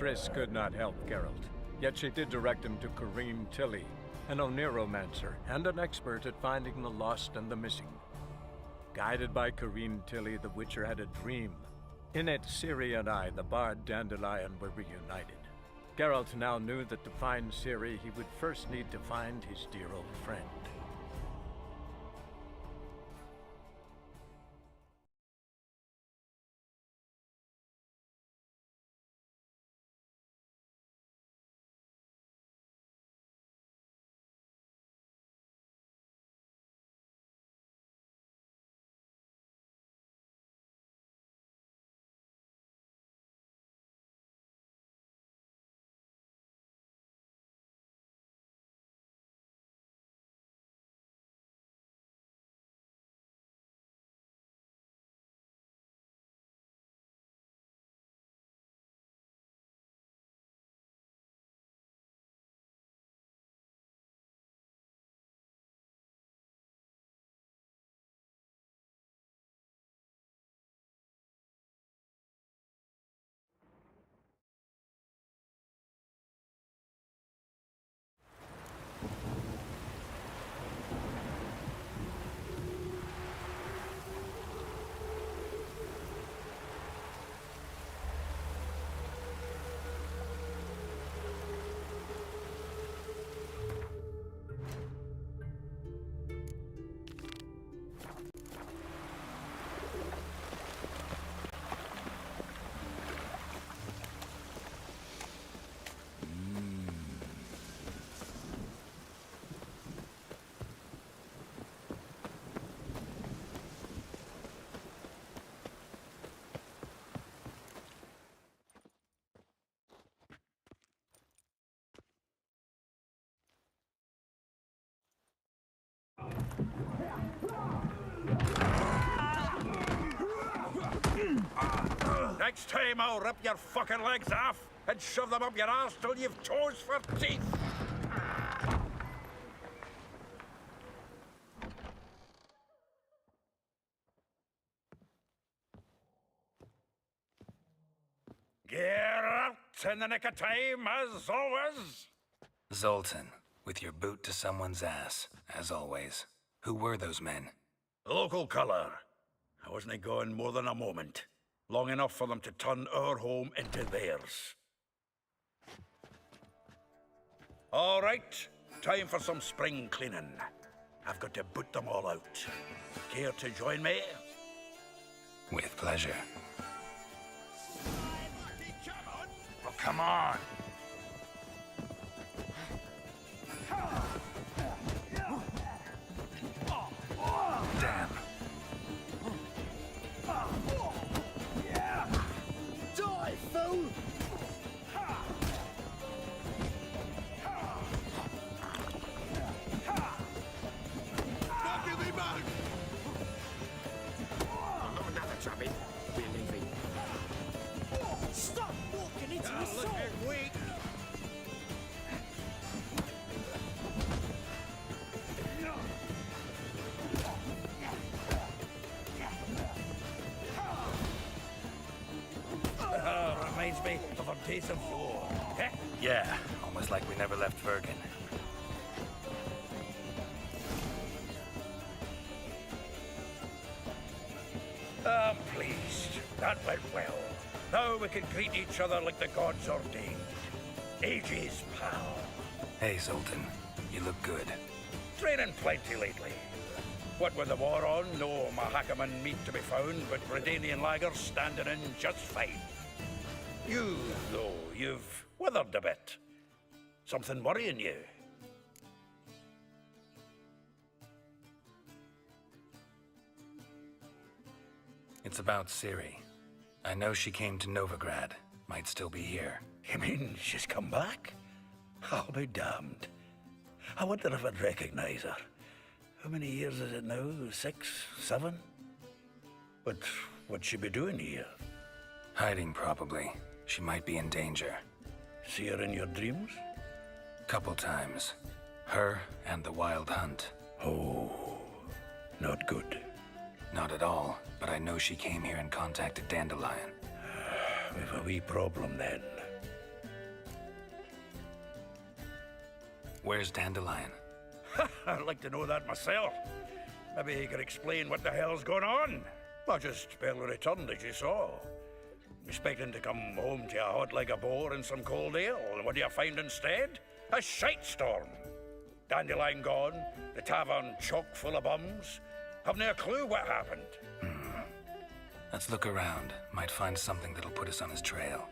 Triss could not help Geralt, yet she did direct him to Corrine Tilly, an Oniromancer and an expert at finding the lost and the missing. Guided by Corrine Tilly, the Witcher had a dream. In it, Ciri and I, the bard Dandelion, were reunited. Geralt now knew that to find Ciri, he would first need to find his dear old friend. Next time I'll rip your fucking legs off and shove them up your arse till you've toes for teeth. Geralt, in the nick of time, as always. Zoltan, with your boot to someone's ass, as always. Who were those men? Local colour. I wasn't gone more than a moment. Long enough for them to turn our home into theirs. All right, time for some spring cleaning. I've got to boot them all out. Care to join me? With pleasure. Well, come on! Damn. Die, fool! Give me back! Oh, another chubby. We're leaving. Stop walking into the sword! Looking weak! Reminds me of our days of yore. Yeah, almost like we never left Vergen. I'm pleased. That went well. Now we can greet each other like the gods ordained. Ages, pal. Hey, Zoltan, you look good. Training plenty lately. What with the war on, no Mahakaman meat to be found, but Redanian lagers standing in just fine. You, though, you've withered a bit. Something worrying you? It's about Ciri. I know she came to Novigrad. Might still be here. You mean she's come back? I'll be damned. I wonder if I'd recognize her. How many years is it now? 6, 7? But what'd she be doing here? Hiding, probably. She might be in danger. See her in your dreams? Couple times. Her and the Wild Hunt. Oh, not good. Not at all, but I know she came here and contacted Dandelion. We've a wee problem then. Where's Dandelion? I'd like to know that myself. Maybe he could explain what the hell's going on. I just barely returned, as you saw. Expecting to come home to a hot like a boar and some cold ale, and what do you find instead? A shite storm. Dandelion gone, the tavern chock full of bums. Haven't a clue what happened. Let's look around. Might find something that'll put us on his trail.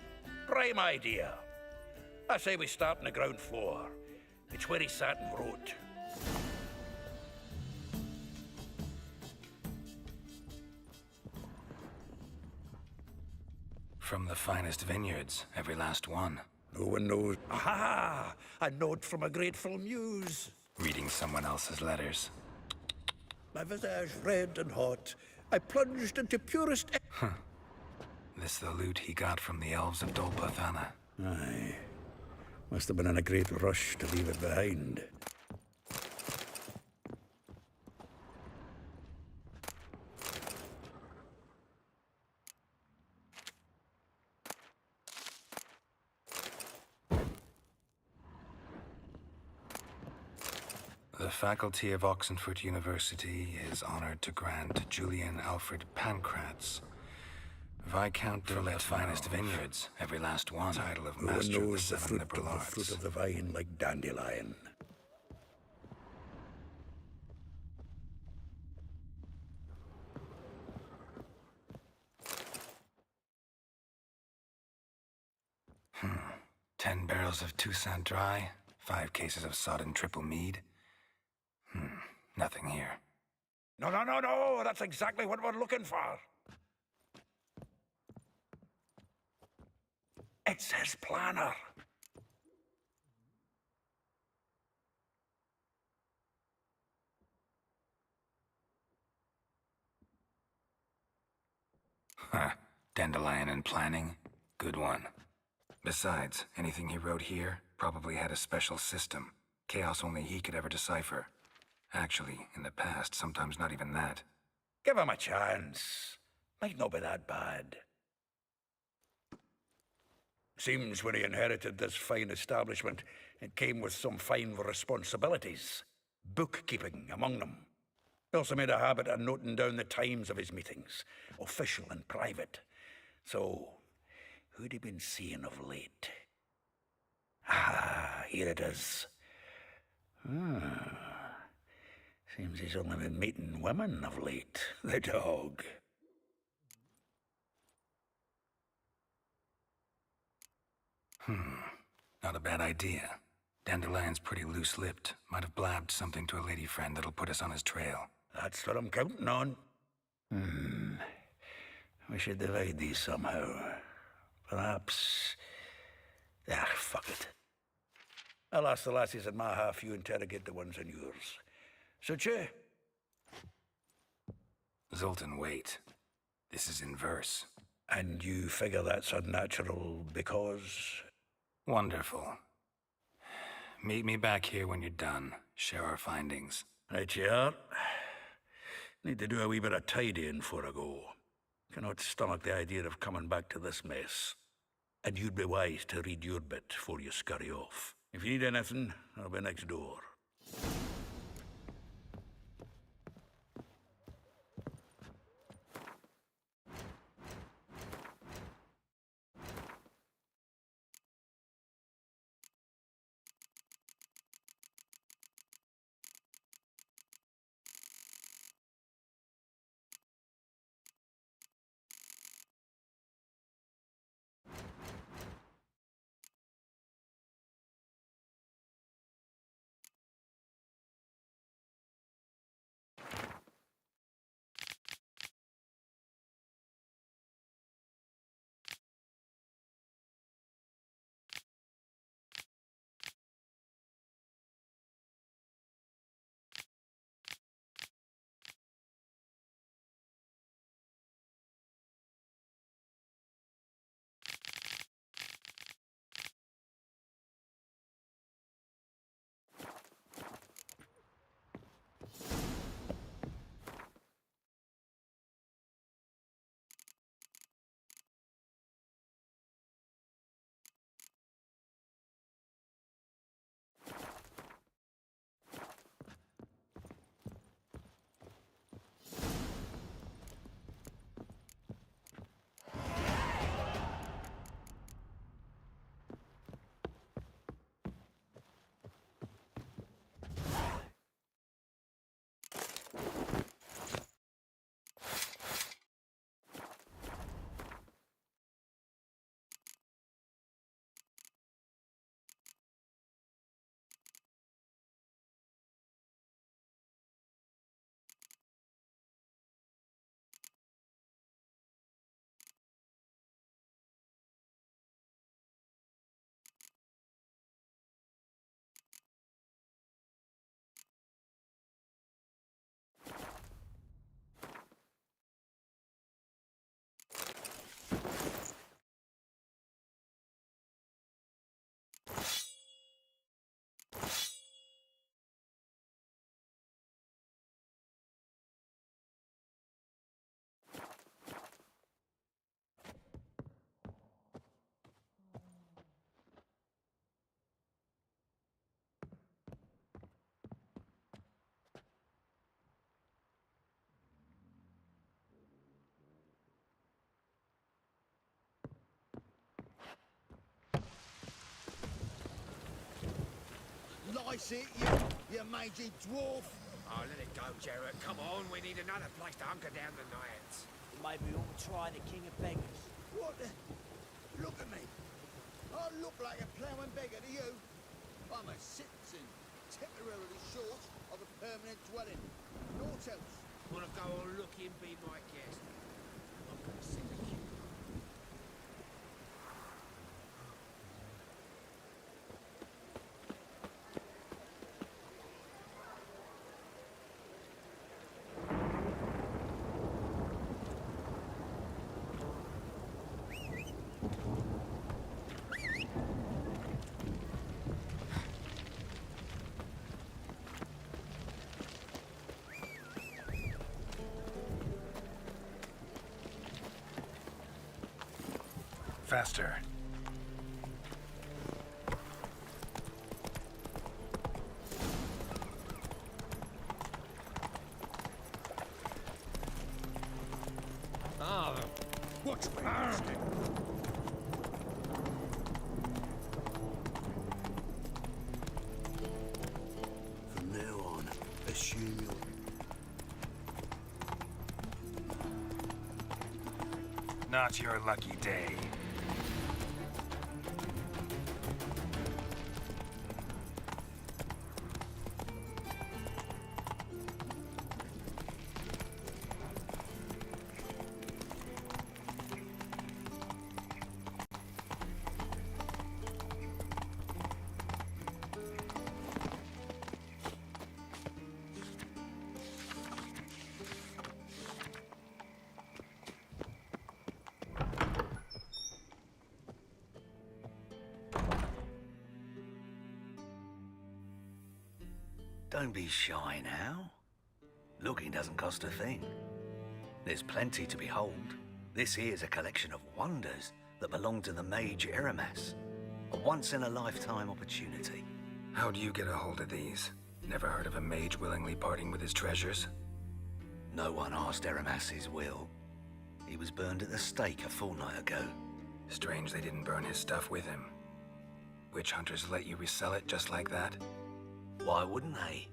Prime idea. I say we start on the ground floor. It's where he sat and wrote. From the finest vineyards, every last one. No one knows. Aha! A note from a grateful muse. Reading someone else's letters. My visage red and hot, I plunged into purest... This the loot he got from the elves of Dol Pathana. Aye. Must have been in a great rush to leave it behind. The faculty of Oxenford University is honored to grant Julian Alfred Pancratz, Viscount de the finest vineyards, every last one, title of No one Master of the knows the Seven fruit Liberal of the Arts. fruit of the vine like Dandelion. Hmm. 10 barrels of Toussaint Dry, 5 cases of sodden triple mead. Nothing here. No, no, no, no! That's exactly what we're looking for. It's his planner. Huh. Dandelion and planning? Good one. Besides, anything he wrote here probably had a special system. Chaos only he could ever decipher. Actually, in the past, sometimes not even that. Give him a chance. Might not be that bad. Seems when he inherited this fine establishment, it came with some fine responsibilities. Bookkeeping among them. He also made a habit of noting down the times of his meetings, official and private. So, who'd he been seeing of late? Ah, here it is. Seems he's only been meeting women of late, the dog. Not a bad idea. Dandelion's pretty loose-lipped. Might have blabbed something to a lady friend that'll put us on his trail. That's what I'm counting on. We should divide these somehow. Perhaps... fuck it. I'll ask the lassies in my half, you interrogate the ones in yours. Suit you? Zoltan, wait. This is in verse. And you figure that's unnatural because... Wonderful. Meet me back here when you're done. Share our findings. Right you are. Need to do a wee bit of tidying before I go. Cannot stomach the idea of coming back to this mess. And you'd be wise to read your bit before you scurry off. If you need anything, I'll be next door. ice it, you mangy dwarf. Oh, let it go, Geralt. Come on, we need another place to hunker down the night. Maybe we'll try the King of Beggars. What the? Look at me. I look like a ploughing beggar to you. I'm a citizen, temporarily short of a permanent dwelling. Naught else. Wanna go on looking, be my guest. I'm gonna send the king. Faster. Watch me, bastard. From now on, assume you're... Not your lucky day. Don't be shy now. Looking doesn't cost a thing. There's plenty to behold. This here's a collection of wonders that belong to the mage Eramas. A once-in-a-lifetime opportunity. How do you get a hold of these? Never heard of a mage willingly parting with his treasures? No one asked Eramas's will. He was burned at the stake a fortnight ago. Strange they didn't burn his stuff with him. Witch hunters let you resell it just like that? Why wouldn't they?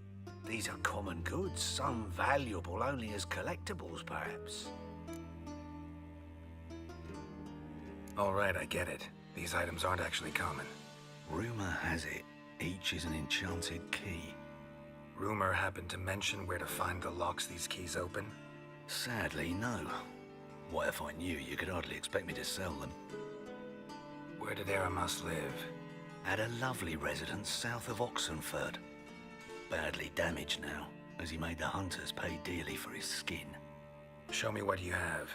These are common goods, some valuable only as collectibles, perhaps. All right, I get it. These items aren't actually common. Rumor has it, each is an enchanted key. Rumor happened to mention where to find the locks these keys open? Sadly, no. What if I knew? You could hardly expect me to sell them. Where did Eramas live? At a lovely residence south of Oxenford. Badly damaged now, as he made the hunters pay dearly for his skin. Show me what you have.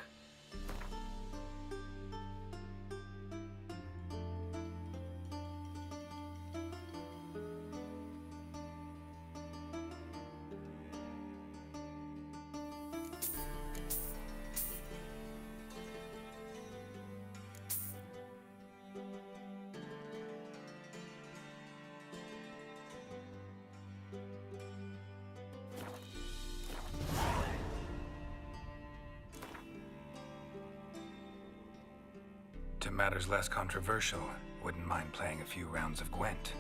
To matters less controversial, wouldn't mind playing a few rounds of Gwent.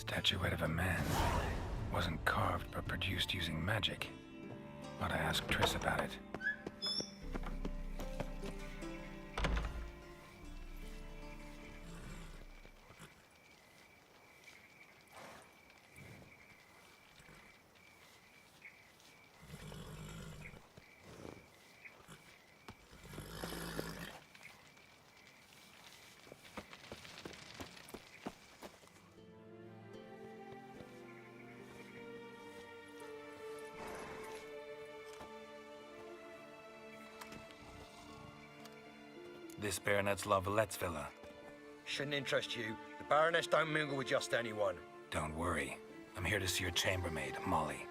Statuette of a man. Wasn't carved, but produced using magic. Ought to ask Triss about it. This Baronet's La Vallette's villa. Shouldn't interest you. The Baroness don't mingle with just anyone. Don't worry. I'm here to see your chambermaid, Molly.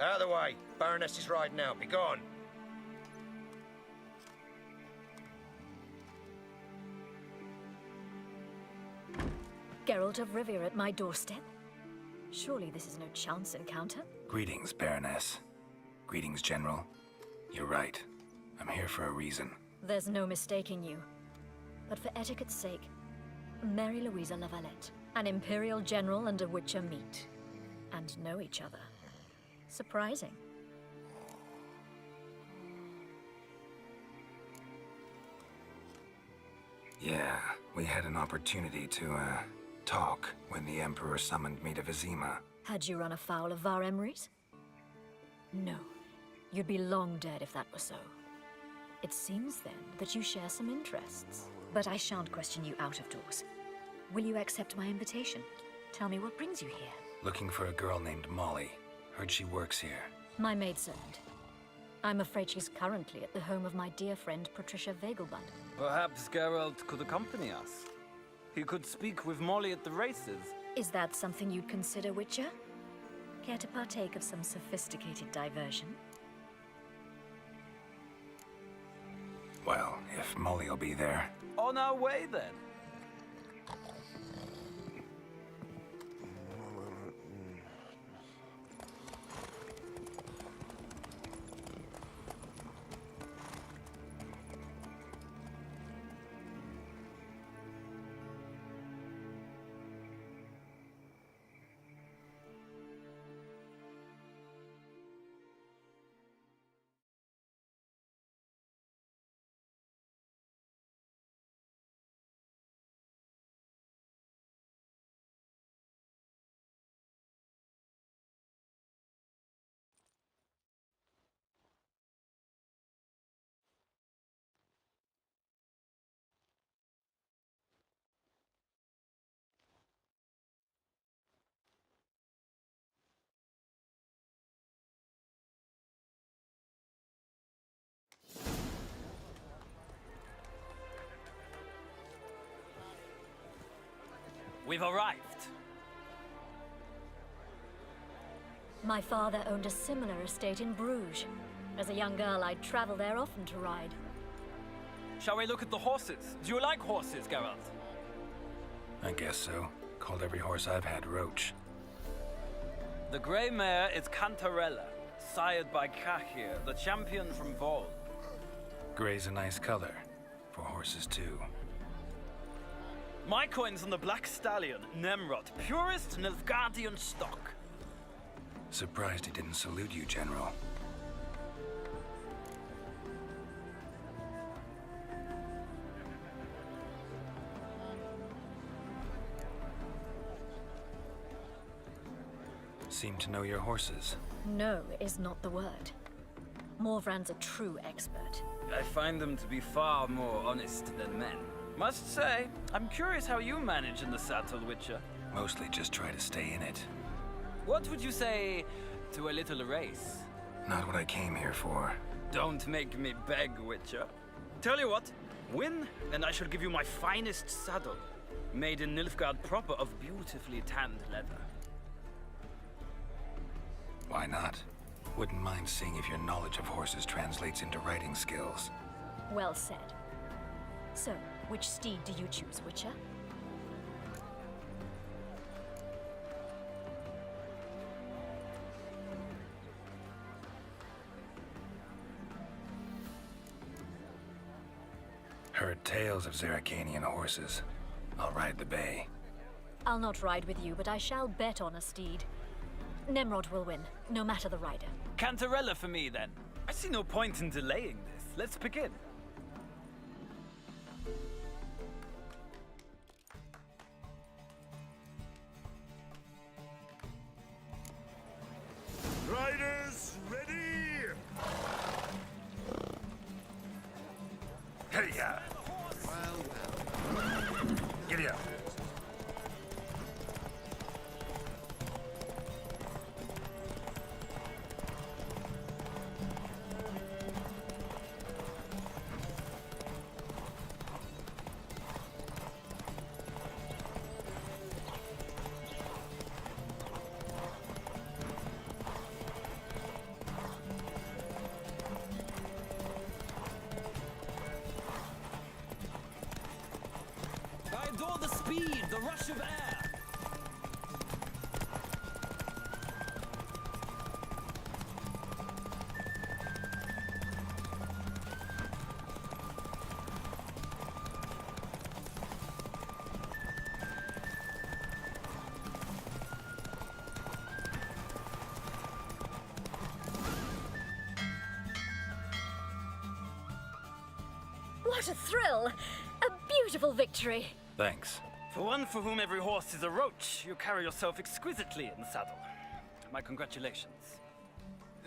Out of the way. Baroness is riding out. Be gone. Geralt of Rivia at my doorstep? Surely this is no chance encounter? Greetings, Baroness. Greetings, General. You're right. I'm here for a reason. There's no mistaking you. But for etiquette's sake, Mary Louisa Lavalette, an Imperial General and a Witcher meet. And know each other. Surprising. Yeah, we had an opportunity to, talk when the Emperor summoned me to Vizima. Had you run afoul of Var Emrys? No. You'd be long dead if that were so. It seems then that you share some interests. But I shan't question you out of doors. Will you accept my invitation? Tell me what brings you here. Looking for a girl named Molly. Heard she works here. My maidservant. I'm afraid she's currently at the home of my dear friend Patricia Vegelbud. Perhaps Geralt could accompany us. He could speak with Molly at the races. Is that something you'd consider, Witcher? Care to partake of some sophisticated diversion? Well, if Molly'll be there. On our way, then. We've arrived. My father owned a similar estate in Bruges. As a young girl, I'd travel there often to ride. Shall we look at the horses? Do you like horses, Geralt? I guess so. Called every horse I've had Roach. The grey mare is Cantarella, sired by Cahir, the champion from Vol. Gray's a nice color. For horses, too. My coin's on the Black Stallion, Nemrod, purest Nilfgaardian stock. Surprised he didn't salute you, General. Seem to know your horses. No is not the word. Morvran's a true expert. I find them to be far more honest than men. Must say, I'm curious how you manage in the saddle, Witcher. Mostly just try to stay in it. What would you say to a little race? Not what I came here for. Don't make me beg, Witcher. Tell you what, win, and I shall give you my finest saddle. Made in Nilfgaard proper of beautifully tanned leather. Why not? Wouldn't mind seeing if your knowledge of horses translates into riding skills. Well said. So, which steed do you choose, Witcher? Heard tales of Zeracanian horses. I'll ride the bay. I'll not ride with you, but I shall bet on a steed. Nemrod will win, no matter the rider. Cantarella for me, then. I see no point in delaying this. Let's begin. Riders, ready! Hey, ya! Giddy up. What a thrill! A beautiful victory! Thanks. For one for whom every horse is a roach, you carry yourself exquisitely in the saddle. My congratulations.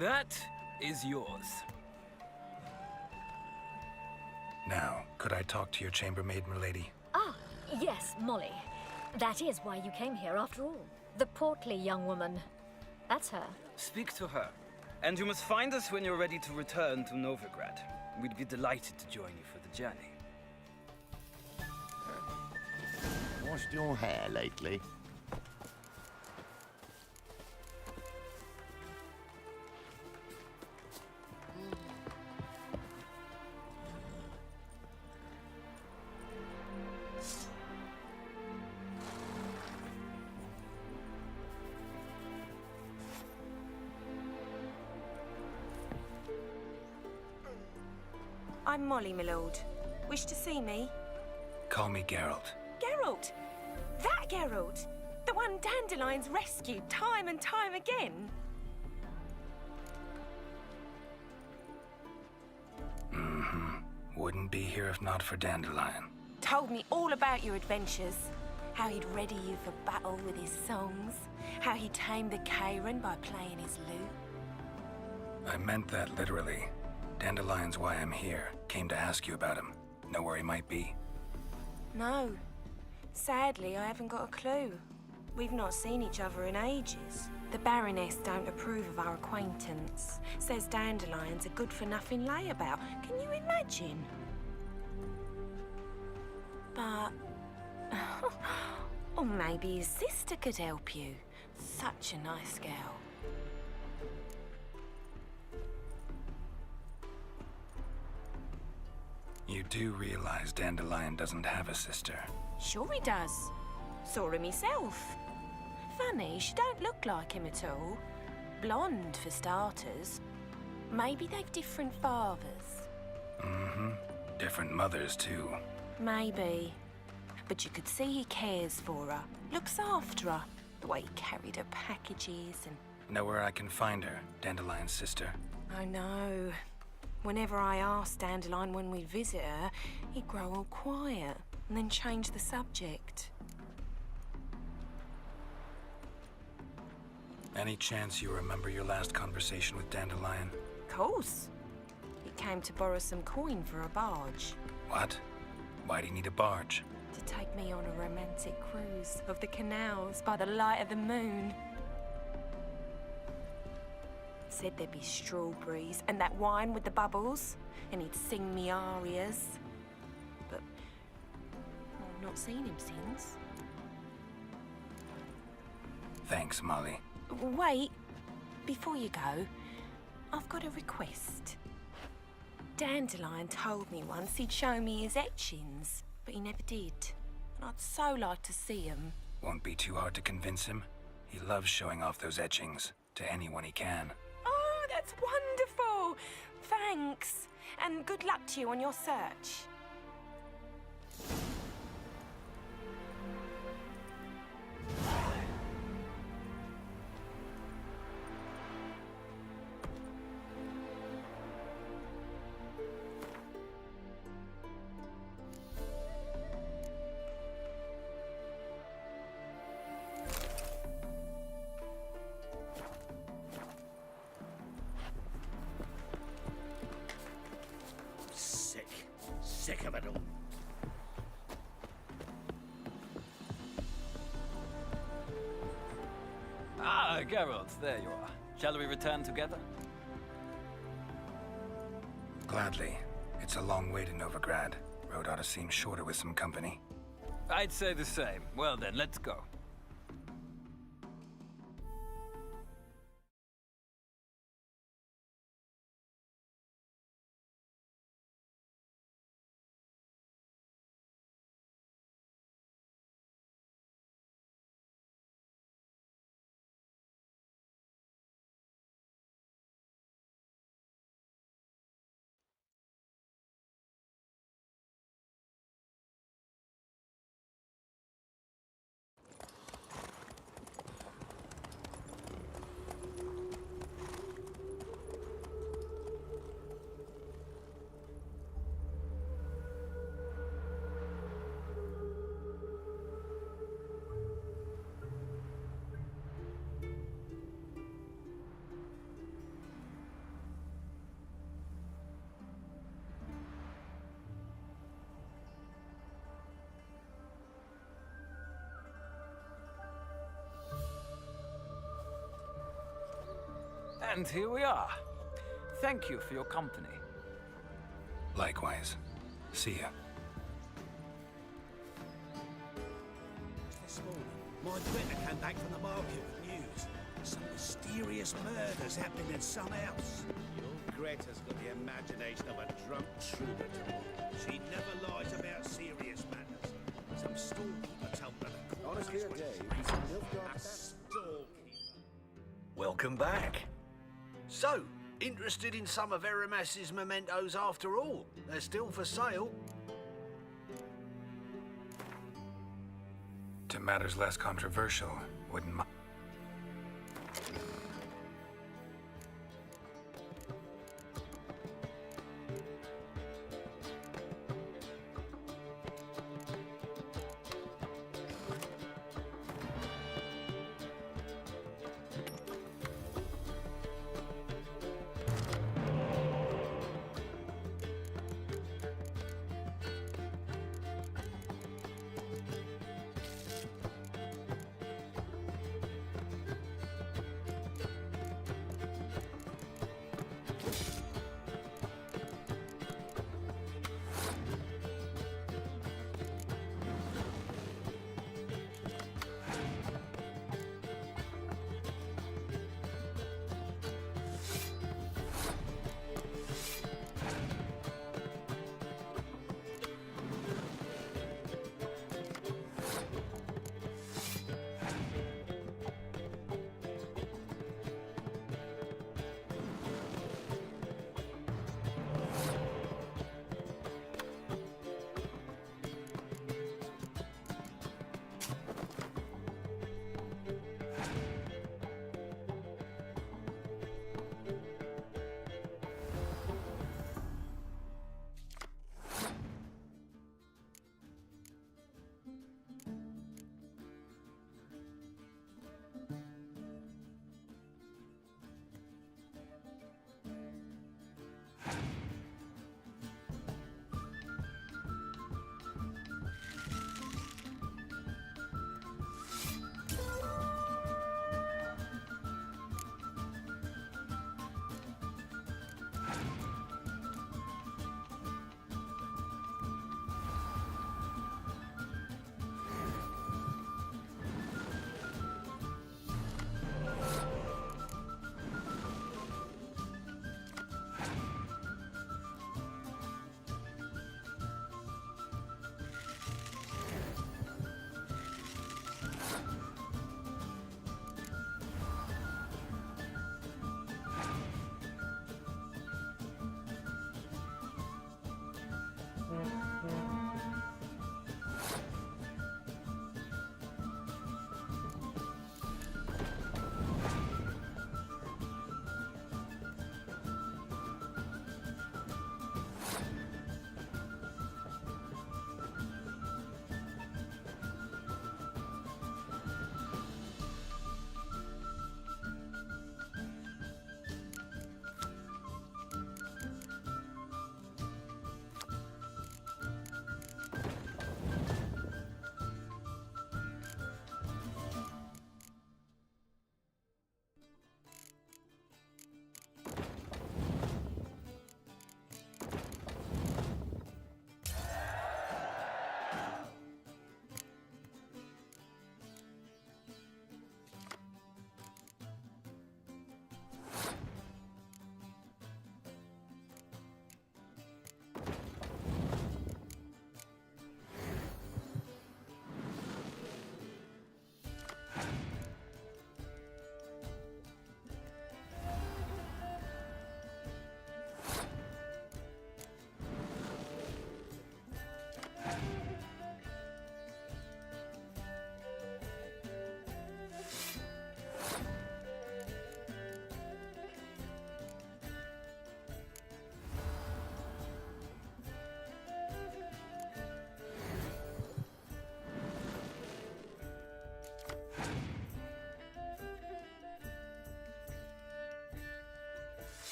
That is yours. Now, could I talk to your chambermaid, milady? Ah, yes, Molly. That is why you came here after all. The portly young woman. That's her. Speak to her. And you must find us when you're ready to return to Novigrad. We'd be delighted to join you for the journey. Washed your hair lately? I'm Molly, my lord. Wish to see me? Call me Geralt. Geralt! That Geralt! The one Dandelion's rescued time and time again? Wouldn't be here if not for Dandelion. Told me all about your adventures. How he'd ready you for battle with his songs. How he tamed the Karen by playing his lute. I meant that literally. Dandelion's why I'm here. Came to ask you about him. Know where he might be? No. Sadly, I haven't got a clue. We've not seen each other in ages. The Baroness don't approve of our acquaintance. Says Dandelion's a good-for-nothing layabout. Can you imagine? But... or maybe his sister could help you. Such a nice girl. You do realize Dandelion doesn't have a sister. Sure he does. Saw him myself. Funny, she don't look like him at all. Blonde, for starters. Maybe they've different fathers. Different mothers, too. Maybe. But you could see he cares for her. Looks after her. The way he carried her packages and... Know where I can find her, Dandelion's sister? I know. Whenever I asked Dandelion when we'd visit her, he'd grow all quiet and then change the subject. Any chance you remember your last conversation with Dandelion? Course. He came to borrow some coin for a barge. What? Why'd he need a barge? To take me on a romantic cruise of the canals by the light of the moon. Said there'd be strawberries and that wine with the bubbles, and he'd sing me arias. But I've not seen him since. Thanks, Molly. Wait, before you go, I've got a request. Dandelion told me once he'd show me his etchings, but he never did. And I'd so like to see him. Won't be too hard to convince him. He loves showing off those etchings to anyone he can. Oh, that's wonderful! Thanks, and good luck to you on your search. Sick of it all. Ah, Geralt, there you are. Shall we return together? Gladly. It's a long way to Novigrad. Road ought to seem shorter with some company. I'd say the same. Well then, let's go. And here we are. Thank you for your company. Likewise. See ya. This morning, my Twitter came back from the market with news. Some mysterious murders happening in some house. Your Greta's got the imagination of a drunk troubadour. She never lies about serious matters. Some storekeeper told her the corpse On a clear day, a storekeeper. Welcome back. So, interested in some of Eramas's mementos after all? They're still for sale. To matters less controversial, wouldn't mind.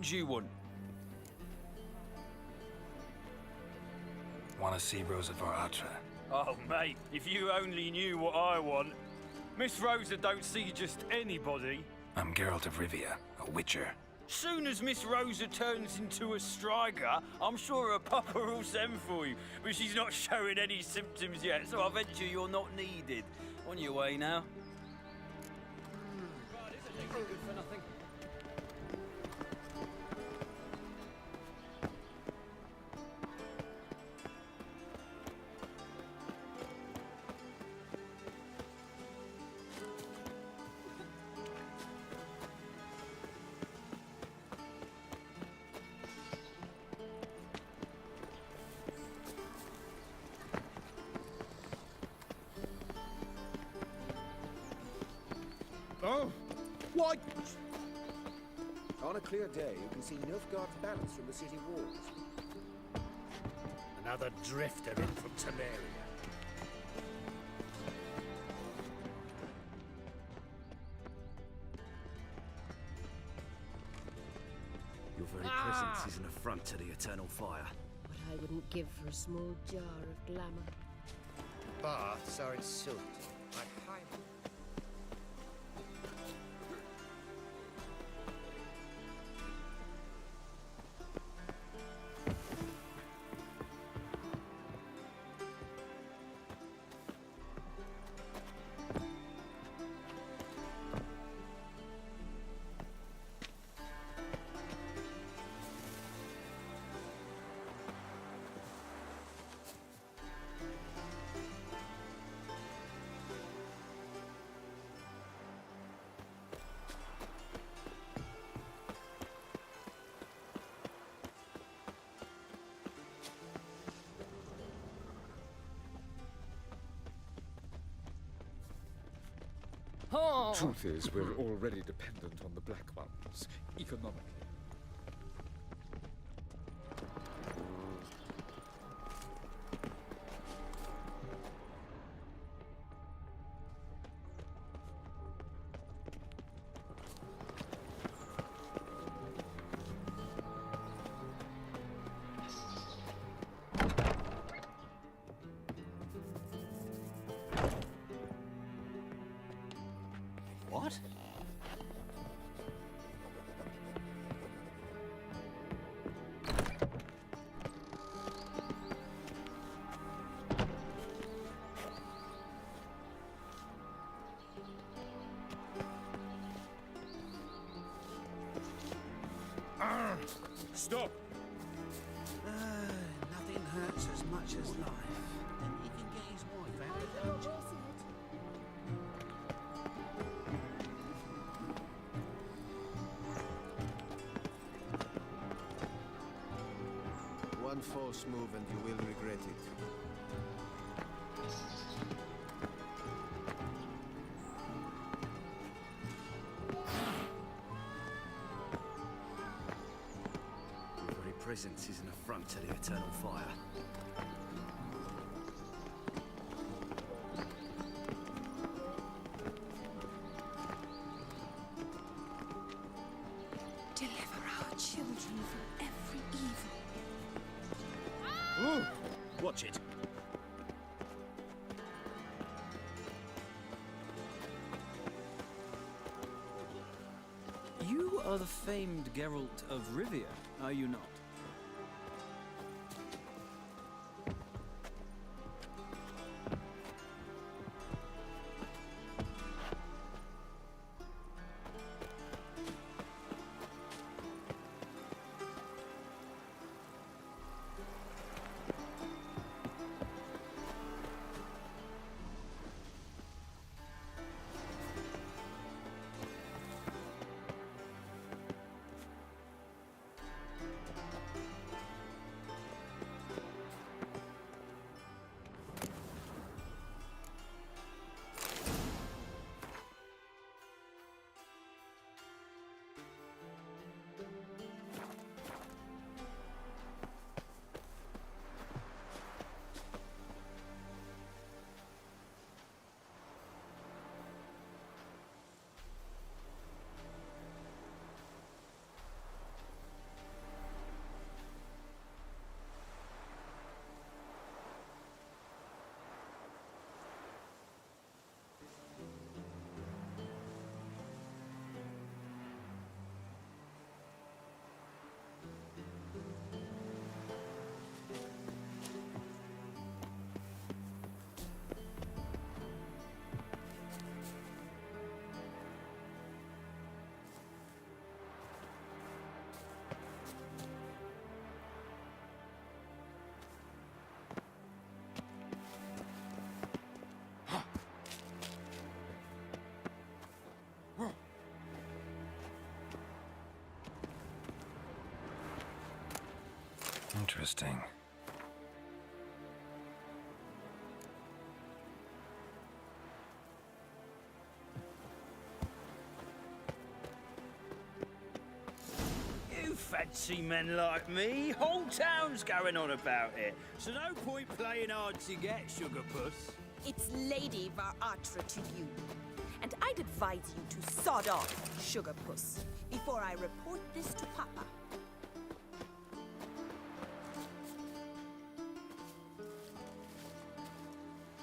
What do you want? Want to see Rosa Atra? Oh, mate, if you only knew what I want. Miss Rosa don't see just anybody. I'm Geralt of Rivia, a witcher. Soon as Miss Rosa turns into a striker, I'm sure her papa will send for you. But she's not showing any symptoms yet, so I venture you're not needed. On your way now. God, isn't it good for nothing? Oh! Why? On a clear day, you can see Nilfgaard's banners from the city walls. Another drifter in from Temeria. Your very presence is an affront to the eternal fire. What I wouldn't give for a small jar of glamour. Baths are in silt. Like high. Truth is, we're already dependent on the Black Ones, economically. What? Stop! Nothing hurts as much as life. Then he can get his wife out of the dungeon. One false move and you will regret it. Your very presence is an affront to the eternal fire. Deliver our children from every evil. Ooh, watch it. You are the famed Geralt of Rivia, are you not? Interesting. You fancy men like me? Whole town's going on about it. So no point playing hard to get, sugar puss. It's Lady Varatra to you. And I'd advise you to sod off, sugar puss, before I report this to Papa.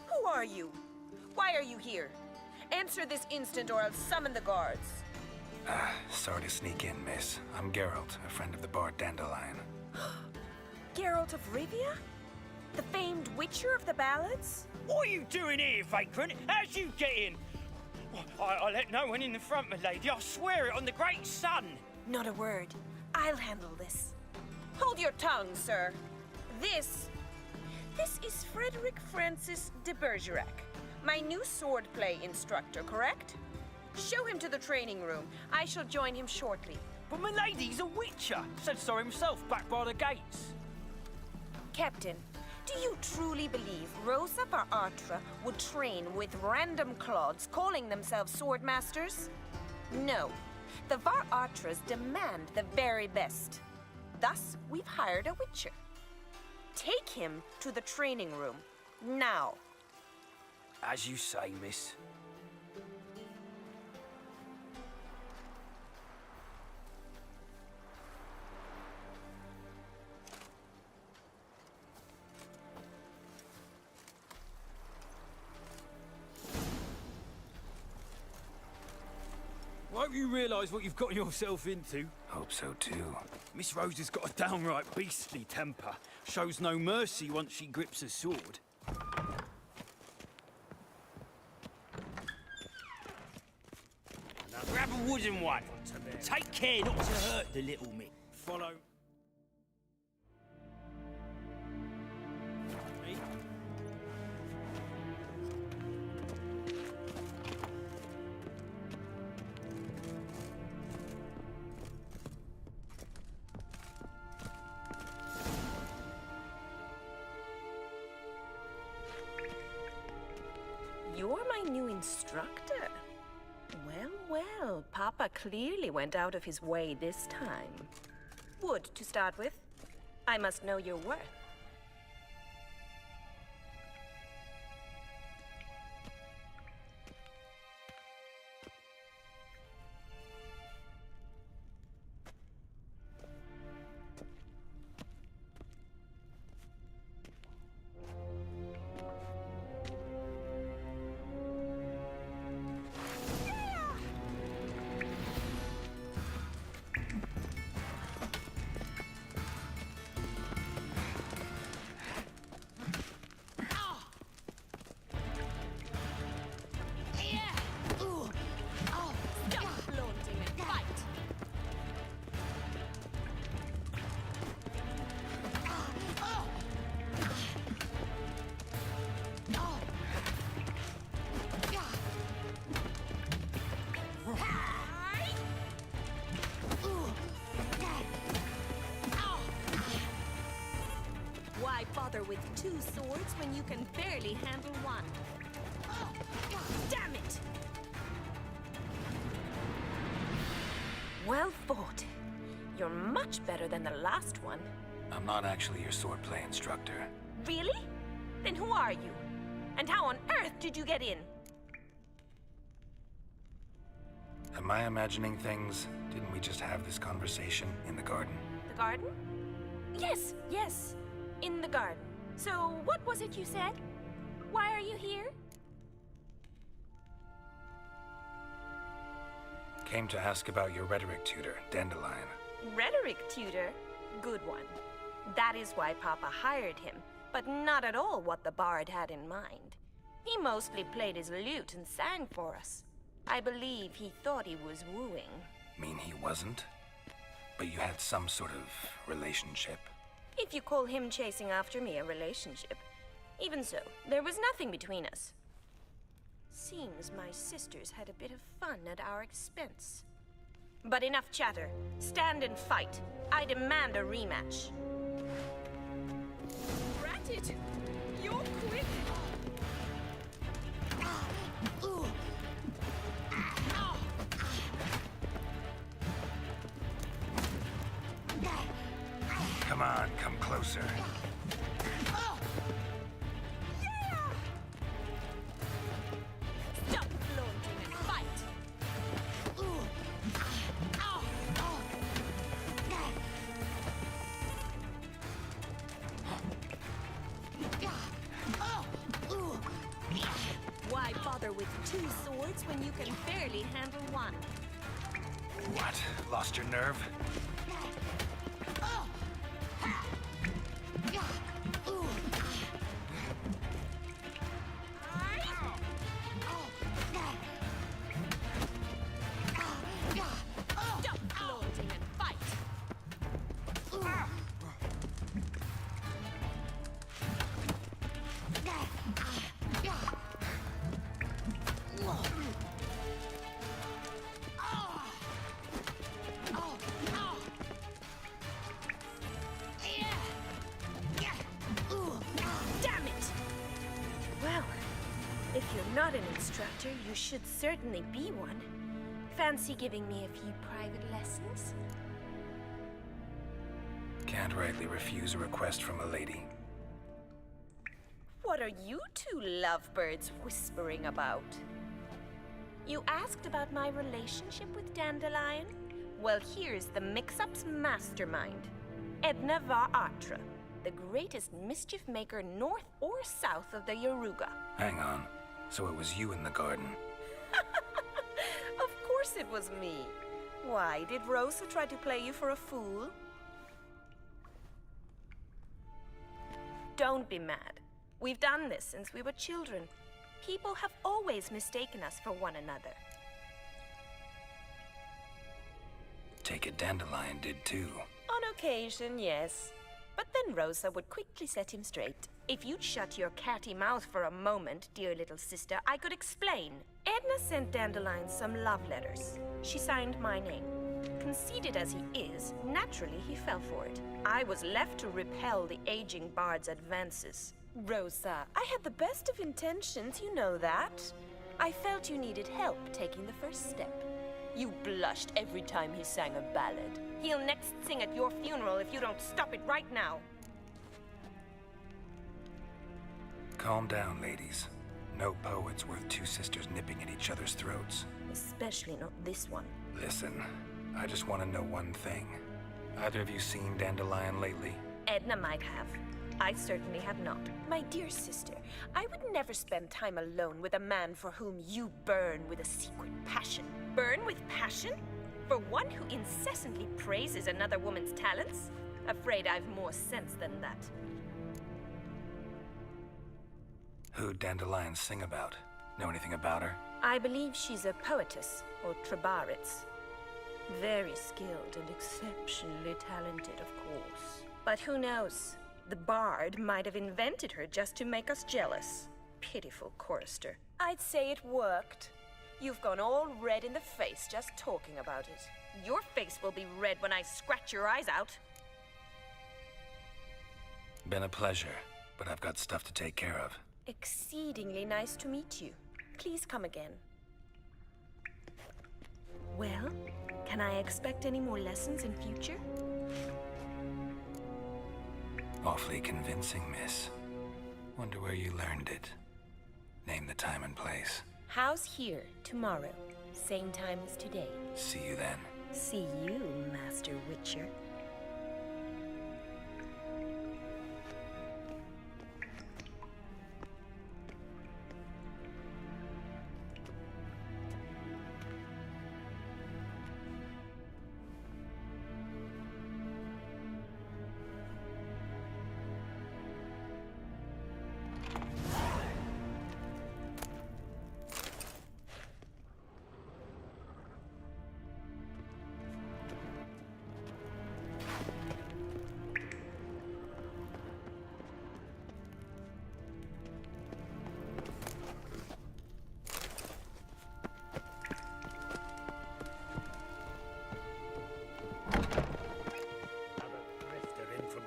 Who are you? Why are you here? Answer this instant or I'll summon the guards. Sorry to sneak in, miss. I'm Geralt, a friend of the bard Dandelion. Geralt of Rivia? The famed witcher of the ballads? What are you doing here, vagrant? How'd you get in? I let no one in the front, my lady. I swear it on the great sun. Not a word. I'll handle this. Hold your tongue, sir. This is Frederick Francis de Bergerac, my new swordplay instructor, correct? Show him to the training room. I shall join him shortly. But my lady's a witcher. Said so himself back by the gates. Captain, do you truly believe Rosa Varatra would train with random clods calling themselves swordmasters? No. The Varatras demand the very best. Thus, we've hired a witcher. Take him to the training room, now. As you say, miss. Hope you realise what you've got yourself into. Hope so too. Miss Rose has got a downright beastly temper. Shows no mercy once she grips a sword. Now grab a wooden one. Take care not to hurt the little mitt. Follow. Me. You're my new instructor. Well, Papa clearly went out of his way this time. Wood, to start with. I must know your worth. Why bother with two swords when you can barely handle one? Damn it! Well fought. You're much better than the last one. I'm not actually your swordplay instructor. Really? Then who are you? And how on earth did you get in? Am I imagining things? Didn't we just have this conversation in the garden? The garden? Yes, yes. In the garden. So, what was it you said? Why are you here? Came to ask about your rhetoric tutor, Dandelion. Rhetoric tutor? Good one. That is why Papa hired him, but not at all what the bard had in mind. He mostly played his lute and sang for us. I believe he thought he was wooing. Mean he wasn't? But you had some sort of relationship. If you call him chasing after me a relationship. Even so, there was nothing between us. Seems my sisters had a bit of fun at our expense. But enough chatter. Stand and fight. I demand a rematch. it! You're quick! Come on, come closer. Stop flaunting and fight! Why bother with two swords when you can barely handle one? What? Lost your nerve? Stop flaunting and fight! Damn it! Well, if you're not an instructor, you should certainly be one. Fancy giving me a few private lessons? Can't rightly refuse a request from a lady. What are you two lovebirds whispering about? You asked about my relationship with Dandelion? Well, here's the mix-up's mastermind. Edna Va Atra, the greatest mischief maker north or south of the Yaruga. Hang on. So it was you in the garden? Of course it was me. Why, did Rosa try to play you for a fool? Don't be mad. We've done this since we were children. People have always mistaken us for one another. Take it Dandelion did too. On occasion, yes. But then Rosa would quickly set him straight. If you'd shut your catty mouth for a moment, dear little sister, I could explain. Edna sent Dandelion some love letters. She signed my name. Conceited as he is, naturally he fell for it. I was left to repel the aging bard's advances. Rosa, I had the best of intentions, you know that. I felt you needed help taking the first step. You blushed every time he sang a ballad. He'll next sing at your funeral if you don't stop it right now. Calm down, ladies. No poet's worth two sisters nipping at each other's throats. Especially not this one. Listen, I just want to know one thing. Either of you seen Dandelion lately? Edna might have. I certainly have not. My dear sister, I would never spend time alone with a man for whom you burn with a secret passion. Burn with passion? For one who incessantly praises another woman's talents? Afraid I've more sense than that. Who'd Dandelion sing about? Know anything about her? I believe she's a poetess, or trabaritz. Very skilled and exceptionally talented, of course. But who knows? The bard might have invented her just to make us jealous. Pitiful chorister. I'd say it worked. You've gone all red in the face just talking about it. Your face will be red when I scratch your eyes out. Been a pleasure, but I've got stuff to take care of. Exceedingly nice to meet you. Please come again. Well, can I expect any more lessons in future? Awfully convincing, miss. Wonder where you learned it. Name the time and place. House here, tomorrow. Same time as today. See you then. See you, Master Witcher.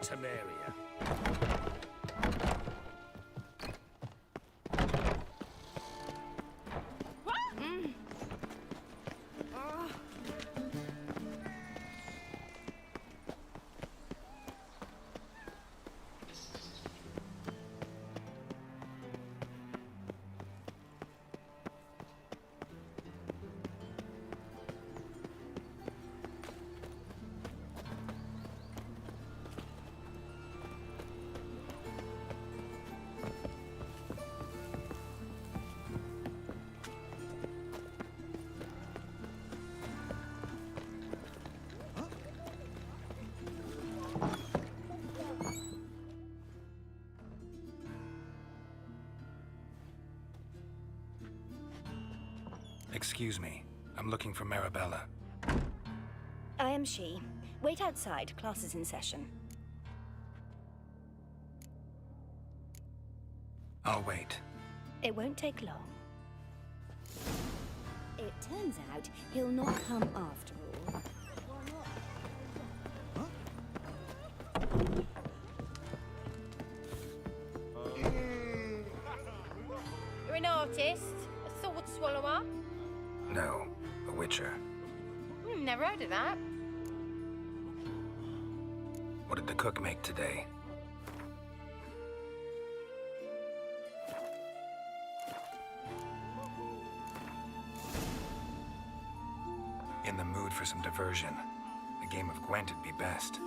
Temeria. Excuse me. I'm looking for Marabella. I am she. Wait outside. Class is in session. I'll wait. It won't take long. It turns out he'll not come after all. You're an artist? A sword swallower? No, a witcher. Never heard of that. What did the cook make today? In the mood for some diversion. A game of Gwent would be best.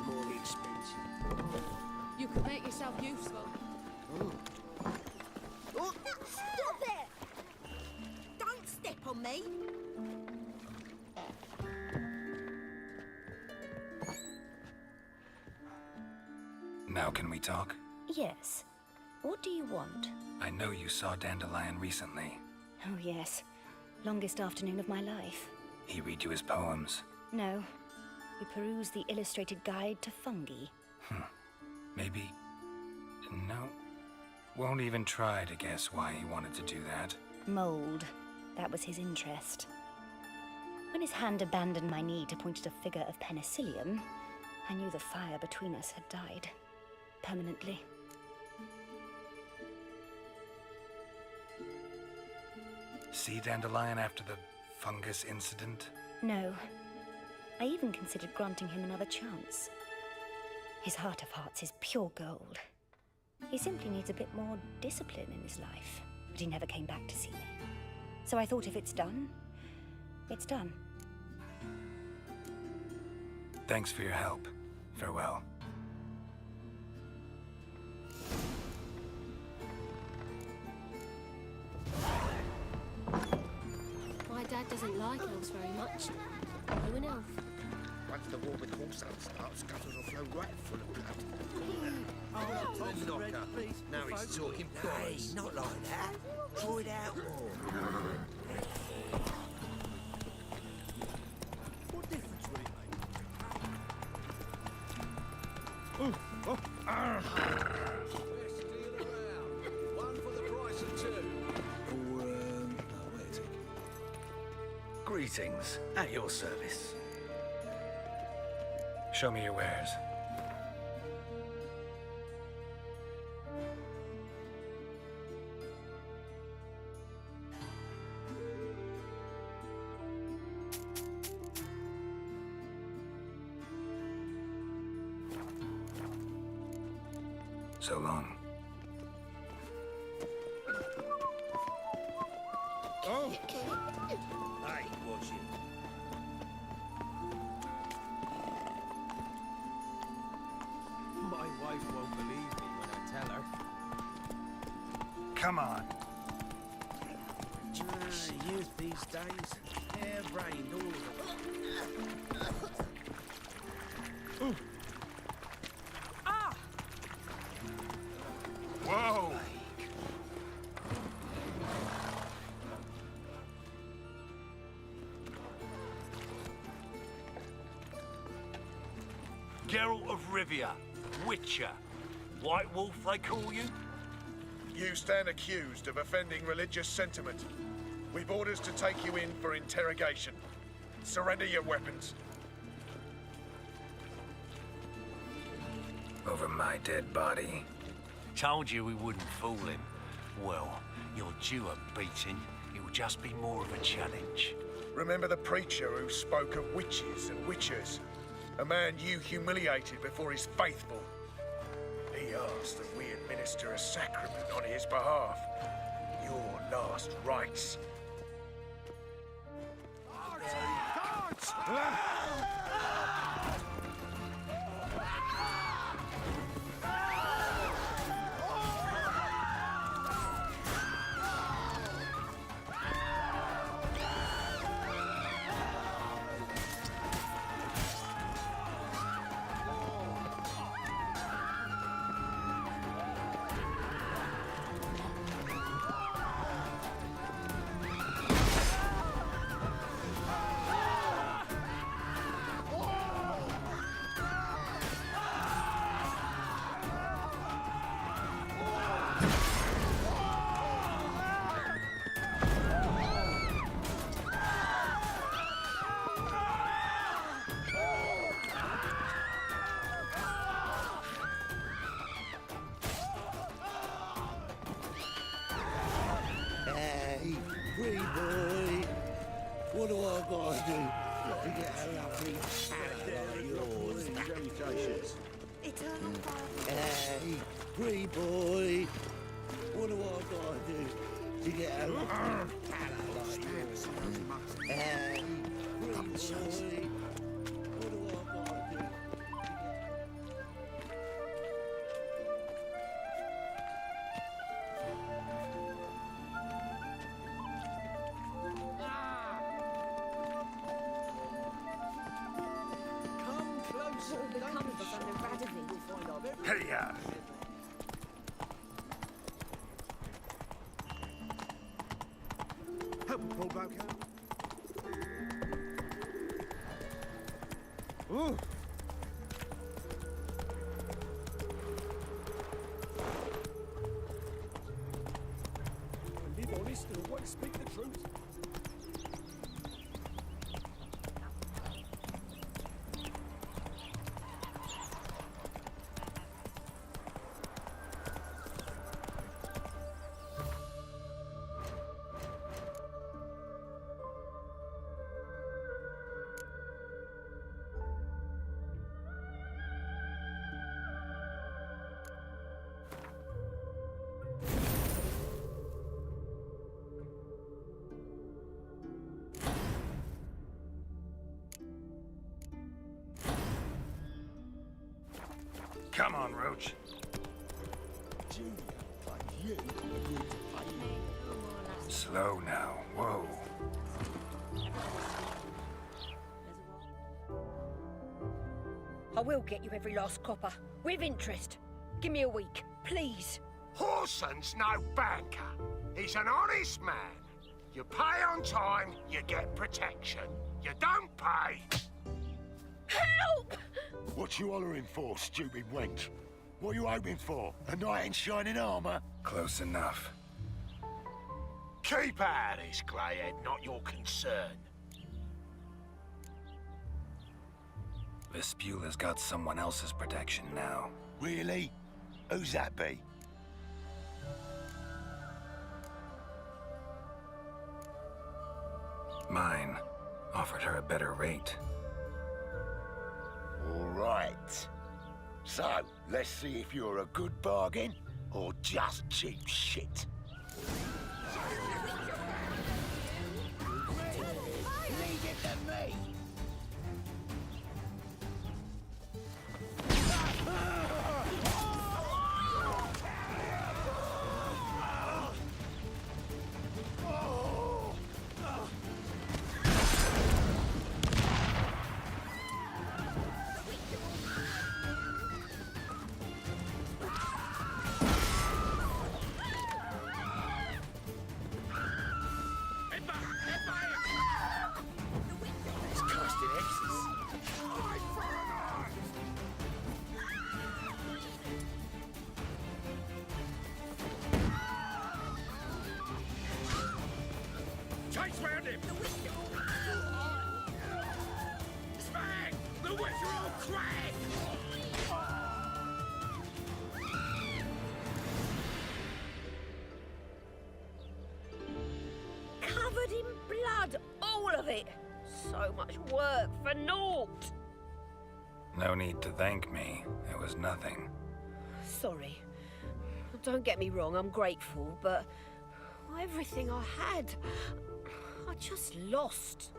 more expensive. You could make yourself useful. Oh, stop it! Don't step on me! Now can we talk? Yes. What do you want? I know you saw Dandelion recently. Oh, yes. Longest afternoon of my life. He read you his poems. No. We perused the illustrated guide to fungi. Maybe... No. Won't even try to guess why he wanted to do that. Mold. That was his interest. When his hand abandoned my knee to point at a figure of penicillium, I knew the fire between us had died. Permanently. See Dandelion after the fungus incident? No. I even considered granting him another chance. His heart of hearts is pure gold. He simply needs a bit more discipline in his life. But he never came back to see me. So I thought if it's done, it's done. Thanks for your help. Farewell. My dad doesn't like elves very much. No an elf. Once the war with Horsehound starts, gutters will flow right full of blood. Now he's talking boys. Not like that. Draw it out more. What difference will it make? One for the price of two. Or, wait a second. Greetings. At your service. Show me your wares. So long. Oh! I ain't watching. My wife won't believe me when I tell her. Come on. Youth these days, hair-brained all of them. Ah! Whoa! Geralt of Rivia, Witcher. White Wolf, they call you? You stand accused of offending religious sentiment. We've orders to take you in for interrogation. Surrender your weapons. Over my dead body. Told you we wouldn't fool him. Well, you're due a beating. It'll just be more of a challenge. Remember the preacher who spoke of witches and witchers? A man you humiliated before his faithful. He asked that we administer a sacrament on his behalf. Your last rites. Hey, free boy. What do I gotta do to get a lovely palate like yours? Congratulations. Eternal fire. Hey, free boy. What do I gotta do to get a lovely palate like yours? Hey, free boy. What do I gotta do? What will become of us under Radovid? Hey, Help a poor bloke out. Ooh. Live honest and always speak the truth. Come on, Roach. Junior, like you, agreed to pay you. Slow now. Whoa. I will get you every last copper, with interest. Give me a week, please. Horson's no banker. He's an honest man. You pay on time, you get protection. You don't pay. Help! What you hollering for, stupid wench? What you hoping for? A knight in shining armour? Close enough. Keep out of this, Greyhead, not your concern. Vespula's got someone else's protection now. Really? Who's that be? Mine. Offered her a better rate. All right. So, let's see if you're a good bargain or just cheap shit. Leave it to me. Chase round him! Spang! The Witcher crack! Covered in blood, all of it. So much work for naught. No need to thank me. It was nothing. Sorry. Don't get me wrong, I'm grateful, but everything I had, I just lost.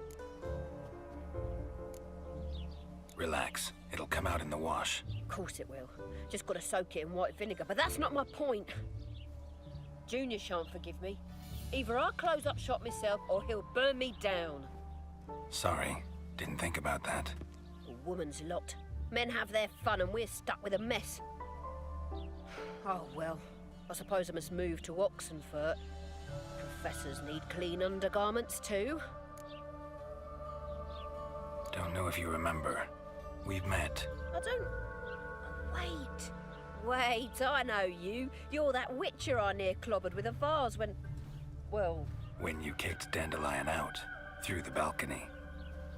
Relax. It'll come out in the wash. Of course it will. Just gotta soak it in white vinegar, but that's not my point. Junior shan't forgive me. Either I'll close up shop myself or he'll burn me down. Sorry. Didn't think about that. A woman's lot. Men have their fun and we're stuck with a mess. Oh well, I suppose I must move to Oxenfurt. Professors need clean undergarments too. Don't know if you remember. We've met. I don't... Wait, I know you. You're that witcher I near clobbered with a vase when... Well... When you kicked Dandelion out. Through the balcony.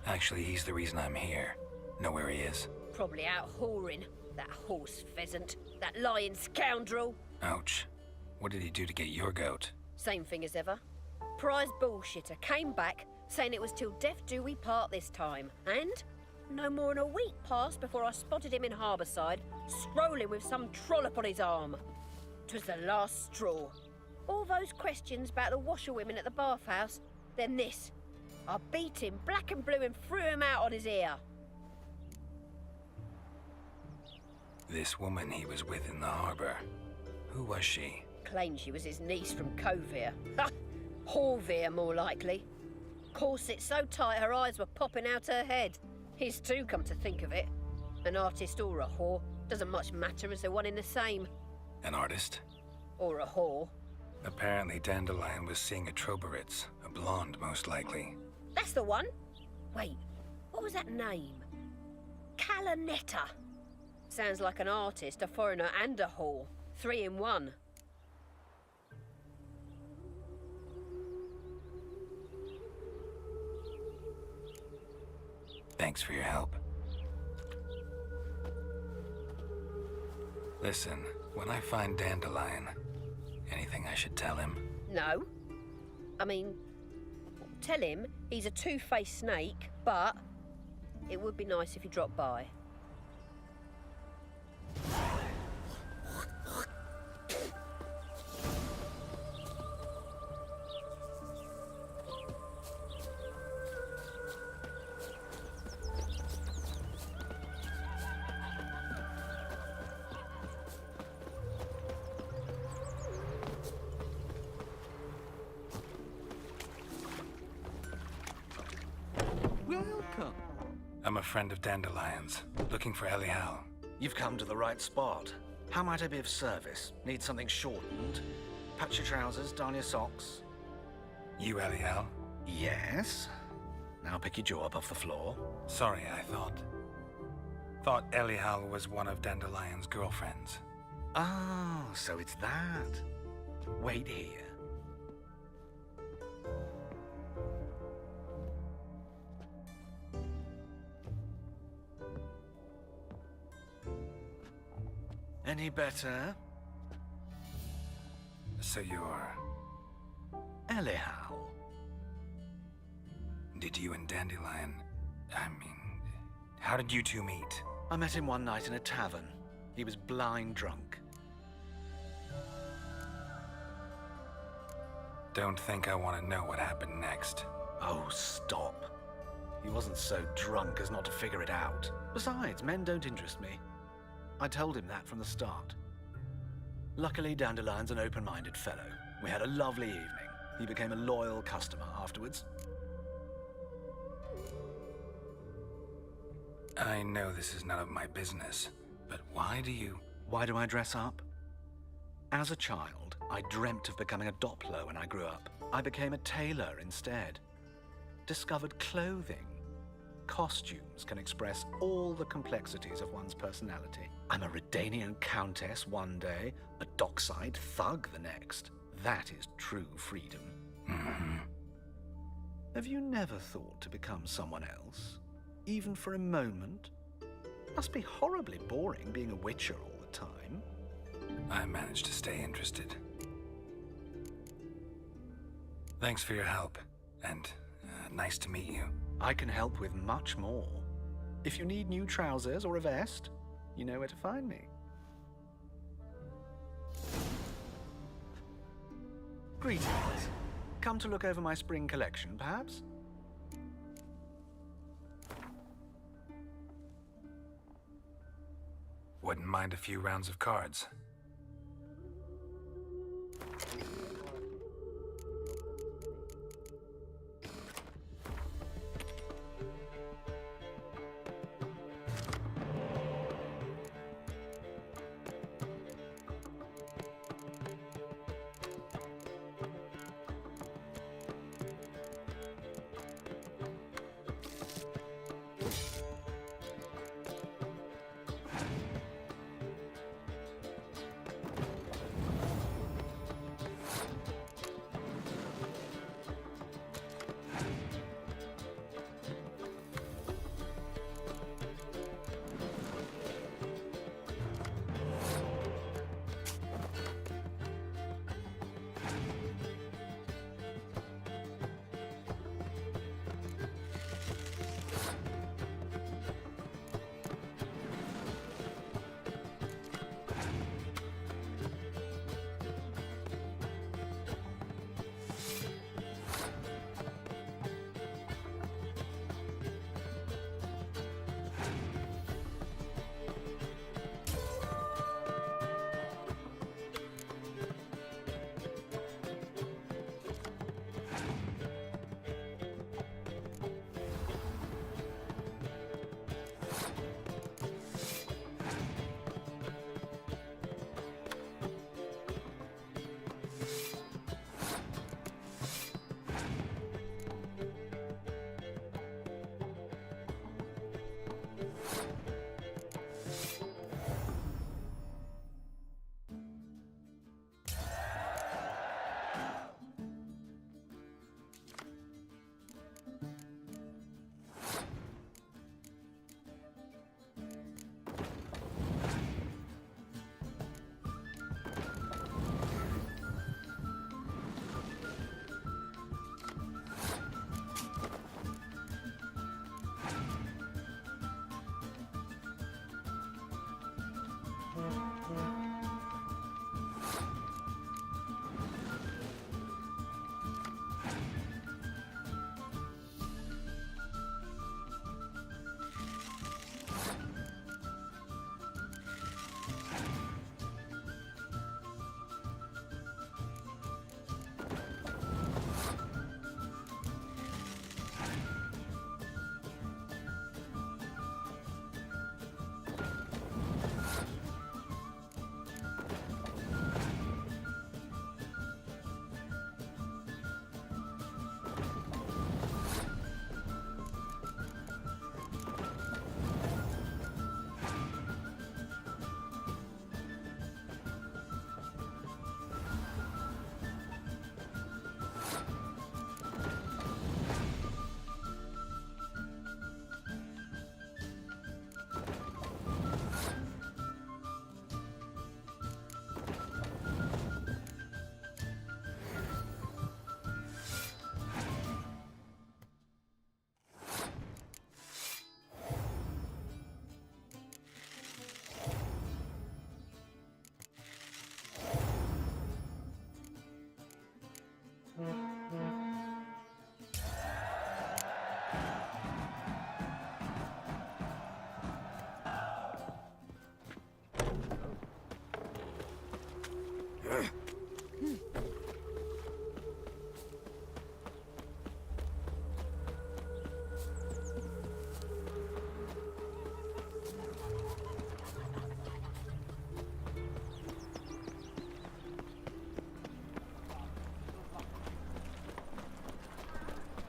Actually, he's the reason I'm here. Know where he is? Probably out whoring. That horse pheasant. That lying scoundrel. Ouch. What did he do to get your goat? Same thing as ever. Prize bullshitter came back, saying it was till death do we part this time. And no more than a week passed before I spotted him in Harbourside, strolling with some trollop on his arm. 'Twas the last straw. All those questions about the washerwomen at the bathhouse, then this. I beat him black and blue and threw him out on his ear. This woman he was with in the harbor. Who was she? Claimed she was his niece from Kovir. Ha! Horvir, more likely. Corset so tight her eyes were popping out her head. His too, come to think of it. An artist or a whore. Doesn't much matter as they're one in the same. An artist? Or a whore. Apparently Dandelion was seeing a Troberitz, a blonde most likely. That's the one. Wait, what was that name? Calanetta. Sounds like an artist, a foreigner and a whore. 3 in 1. Thanks for your help. Listen, when I find Dandelion, anything I should tell him? No. I mean, tell him he's a two-faced snake, but it would be nice if he dropped by. Welcome. I'm a friend of Dandelion's, looking for Elial. You've come to the right spot. How might I be of service? Need something shortened? Patch your trousers, darn your socks. You Elial? Yes. Now pick your jaw up off the floor. Sorry, I thought Elial was one of Dandelion's girlfriends. Oh, so it's that. Wait here. Any better? So you're... Elial. Did you and Dandelion... I mean... How did you two meet? I met him one night in a tavern. He was blind drunk. Don't think I want to know what happened next. Oh, stop. He wasn't so drunk as not to figure it out. Besides, men don't interest me. I told him that from the start. Luckily, Dandelion's an open-minded fellow. We had a lovely evening. He became a loyal customer afterwards. I know this is none of my business, but why do I dress up? As a child, I dreamt of becoming a Doppler when I grew up. I became a tailor instead. Discovered clothing. Costumes can express all the complexities of one's personality. I'm a Redanian countess one day, a dockside thug the next. That is true freedom. Mm-hmm. Have you never thought to become someone else? Even for a moment? Must be horribly boring being a witcher all the time. I managed to stay interested. Thanks for your help, and nice to meet you. I can help with much more. If you need new trousers or a vest, you know where to find me. Greetings. Come to look over my spring collection, perhaps? Wouldn't mind a few rounds of cards.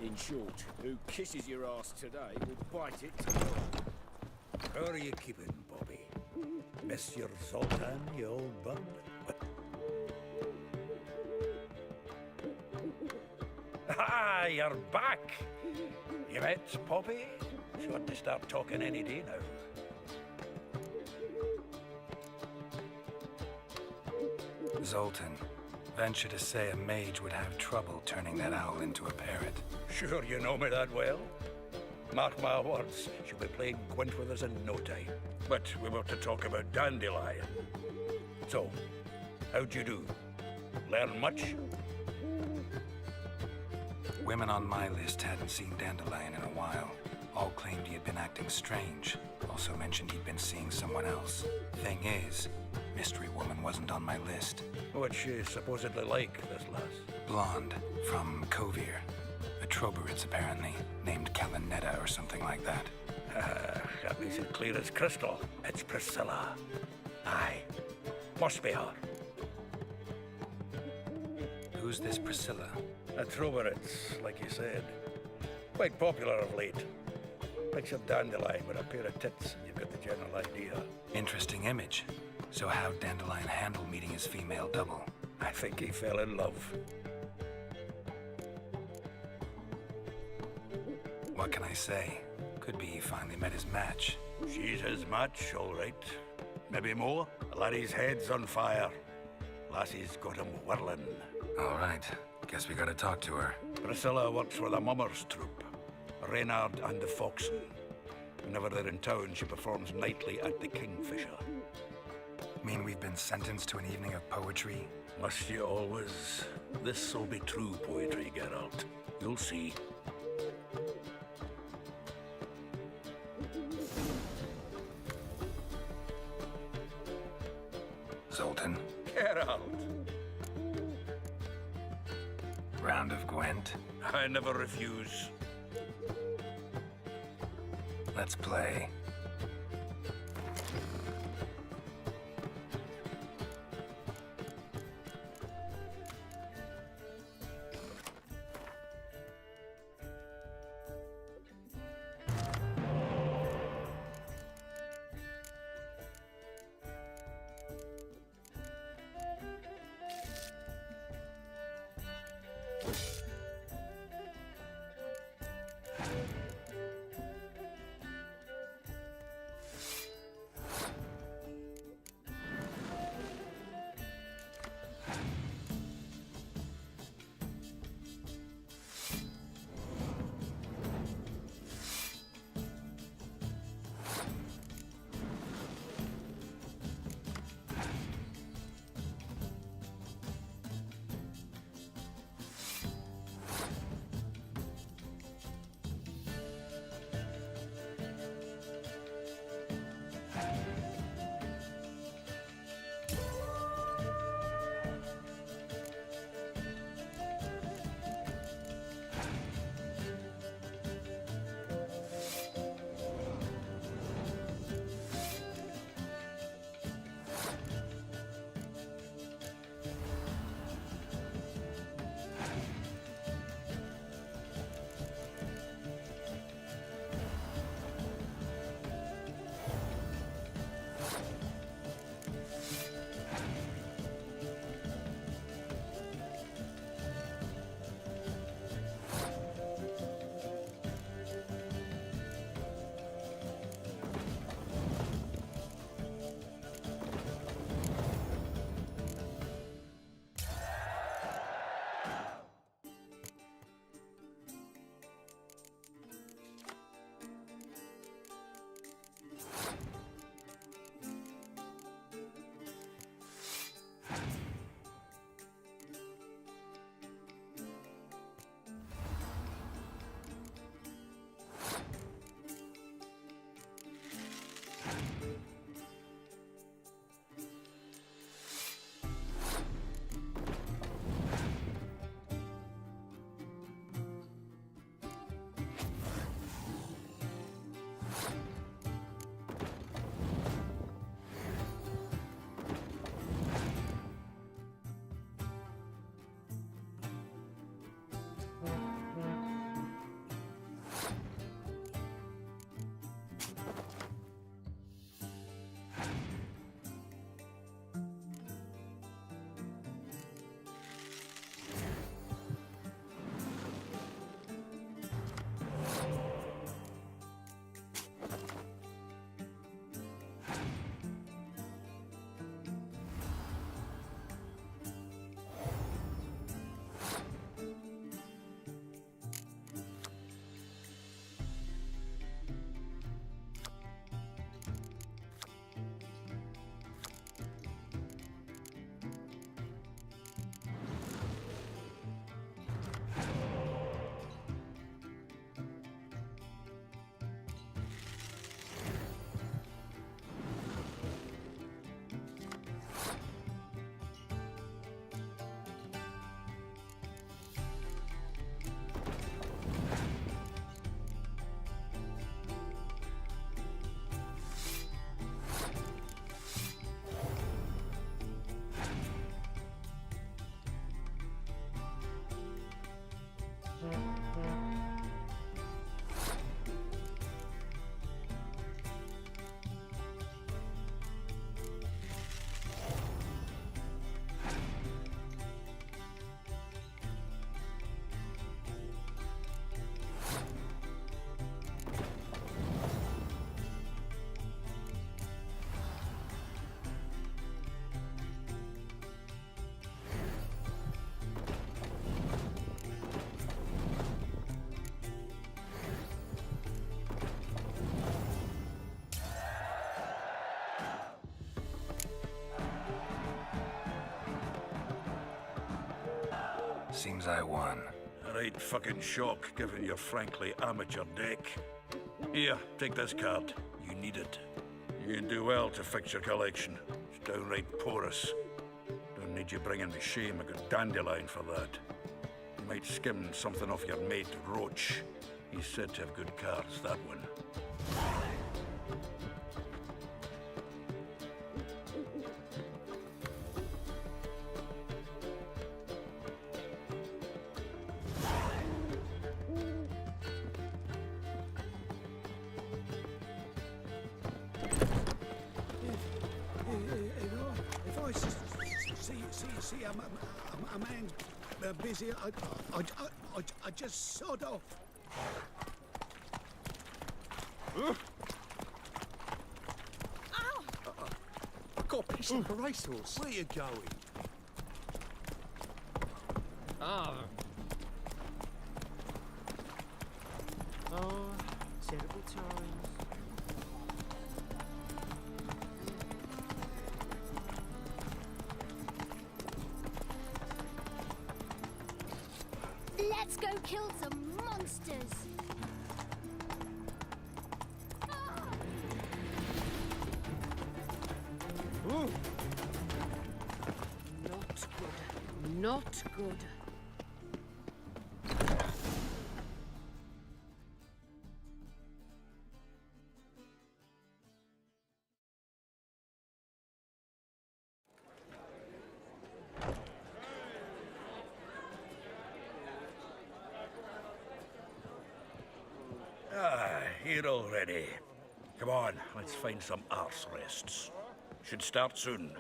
In short, who kisses your ass today will bite it tomorrow. How are you keeping, Bobby? Miss your Zoltan, you old bug? Ah, you're back! You met Poppy? She ought to start talking any day now. Zoltan, venture to say a mage would have trouble turning that owl into a parrot. Sure you know me that well. Mark my words, she'll be playing Gwent with us in no time. But we were to talk about Dandelion. So, how'd you do? Learn much? Women on my list hadn't seen Dandelion in a while. All claimed he had been acting strange. Also mentioned he'd been seeing someone else. Thing is, Mystery Woman wasn't on my list. What's she supposedly like, this lass? Blonde, from Kovir. A Troberits, apparently, named Kalinetta or something like that. That makes it clear as crystal. It's Priscilla. Aye. Must be her. Who's this Priscilla? A Troberits, like you said. Quite popular of late. Picture Dandelion with a pair of tits, and you've got the general idea. Interesting image. So how'd Dandelion handle meeting his female double? I think he fell in love. What can I say? Could be he finally met his match. She's his match, all right. Maybe more. Laddie's head's on fire. Lassie's got him whirling. All right. Guess we gotta talk to her. Priscilla works for the Mummers troupe. Reynard and the Foxen. Whenever they're in town, she performs nightly at the Kingfisher. Mean we've been sentenced to an evening of poetry? Must you always? This'll be true poetry, Geralt. You'll see. Zoltan? Geralt! Round of Gwent? I never refuse. Let's play. Seems I won. A right fucking shock, given your frankly amateur deck. Here, take this card. You need it. You can do well to fix your collection. It's downright porous. Don't need you bringing me shame a good dandelion for that. You might skim something off your mate Roach. He's said to have good cards, that one. If I see a man's busy, I just sod off. I've got a piece of a racehorse. Where you going? Oh, terrible times. Let's go kill some monsters. Not good. Not good. Here already. Come on, let's find some arse rests. Should start soon.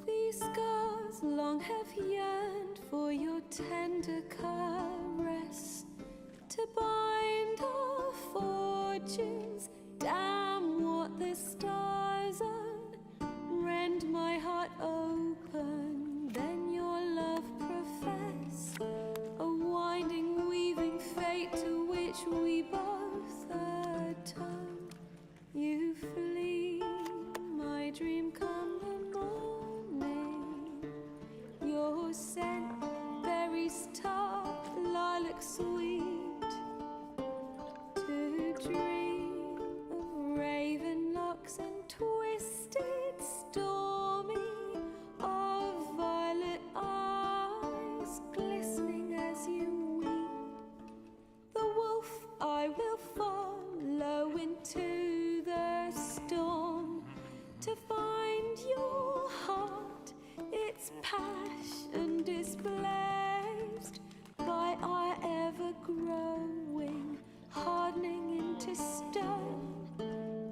These scars long have yearned for your tender caress, to bind our fortunes. Damn what the stars own. Rend my heart open, then your love profess. A winding, weaving fate to which we both atone. You flee, my dream come the morning. Your scent, berries tart, lilac sweet. To dream of raven locks and twisted, stormy, of violet eyes glistening as you weep. The wolf I will follow into the storm, to find your heart, its passion displaced by our ever-growing, hardening into stone.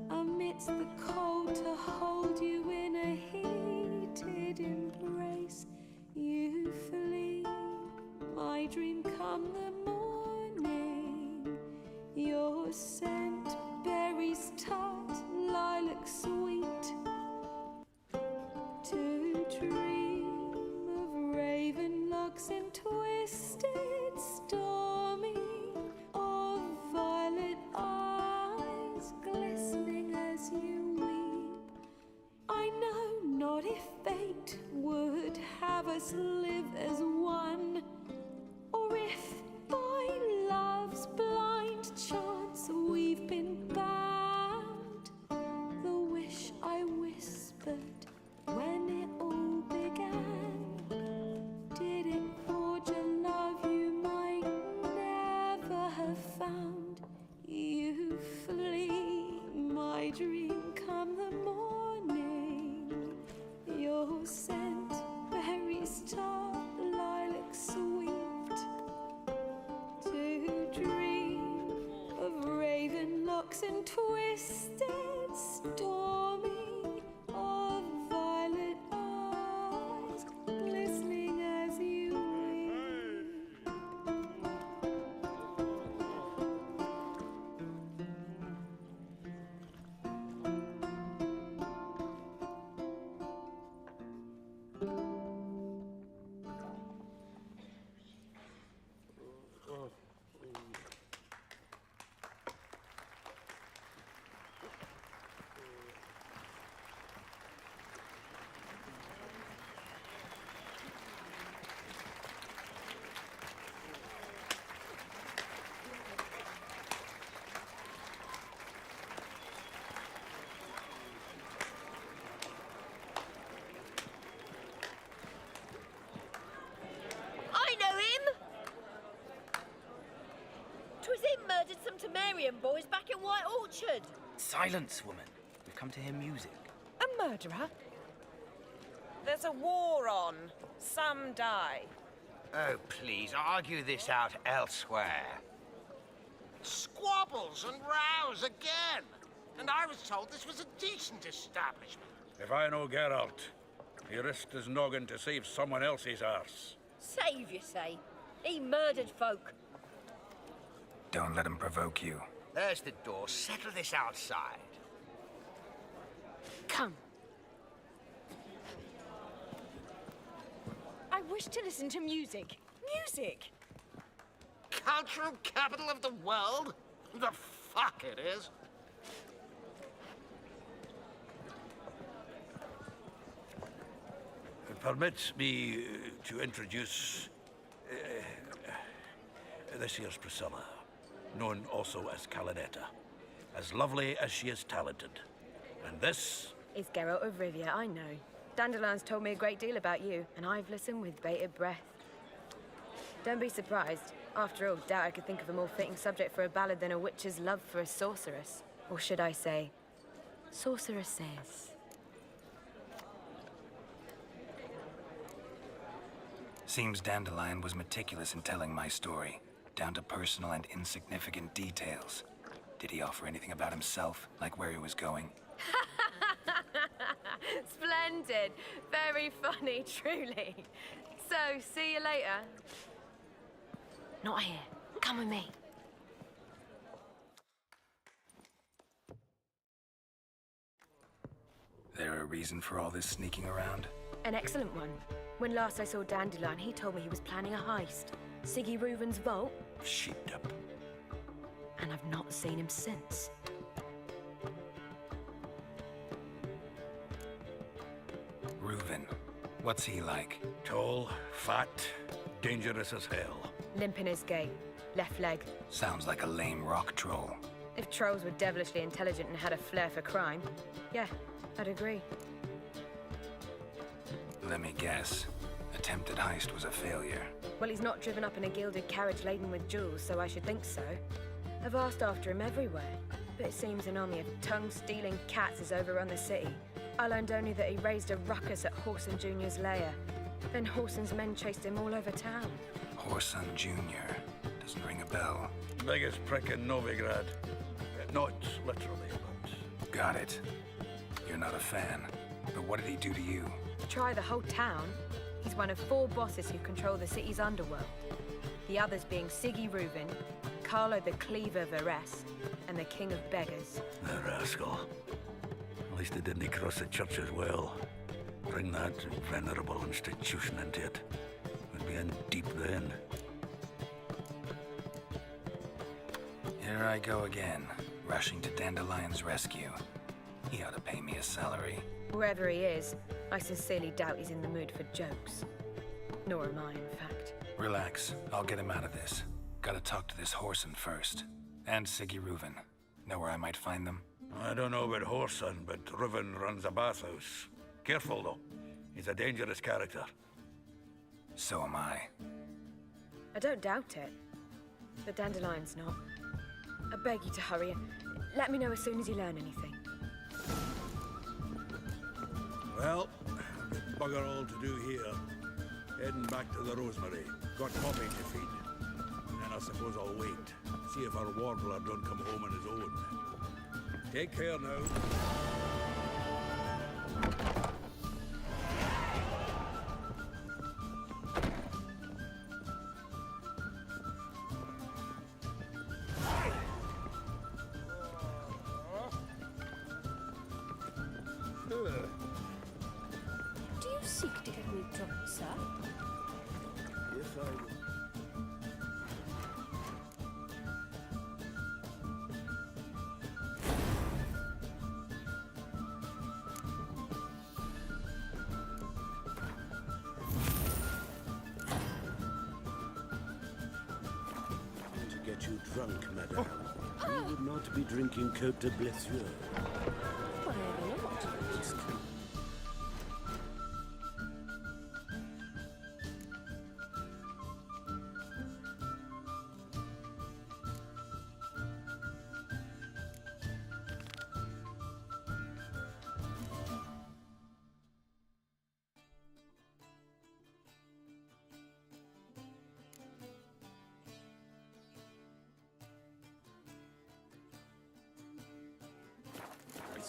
Amidst the cold, to hold you in a heated embrace. You flee, my dream come the morning. Your scent, berries tart, lilac sweet. To dream of raven locks and twisted, stormy, of violet eyes glistening as you weep. I know not if fate would have us live as one, or if by love's blind chance we've been bound. The wish I whispered when it all began, did it forge a love you round, you flee. My dream come the morning. Your scent, berries tart, lilac sweet. To dream of raven locks and twisted stormy, of violet eyes glistening as you wink. I know him! 'Twas him murdered some Temerian boys back in White Orchard. Silence, woman. We've come to hear music. A murderer? There's a war on. Some die. Oh, please, argue this out elsewhere. Squabbles and rows again. And I was told this was a decent establishment. If I know Geralt, he risked his noggin to save someone else's arse. Save, you say? He murdered folk. Don't let him provoke you. There's the door. Settle this outside. Come. I wish to listen to music. Music! Cultural capital of the world? The fuck it is. Permit me to introduce this here's Priscilla, known also as Calinetta, as lovely as she is talented. And this Is Geralt of Rivia, I know. Dandelion's told me a great deal about you, and I've listened with bated breath. Don't be surprised. After all, doubt I could think of a more fitting subject for a ballad than a witch's love for a sorceress. Or should I say, sorceresses. Seems Dandelion was meticulous in telling my story, down to personal and insignificant details. Did he offer anything about himself, like where he was going? Splendid. Very funny, truly. So, see you later. Not here. Come with me. There a reason for all this sneaking around? An excellent one. When last I saw Dandelion, he told me he was planning a heist. Siggy Reuven's vault. Shit up. And I've not seen him since. Reuven. What's he like? Tall, fat, dangerous as hell. Limp in his gait. Left leg. Sounds like a lame rock troll. If trolls were devilishly intelligent and had a flair for crime, yeah, I'd agree. Let me guess. Attempted heist was a failure. Well, he's not driven up in a gilded carriage laden with jewels, so I should think so. I've asked after him everywhere, but it seems an army of tongue-stealing cats has overrun the city. I learned only that he raised a ruckus at Whoreson Jr.'s lair. Then Whoreson's men chased him all over town. Whoreson Jr. Doesn't ring a bell. Biggest prick in Novigrad. Not literally, but... Got it. You're not a fan. But what did he do to you? Try the whole town. He's one of 4 bosses who control the city's underworld. The others being Siggy Reuven, Carlo the Cleaver Varese, and the King of Beggars. The rascal. At least he didn't cross the church as well. Bring that venerable institution into it. We'd be in deep then. Here I go again, rushing to Dandelion's rescue. He ought to pay me a salary. Wherever he is, I sincerely doubt he's in the mood for jokes. Nor am I, in fact. Relax, I'll get him out of this. Gotta talk to this Whoreson first. And Siggy Reuven. Know where I might find them? I don't know about Whoreson, but Reuven runs a bathhouse. Careful, though. He's a dangerous character. So am I. I don't doubt it. But Dandelion's not. beg you to hurry and let me know as soon as you learn anything. Well, we've bugger all to do here. Heading back to the Rosemary. Got Poppy to feed. And then I suppose I'll wait. See if our warbler don't come home on his own. Take care now. Do you seek to get me drunk, sir? Yes, I will. To get you drunk, madame. You would not be drinking Côte de Blessure. Whatever not.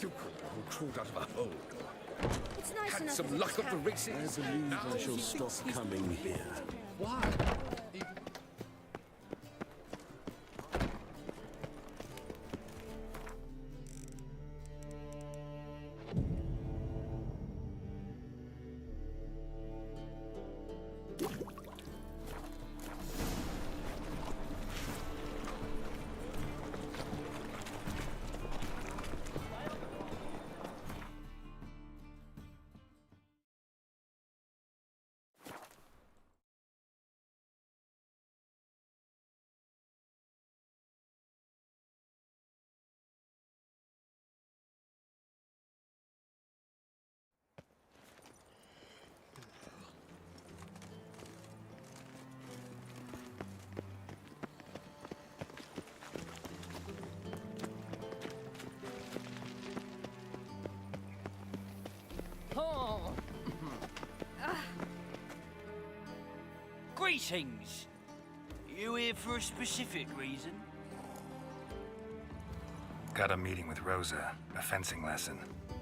You all crawled out of a hole. It's nice Had enough some as it luck at the can. races. I believe I shall stop coming here. Why? Oh. Greetings. You here for a specific reason? Got a meeting with Rosa, a fencing lesson.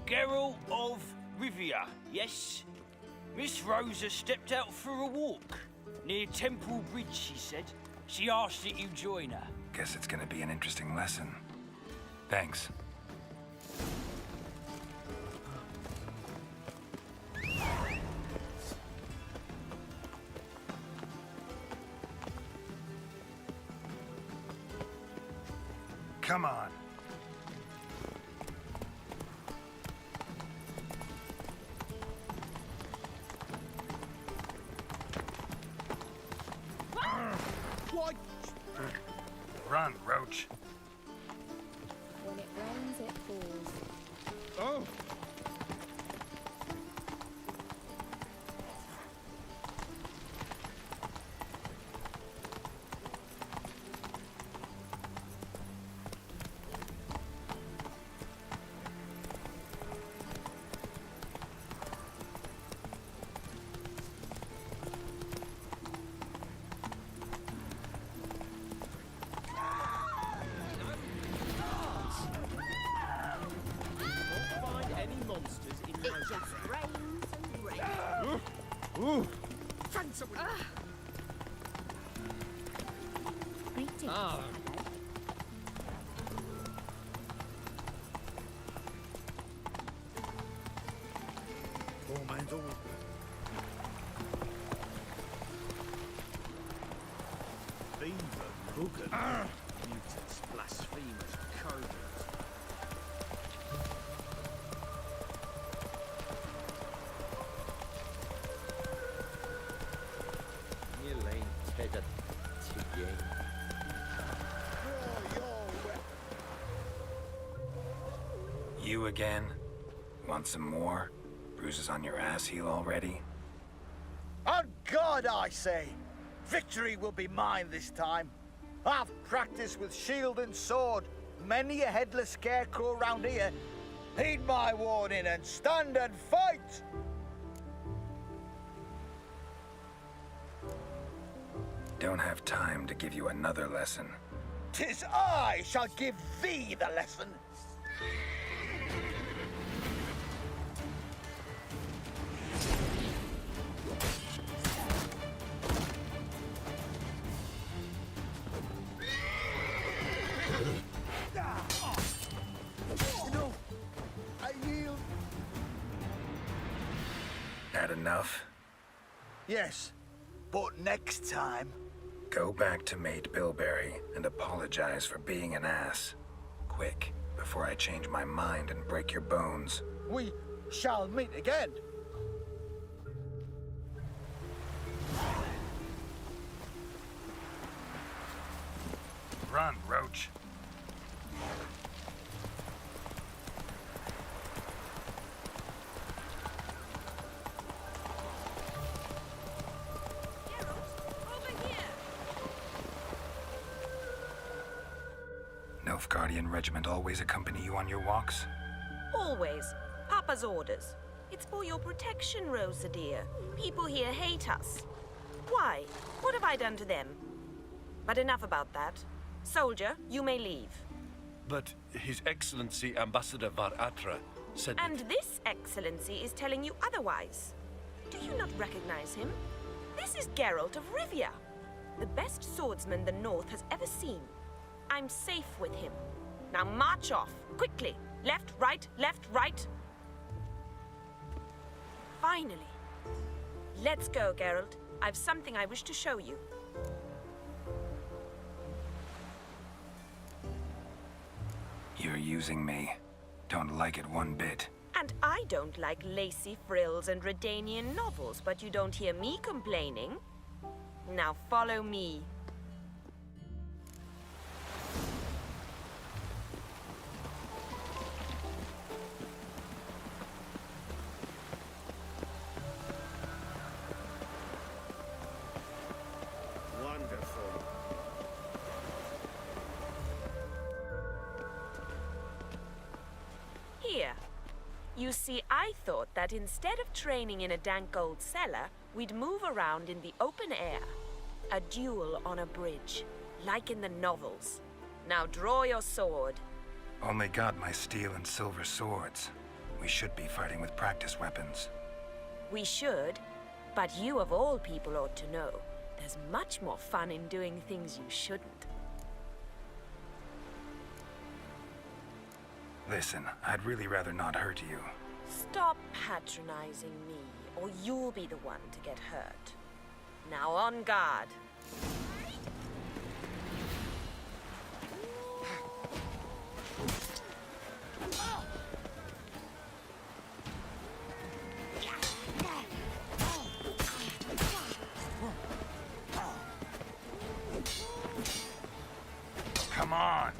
Geralt of Rivia, yes? Miss Rosa stepped out for a walk. Near Temple Bridge, she said. She asked that you join her. Guess it's gonna be an interesting lesson. Thanks. Come on. What? Run, Roach. When it rains, it falls. Oh. Ooh! Find someone! Greetings. Oh, man, oh. Beaver Booger. Mutants, blasphemers, coders. You again? Want some more? Bruises on your ass heel already? On God, I say! Victory will be mine this time. I've practiced with shield and sword. Many a headless scarecrow round here. Heed my warning and stand and fight! Don't have time to give you another lesson. 'Tis I shall give thee the lesson. No, I yield. Had enough? Yes, but next time. Go back to Mate Bilberry and apologize for being an ass. Quick, before I change my mind and break your bones. We shall meet again. Run, Roach. Nilfgaardian regiment always accompany you on your walks? Always. Papa's orders. It's for your protection, Rosa dear. People here hate us. Why? What have I done to them? But enough about that. Soldier, you may leave. But His Excellency Ambassador Var Atra said And this excellency is telling you otherwise. Do you not recognize him? This is Geralt of Rivia, the best swordsman the North has ever seen. I'm safe with him. Now march off, quickly. Left, right. Finally. Let's go, Geralt. I've something I wish to show you. You're using me. Don't like it one bit. And I don't like lacy frills and Redanian novels, but you don't hear me complaining. Now follow me. Wonderful. Here. You see, I thought that instead of training in a dank old cellar, we'd move around in the open air. A duel on a bridge, like in the novels. Now draw your sword. Only got my steel and silver swords. We should be fighting with practice weapons. We should, but you of all people ought to know. There's much more fun in doing things you shouldn't. Listen, I'd really rather not hurt you. Stop patronizing me, or you'll be the one to get hurt. Now on guard. Come on!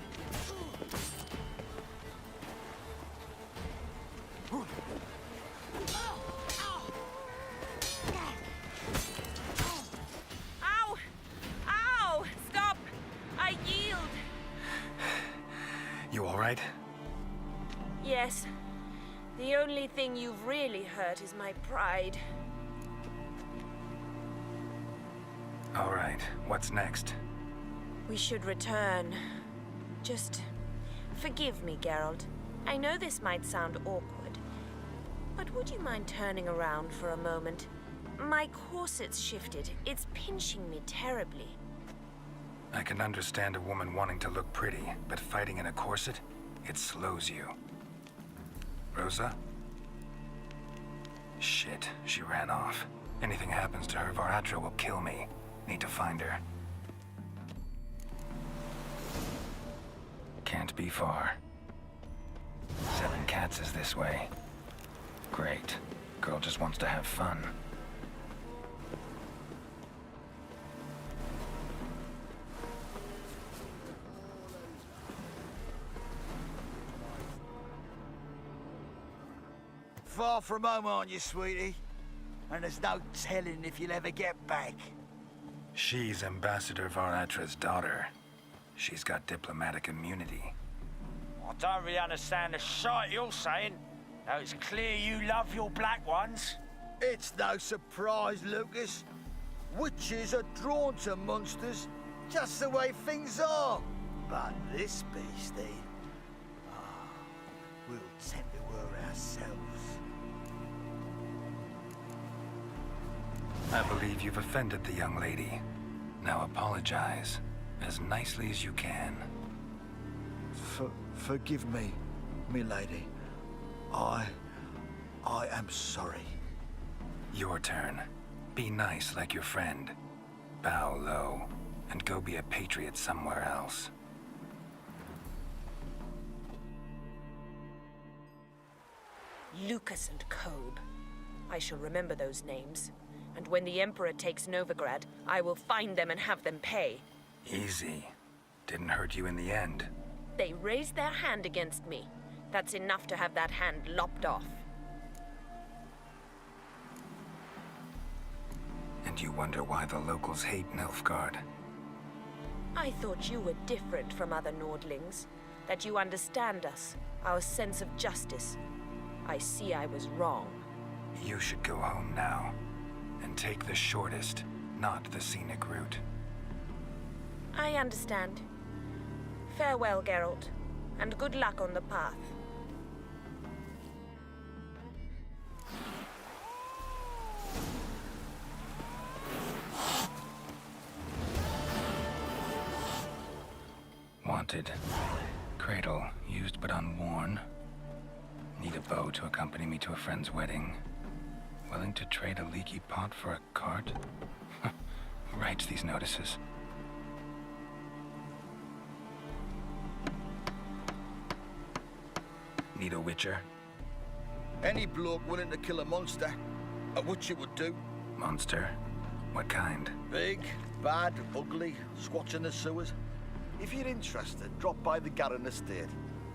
Ow! Ow! Stop! I yield! You alright? Yes. The only thing you've really hurt is my pride. Alright, what's next? We should return. Just forgive me, Geralt. I know this might sound awkward, but would you mind turning around for a moment? My corset's shifted. It's pinching me terribly. I can understand a woman wanting to look pretty, but fighting in a corset, it slows you. Rosa? Shit, she ran off. Anything happens to her, Var Atra will kill me. Need to find her. Can't be far. 7 Cats is this way. Great. Girl just wants to have fun. Far from home, aren't you, sweetie? And there's no telling if you'll ever get back. She's Ambassador Var Atra's daughter. She's got diplomatic immunity. I don't really understand the shite you're saying. Now it's clear you love your black ones. It's no surprise, Lucas. Witches are drawn to monsters, just the way things are. But this beastie, we'll tend to her ourselves. I believe you've offended the young lady. Now apologize as nicely as you can. Forgive me, milady. I am sorry. Your turn. Be nice like your friend. Bow low, and go be a patriot somewhere else. Lucas and Kobe. I shall remember those names. And when the Emperor takes Novigrad, I will find them and have them pay. Easy. Didn't hurt you in the end. They raised their hand against me. That's enough to have that hand lopped off. And you wonder why the locals hate Nilfgaard. I thought you were different from other Nordlings. That you understand us, our sense of justice. I see I was wrong. You should go home now. And take the shortest, not the scenic route. I understand. Farewell, Geralt, and good luck on the path. Wanted. Cradle, used but unworn. Need a bow to accompany me to a friend's wedding. Willing to trade a leaky pot for a cart? Who writes these notices? Need a witcher? Any bloke willing to kill a monster, a witcher would do. Monster? What kind? Big, bad, ugly, squatch in the sewers. If you're interested, drop by the Garren estate.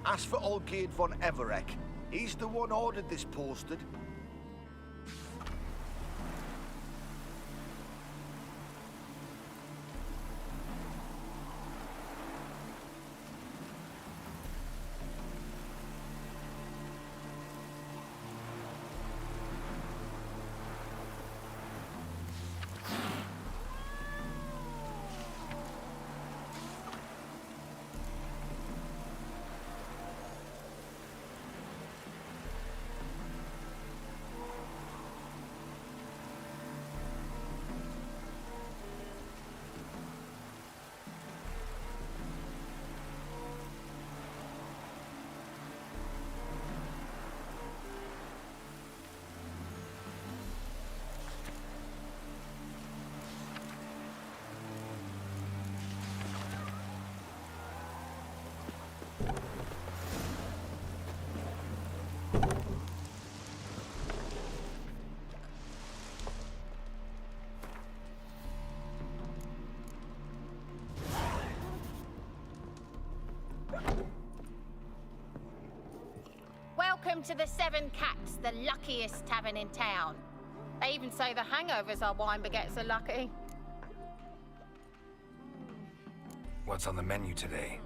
Ask for Olgierd von Everek. He's the one ordered this posted. Welcome to the Seven Cats, the luckiest tavern in town. They even say the hangovers our wine baguettes are lucky. What's on the menu today?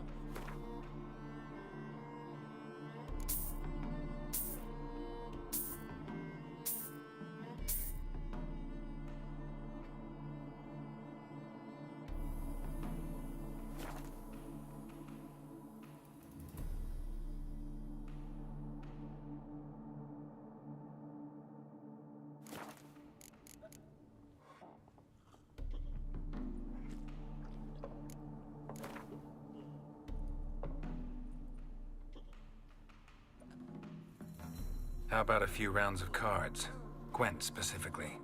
How about a few rounds of cards? Gwent, specifically.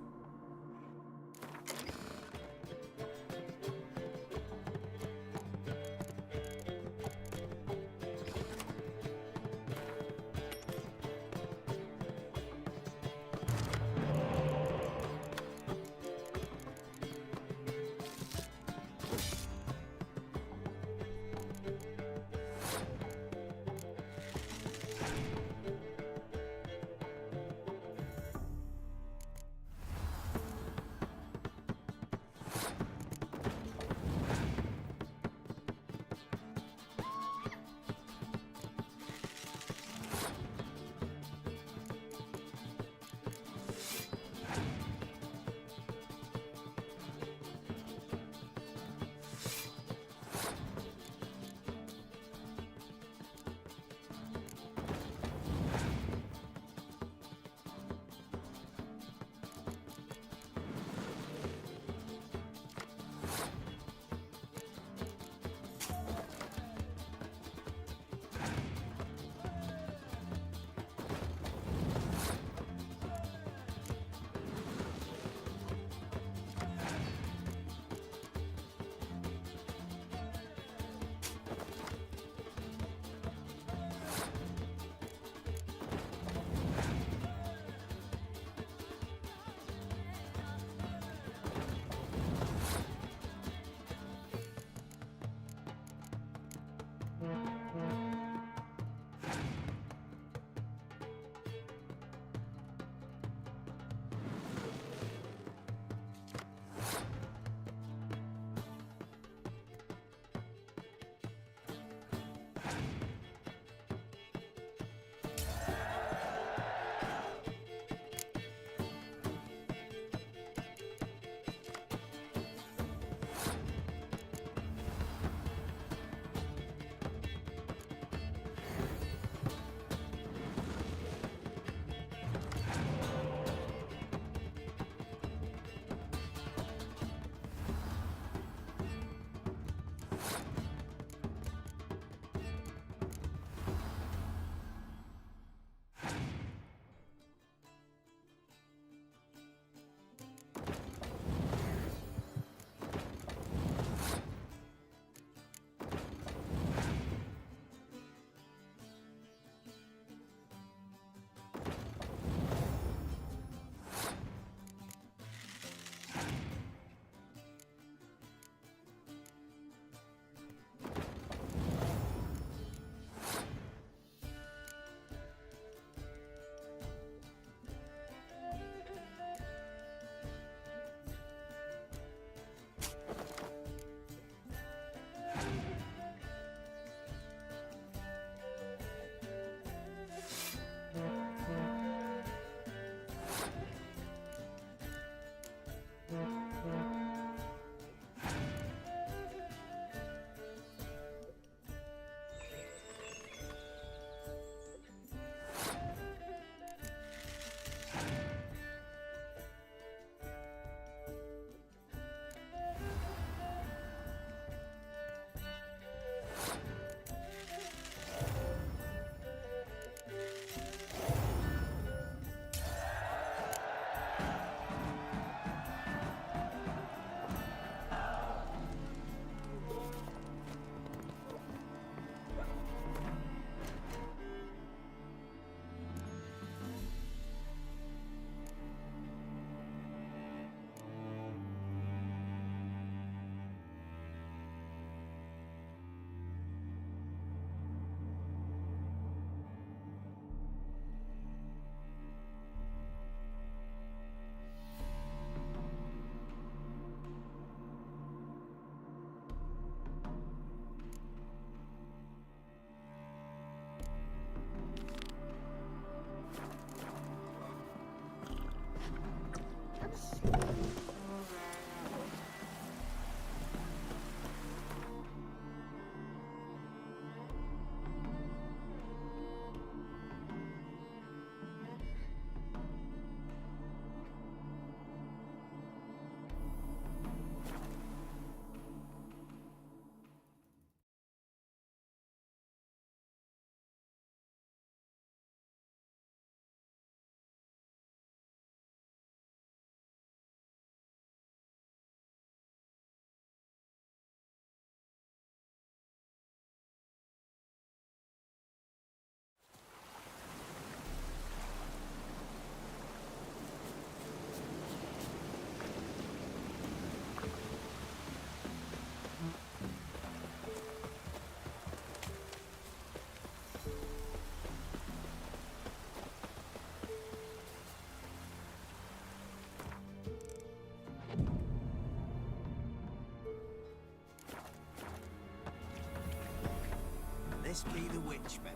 This be the Witchman,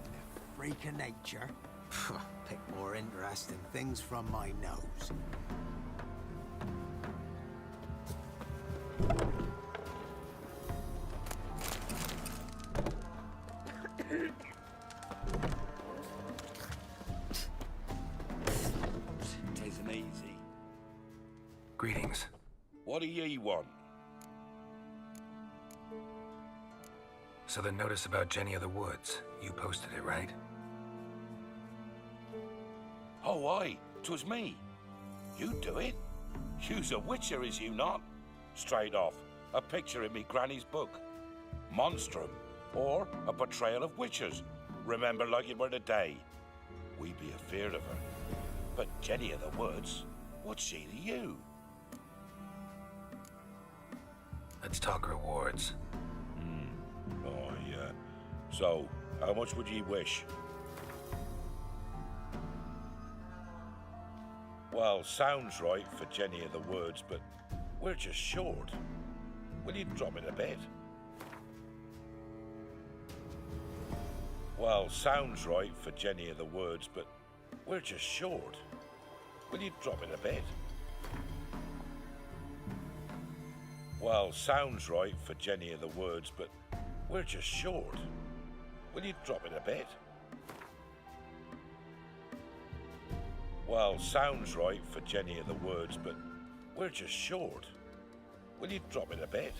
freak of nature. Pick more interesting things from my nose. Tisn't easy. Greetings. What do ye want? So the notice about Jenny of the Woods, you posted it, right? Oh, aye, 'twas me. You do it? You's a witcher, is you not? Straight off, a picture in me granny's book. Monstrum, or a portrayal of witchers. Remember like it were the day. We be afeard of her. But Jenny of the Woods, what's she to you? Let's talk rewards. Oh, yeah. So, how much would ye wish? Well, sounds right for Jenny of the Woods, but we're just short. Will you drop it a bit? Well, sounds right for Jenny of the Woods, but we're just short. Will you drop it a bit? Well, sounds right for Jenny of the Woods, but we're just short. Will you drop it a bit? Well, sounds right for Jenny of the Woods, but we're just short. Will you drop it a bit?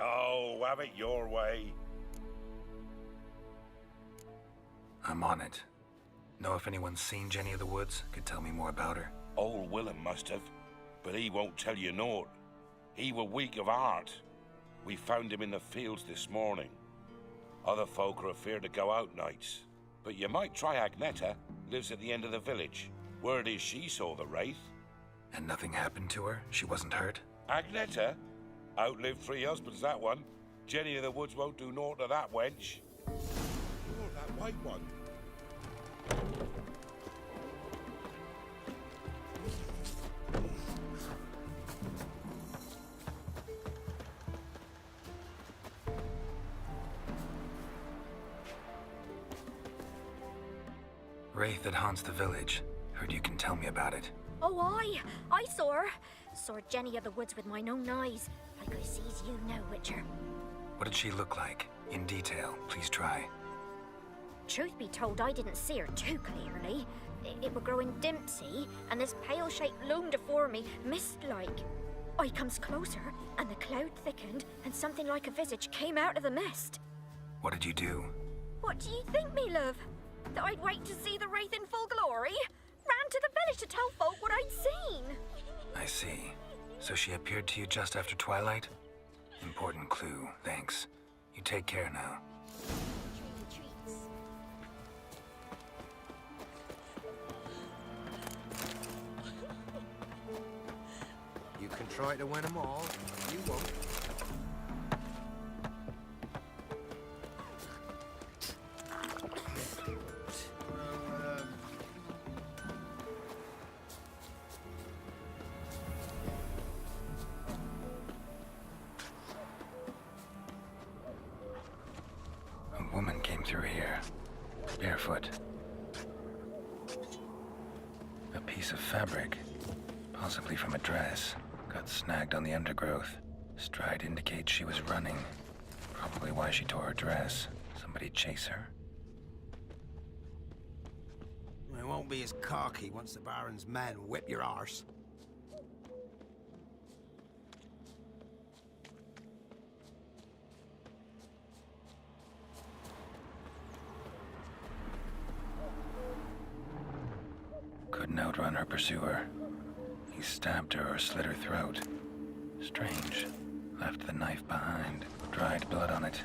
Oh, have it your way. I'm on it. Know if anyone's seen Jenny of the Woods? Could tell me more about her. Old Willem must have, but he won't tell you naught. He were weak of heart. We found him in the fields this morning. Other folk are afeard to go out nights. But you might try Agneta, lives at the end of the village. Word is she saw the wraith. And nothing happened to her? She wasn't hurt? Agneta? Outlived 3 husbands, that one. Jenny of the Woods won't do naught to that wench. You're that white one. Wraith that haunts the village. Heard you can tell me about it. Oh, I saw her. Saw Jenny of the Woods with mine own eyes. Like I sees you now, Witcher. What did she look like? In detail, please try. Truth be told, I didn't see her too clearly. It were growing dim, see, and this pale shape loomed afore me, mist-like. I comes closer, and the cloud thickened, and something like a visage came out of the mist. What did you do? What do you think, me love? That I'd wait to see the wraith in full glory? Ran to the village to tell folk what I'd seen. I see. So she appeared to you just after twilight? Important clue, thanks. You take care now. You can try to win them all. You won't. A woman came through here. Barefoot. piece of fabric, possibly from a dress, got snagged on the undergrowth. Stride indicates she was running. Probably why she tore her dress. Somebody chase her? It won't be as cocky once the Baron's men whip your arse. Couldn't outrun her pursuer. He stabbed her or slit her throat. Strange. Left the knife behind. Dried blood on it.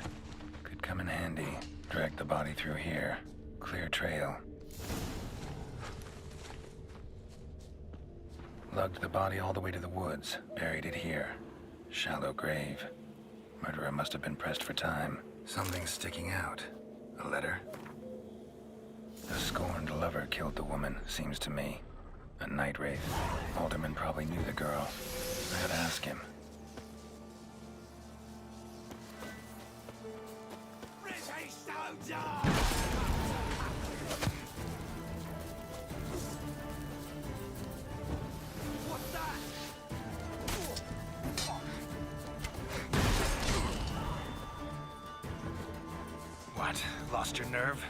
Could come in handy. Dragged the body through here. Clear trail. Lugged the body all the way to the woods. Buried it here. Shallow grave. Murderer must have been pressed for time. Something's sticking out. A letter? The scorned lover killed the woman, seems to me. A night wraith. Alderman probably knew the girl. I gotta ask him. British soldier! What's that? What? Lost your nerve?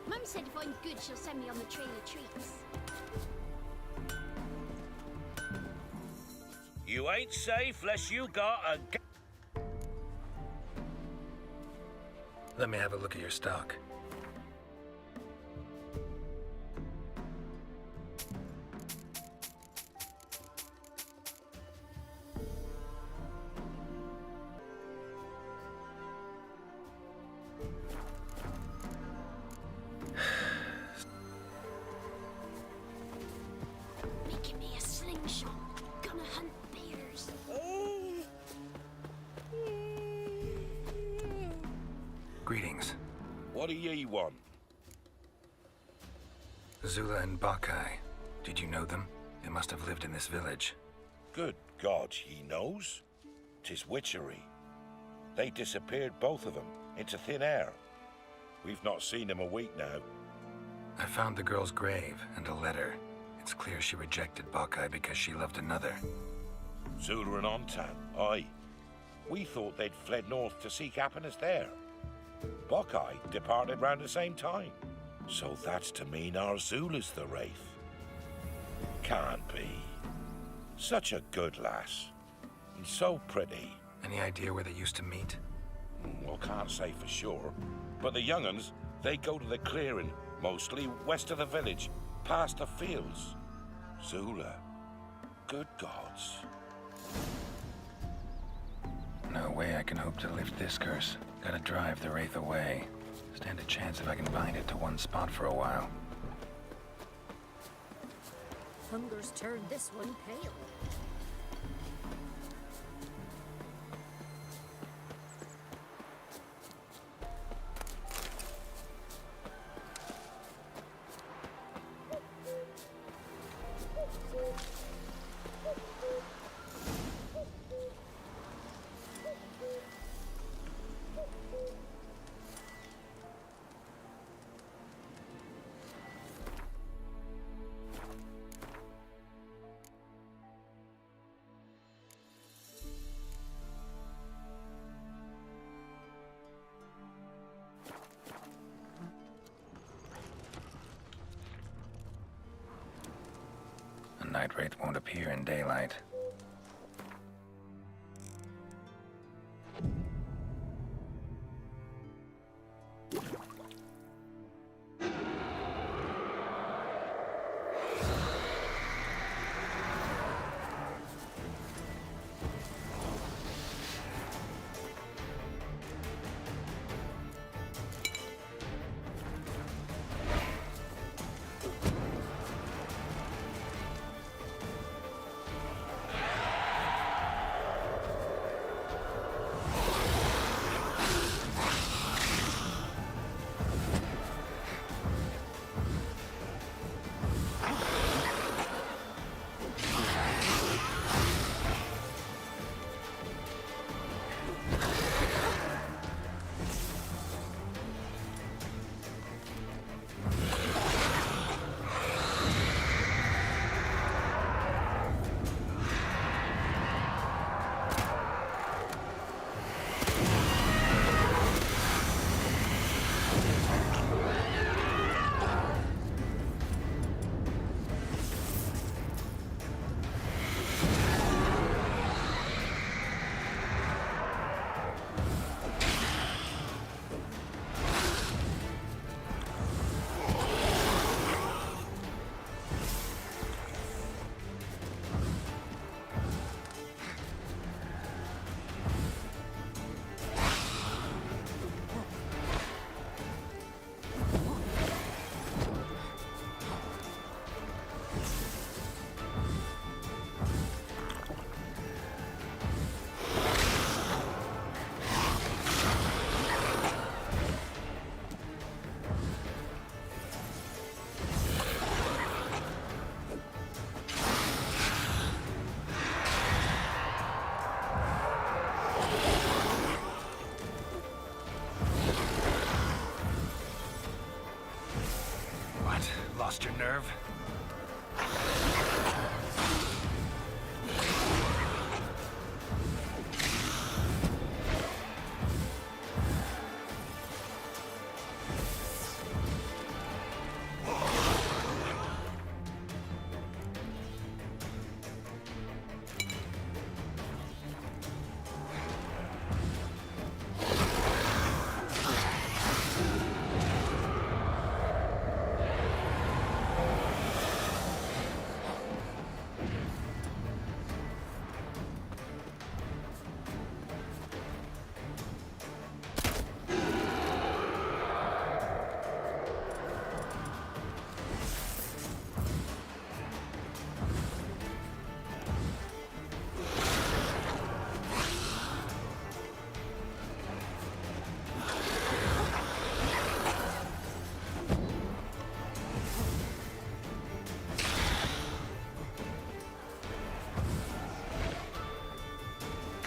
Mum said if I'm good, she'll send me on the trail of treats. You ain't safe unless you got a... Let me have a look at your stock. Making me a slingshot. Gonna hunt bears. Greetings. What do ye want? Zula and Bakai. Did you know them? They must have lived in this village. Good God, he knows. 'Tis witchery. They disappeared, both of them, into thin air. We've not seen them a week now. I found the girl's grave and a letter. It's clear she rejected Bakai because she loved another. Zula and Ontan, aye. We thought they'd fled north to seek happiness there. Bakai departed round the same time. So that's to mean our Zula's the wraith. Can't be. Such a good lass. And so pretty. Any idea where they used to meet? Well, can't say for sure. But the young'uns, they go to the clearing, mostly west of the village, past the fields. Zula. Good gods. No way I can hope to lift this curse. Gotta drive the wraith away. Stand a chance if I can bind it to one spot for a while. Hunger's turned this one pale. A night wraith won't appear in daylight. Lost your nerve?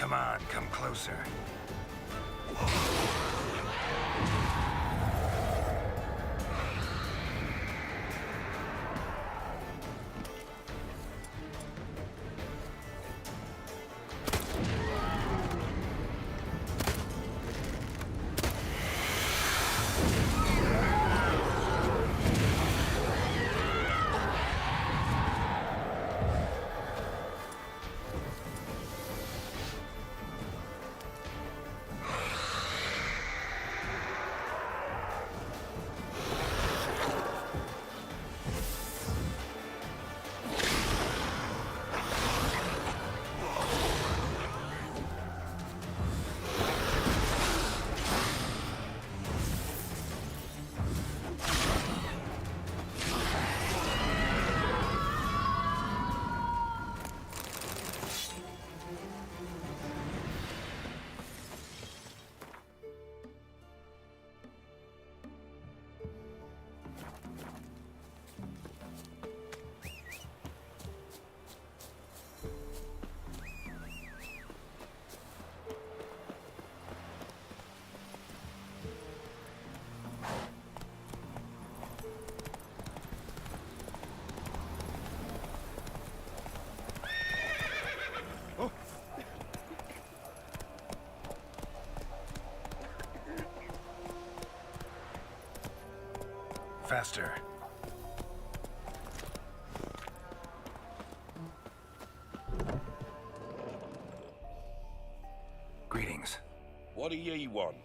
Come on, come closer. Faster. Greetings. What do ye want?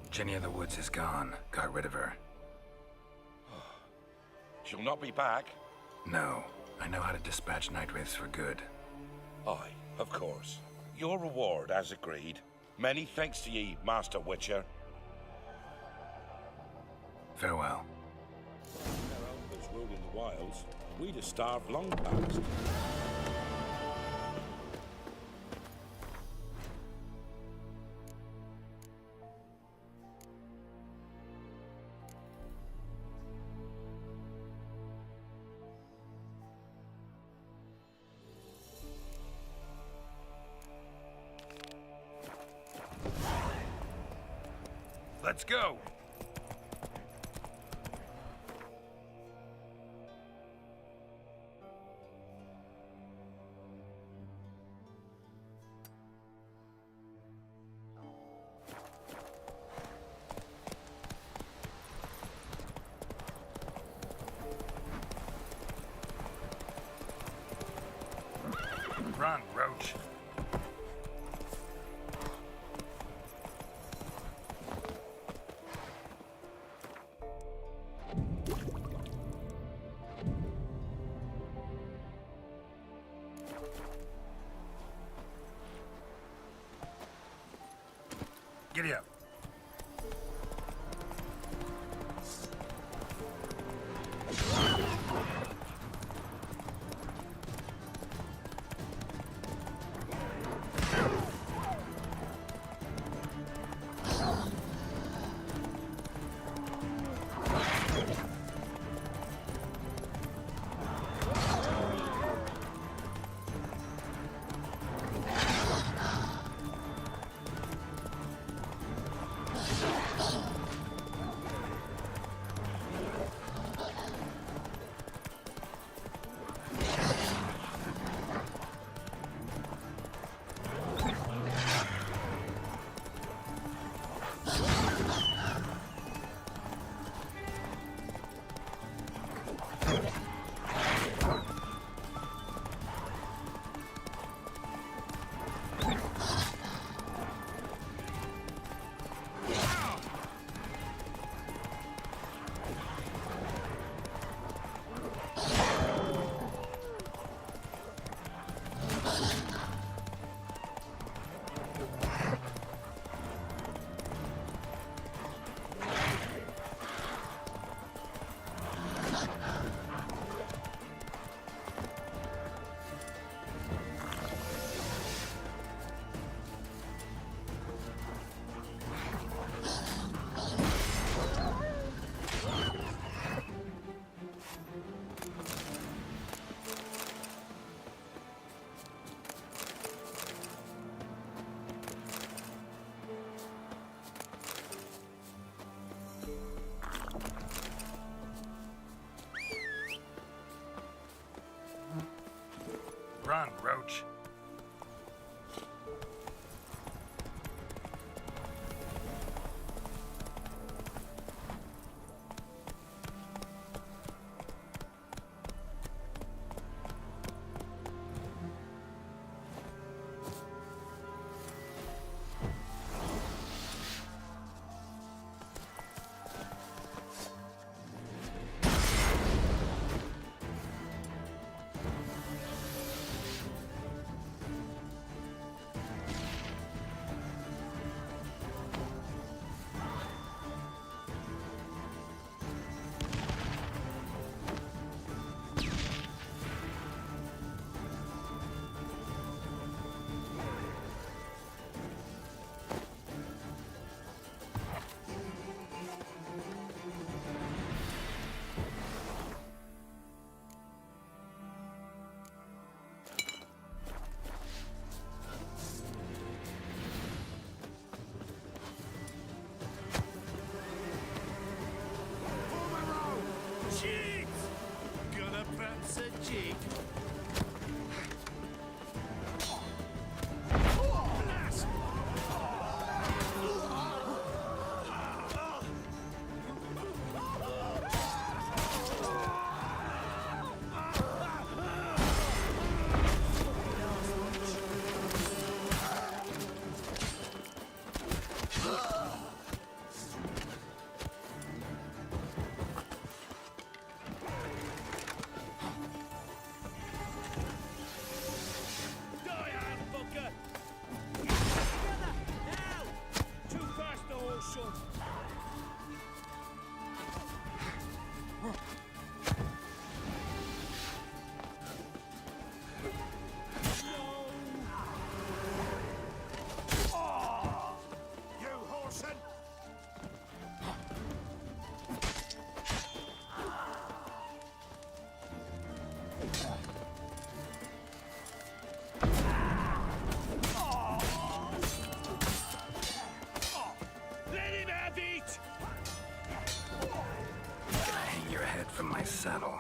Jenny of the Woods is gone. Got rid of her. She'll not be back. No. I know how to dispatch night wraiths for good. Aye, of course. Your reward, as agreed. Many thanks to ye, Master Witcher. Farewell. Geralt was ruling the wilds. We'd have starved long past. Let's go. Run, Roach. Giddy up. saddle.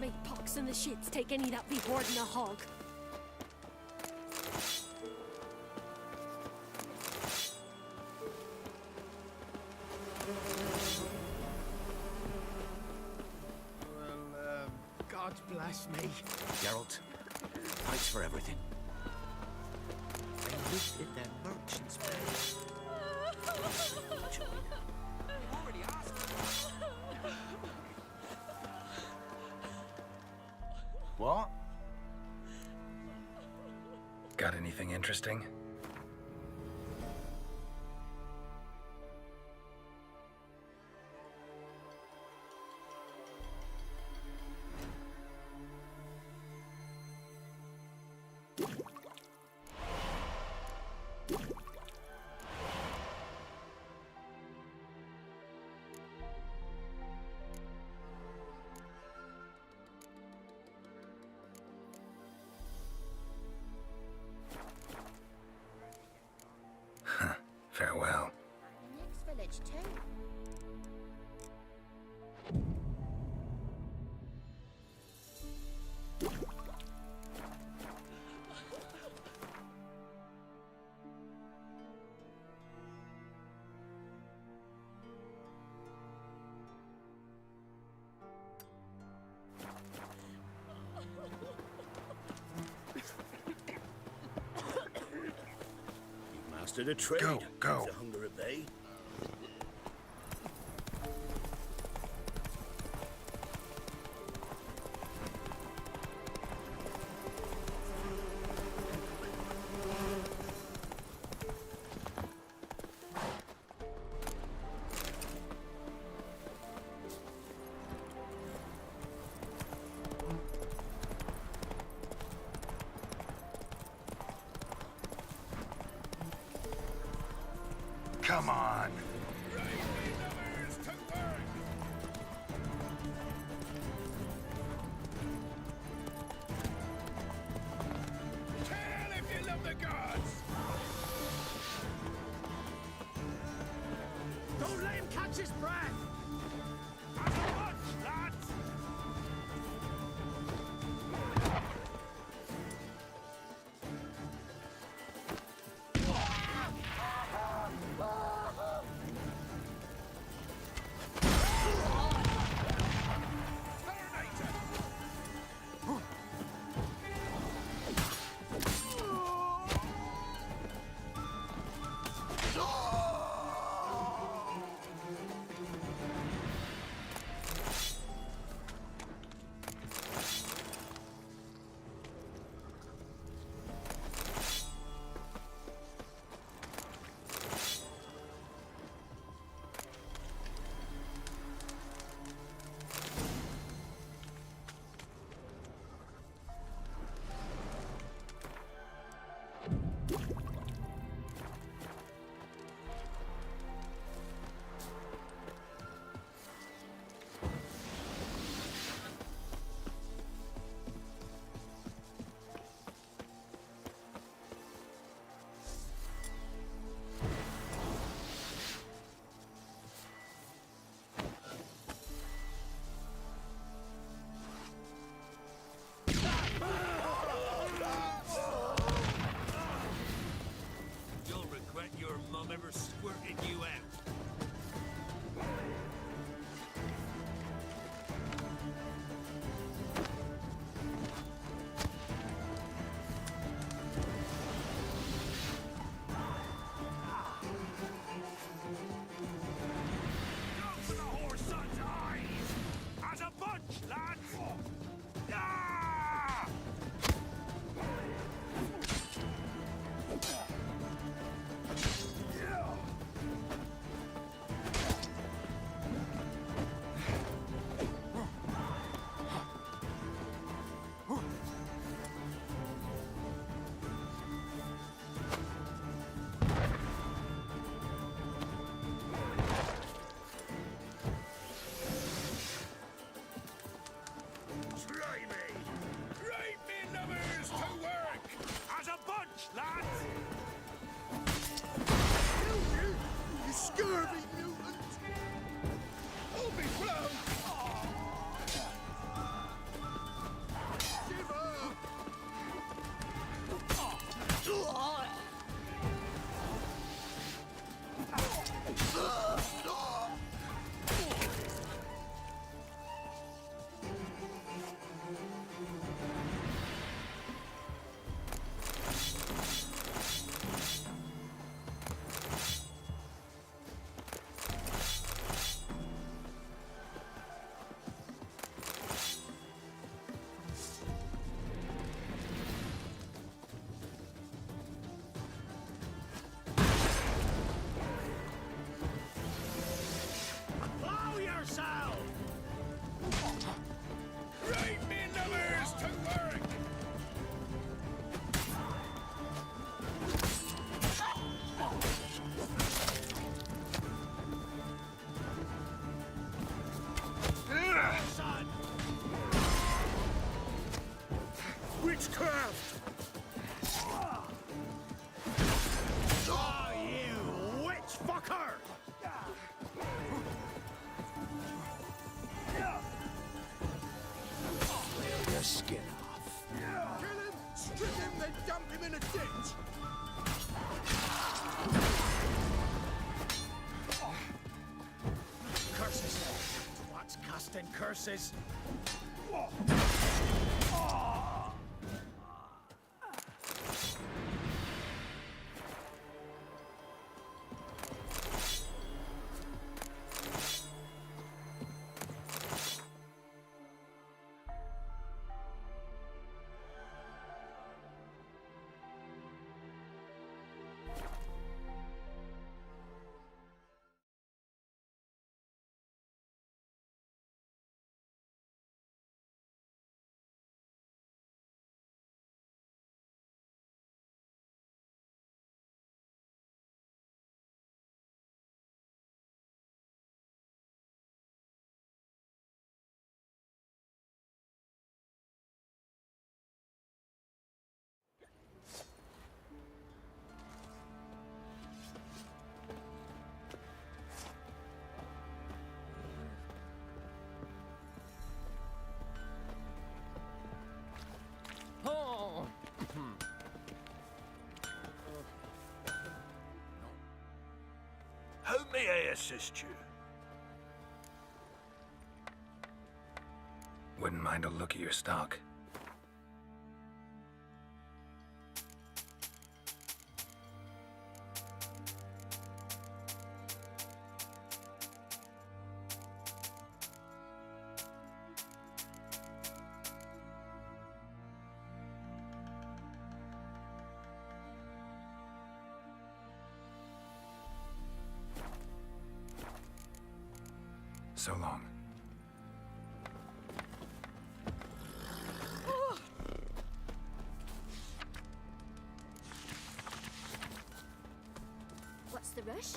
May pox and the shits take any that be hoarding a hog. Well, God bless me. Geralt, thanks for everything. They lived in their merchant's place. What? Got anything interesting? Farewell. Next village too. Mastered a trade. Go. The hunger at bay. Come on. Don't let him catch his breath! As a bunch, lads! You'll regret your mum ever squirted you out. Go for the whoreson's eyes! As a bunch, lads! Ah! him in a ditch! Curses! What's casting curses? How may I assist you? Wouldn't mind a look at your stock. So long. What's the rush?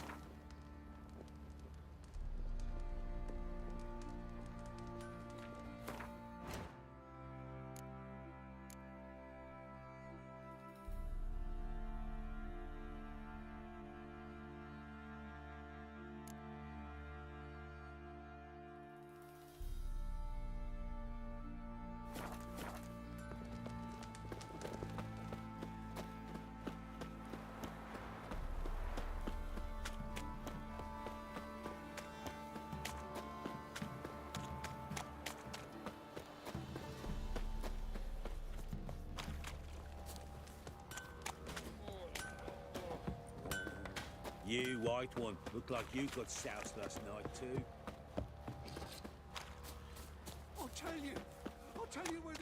You white one, look like you got soused last night too. I'll tell you where the...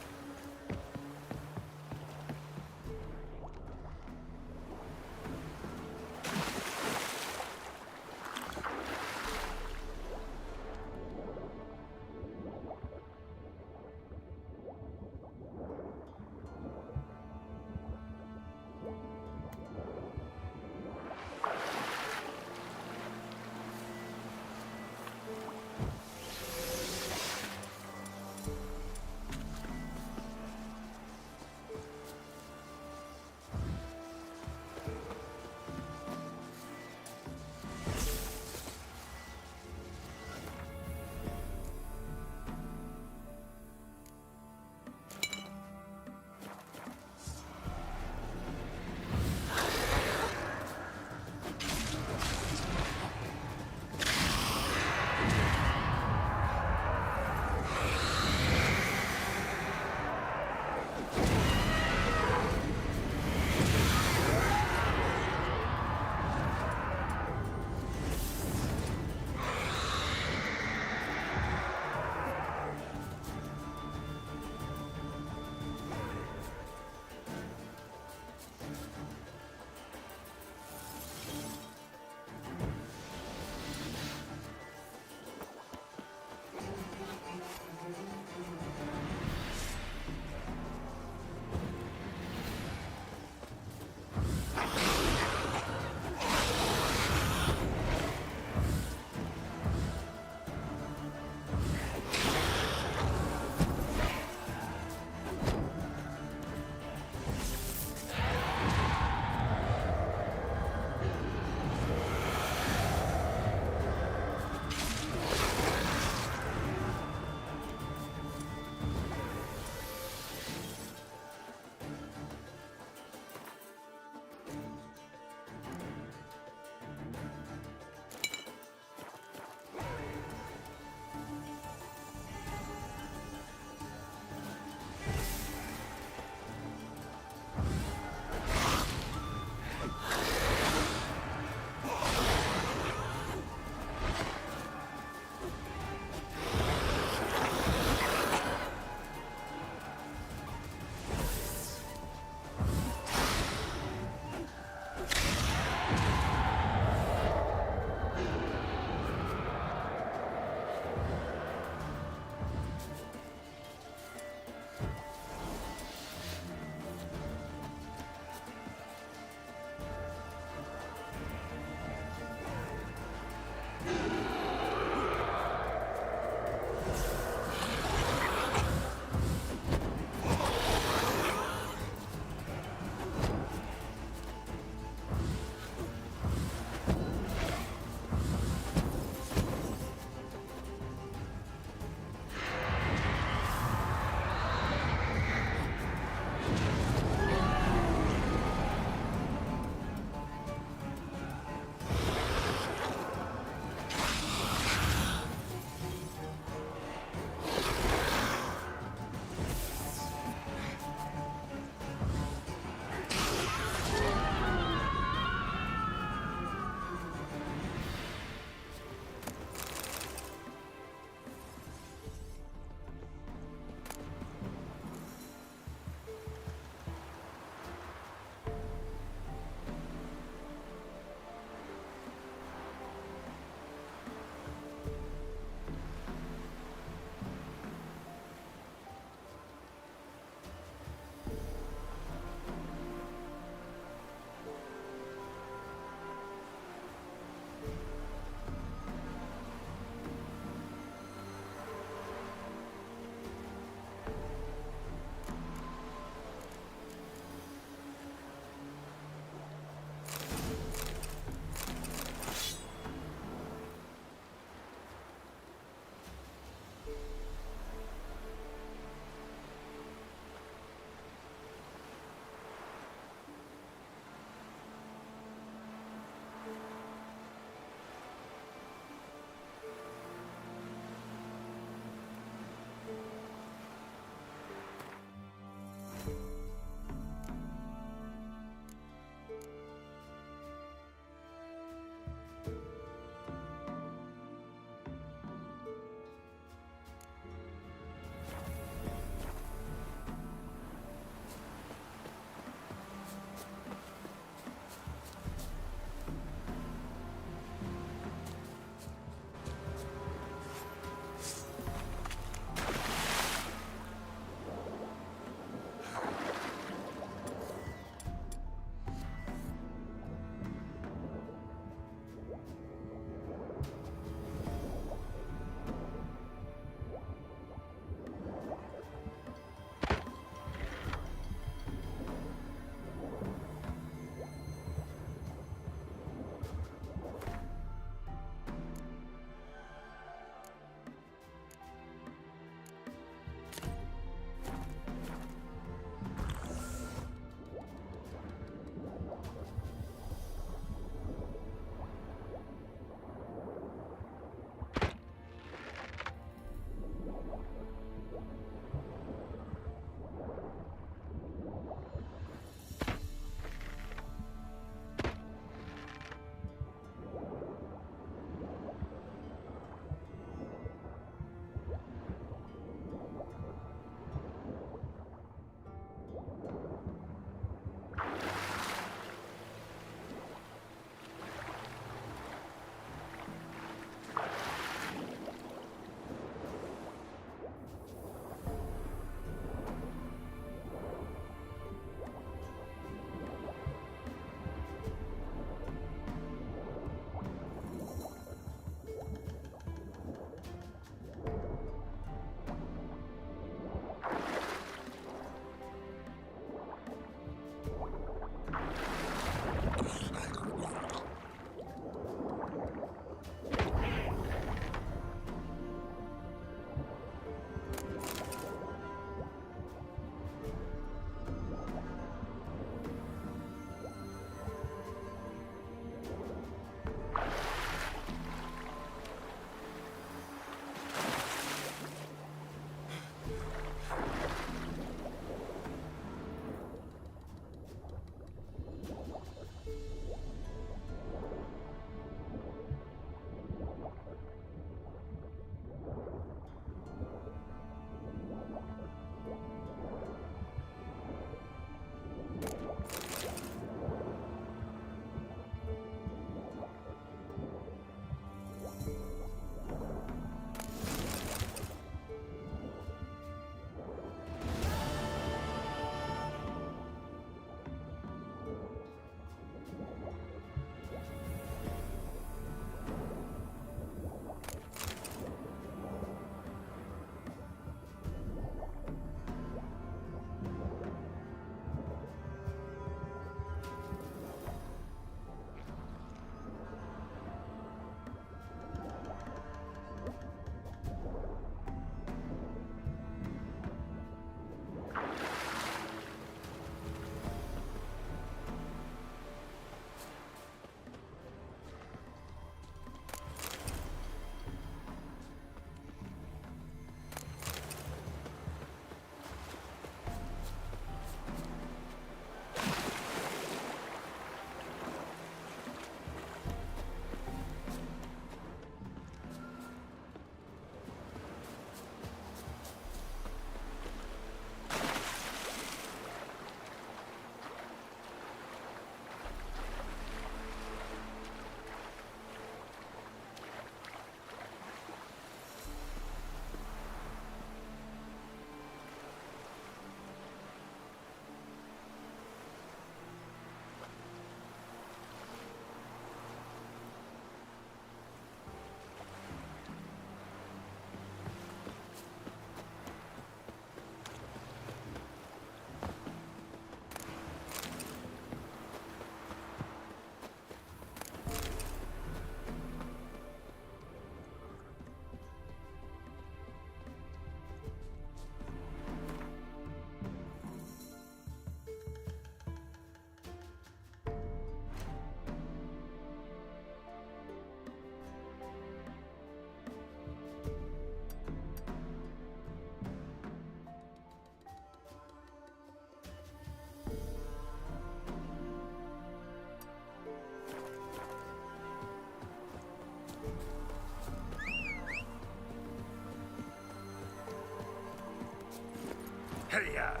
Hey-ya!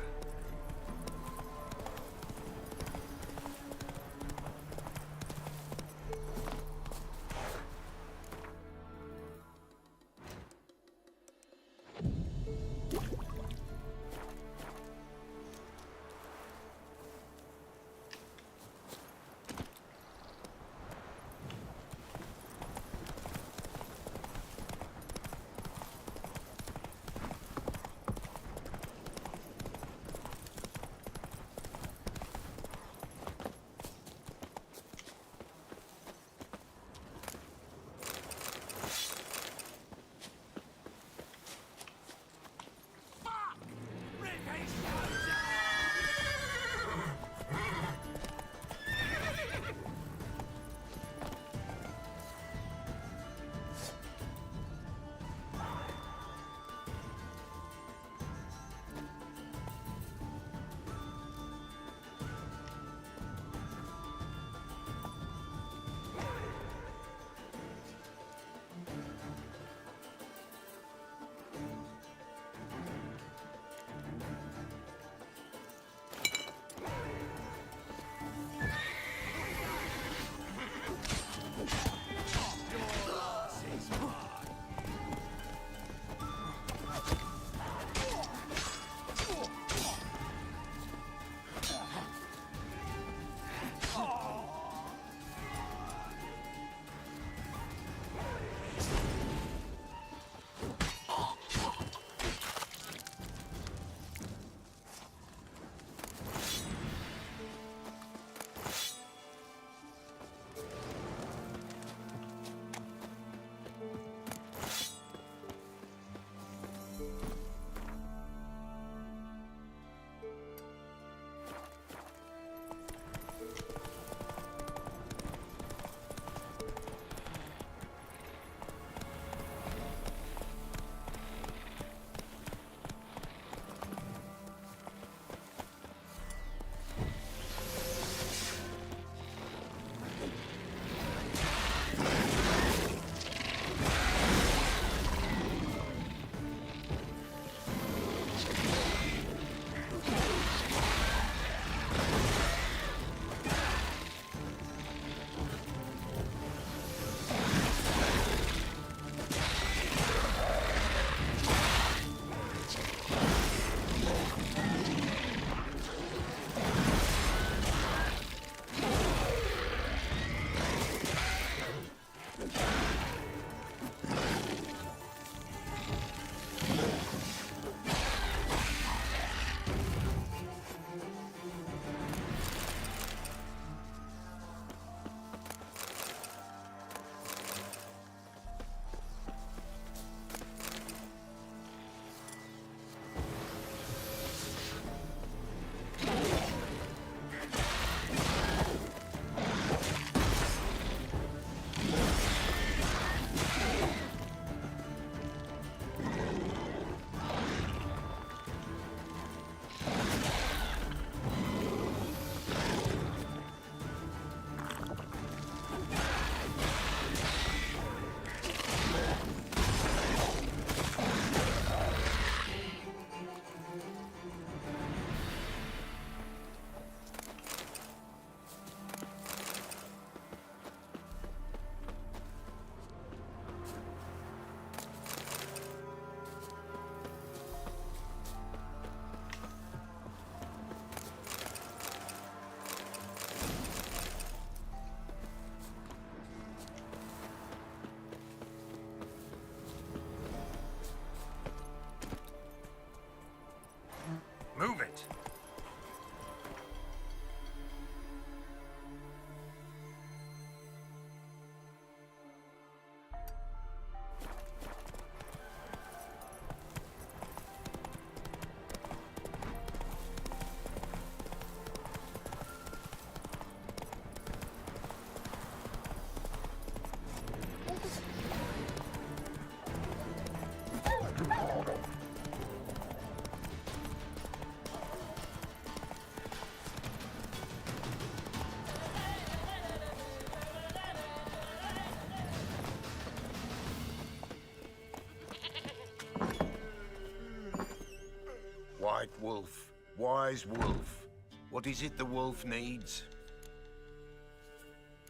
Wolf. Wise wolf. What is it the wolf needs?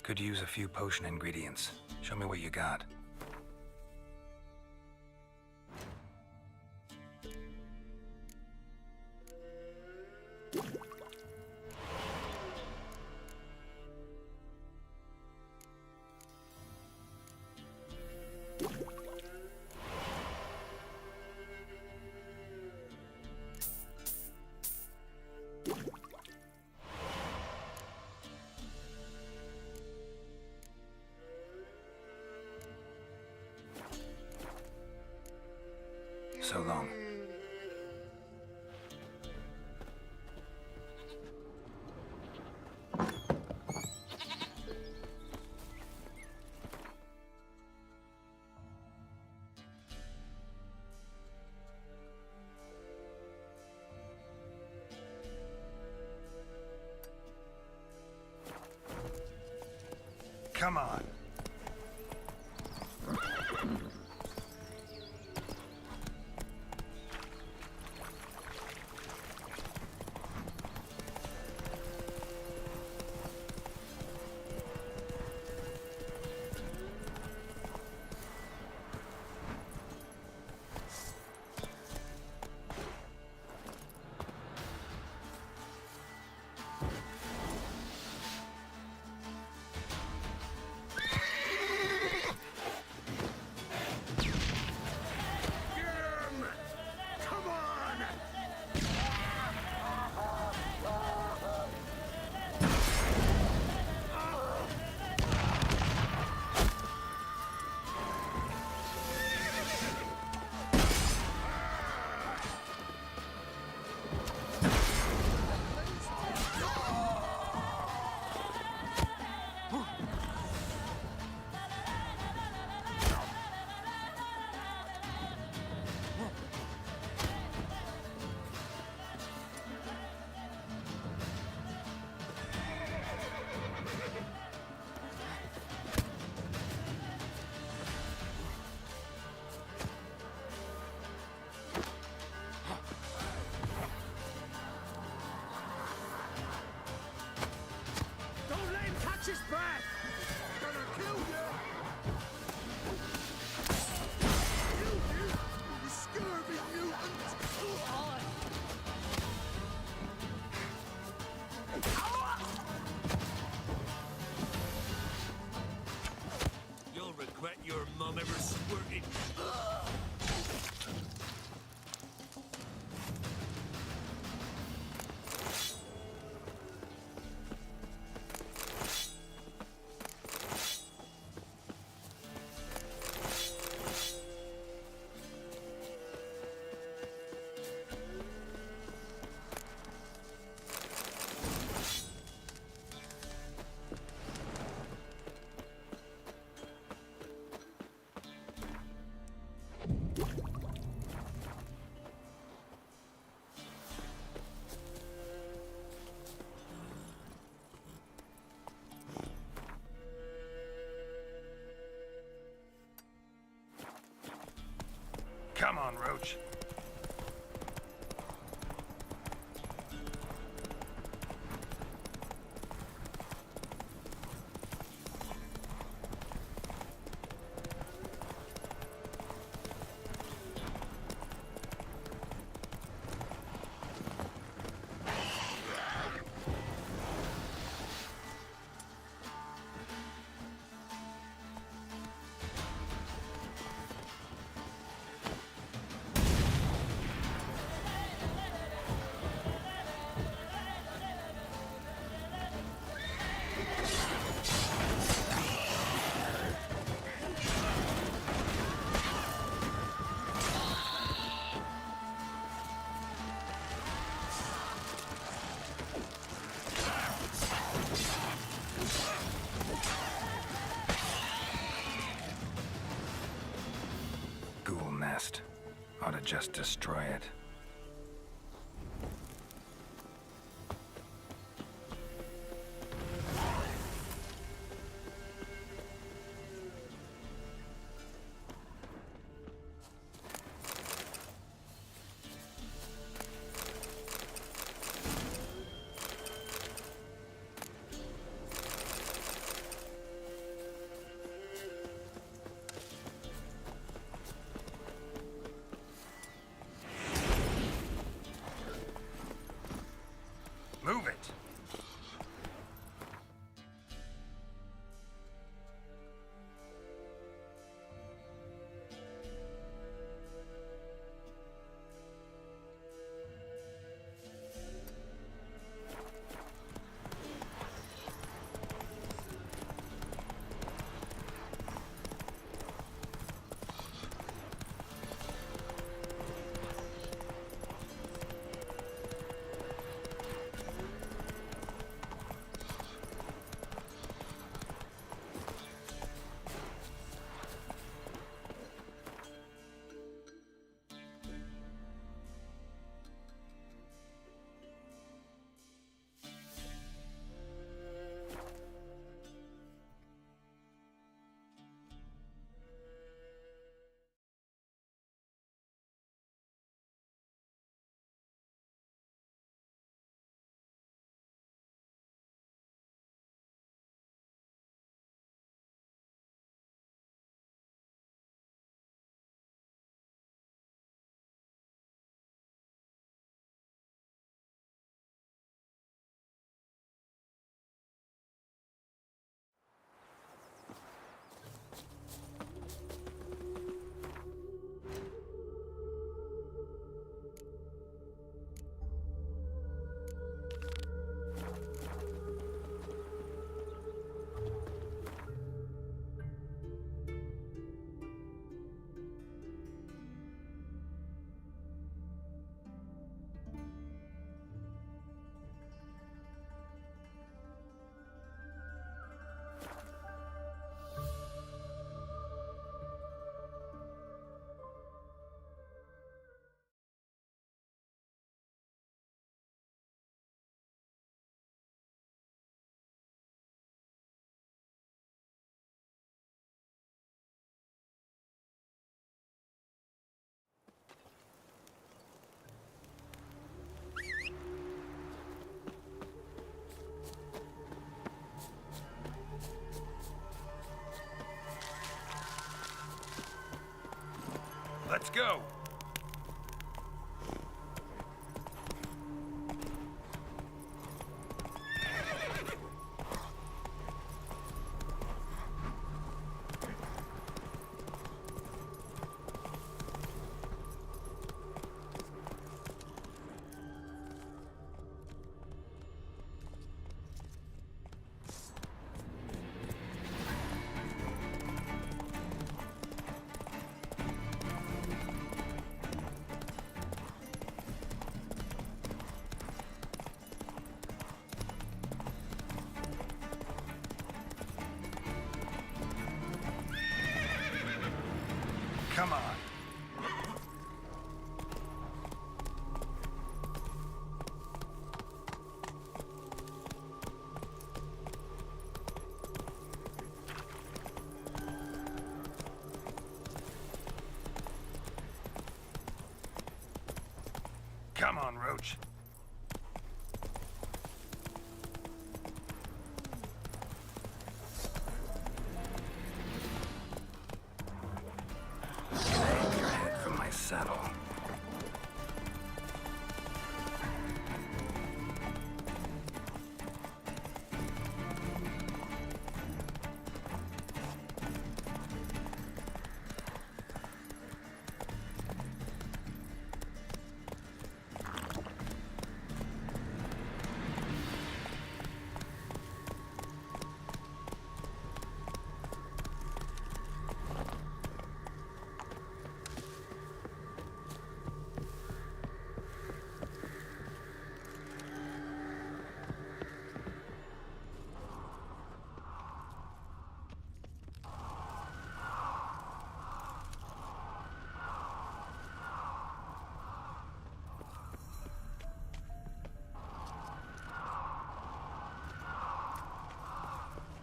Could use a few potion ingredients. Show me what you got. So long. Come on. His breath! Gonna kill you! You scurvy mutant! You'll regret your mum ever squirted. Come on, Roach. Ghoul nest. Ought to just destroy it. Let's go. Come on. Come on, Roach. Saddle.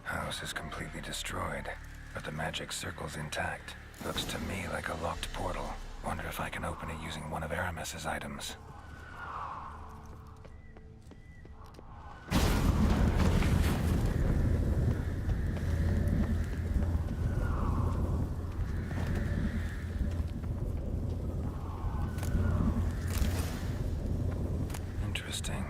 House is completely destroyed, but the magic circle's intact. Looks to me like a locked portal. Wonder if I can open it using one of Aramis's items. Interesting.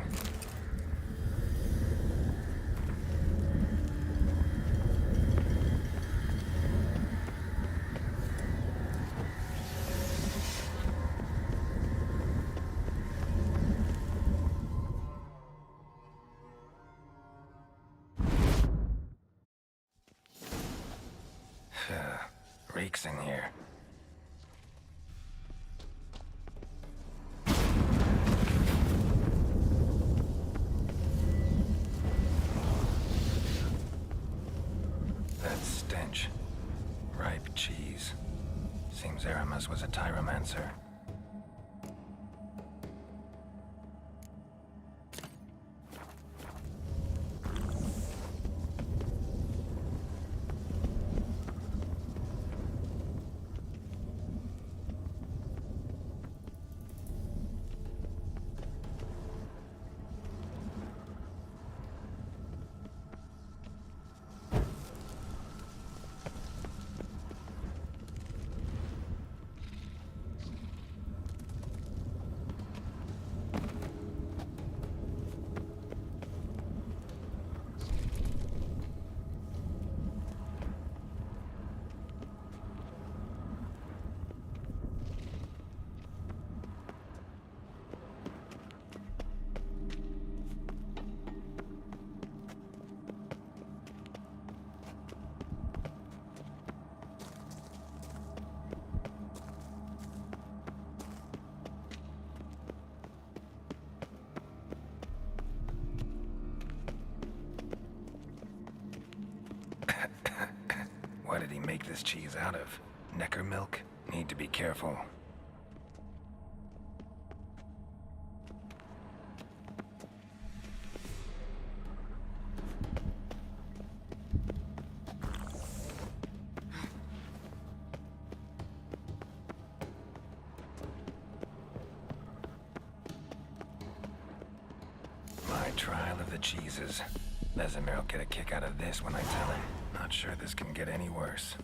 Reeks in here. That stench. Ripe cheese. Seems Aramis was a tyromancer. What did he make this cheese out of? Necker milk? Need to be careful. My trial of the cheeses. Vesemir will get a kick out of this when I tell him. Not sure this can get any worse.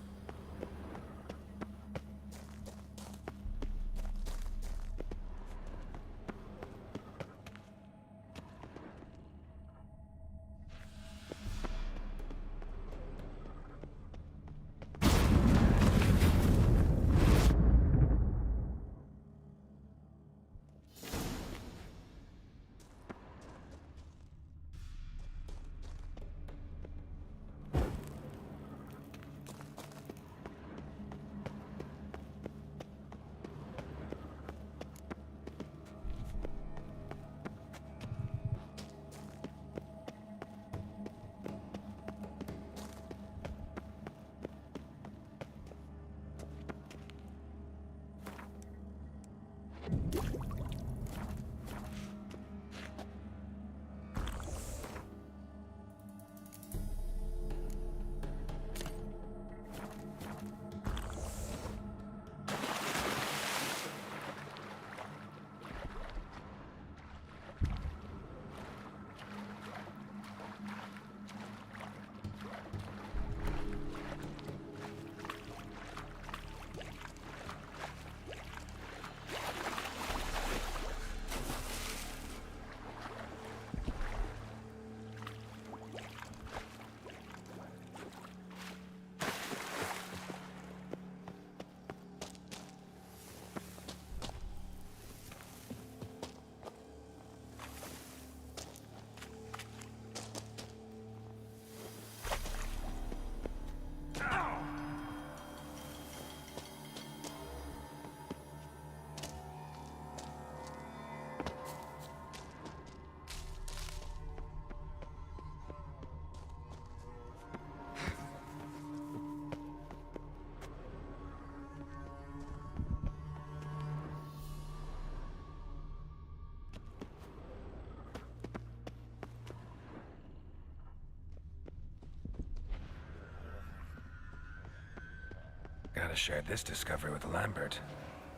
have shared this discovery with Lambert.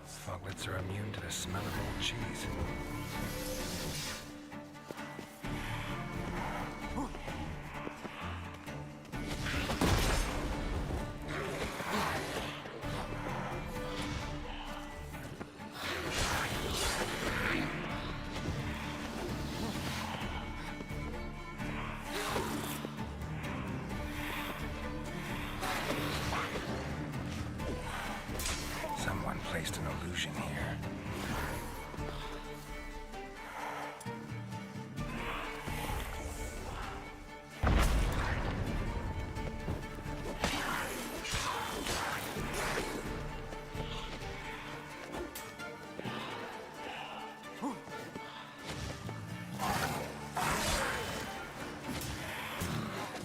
Foglets are immune to the smell of old cheese. Someone placed an illusion here.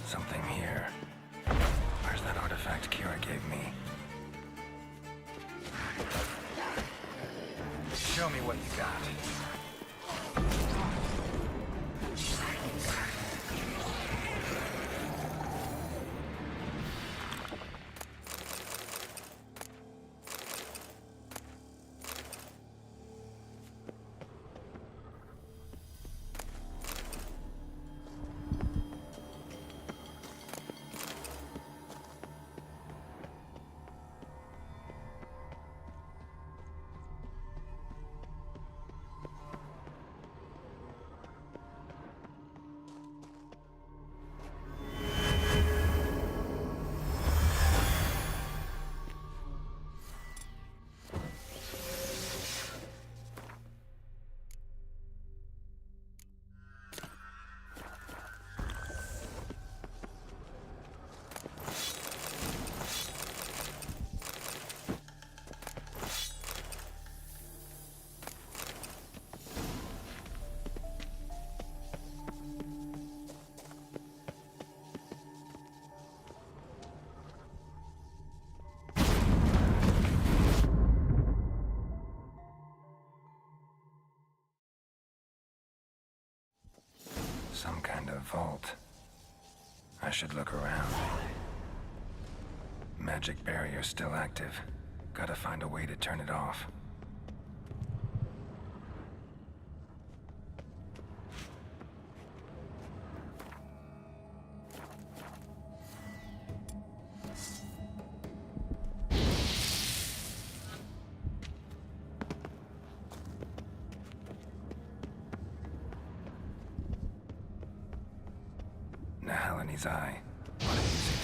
Something here. Where's that artifact Kira gave me? Show me what you got. Some kind of vault. I should look around. Magic barrier still active. Gotta find a way to turn it off. Nahalani's eye. What is it?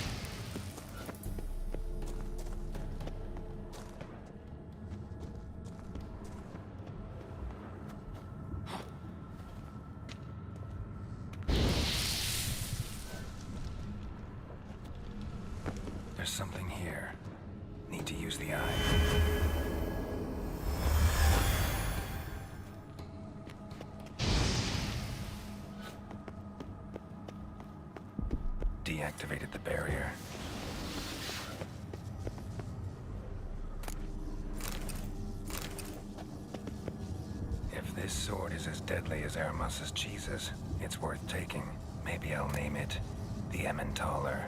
There's something here. Need to use the eye. Deactivated the barrier. If this sword is as deadly as Aramus's cheeses, it's worth taking. Maybe I'll name it the Emmentaler.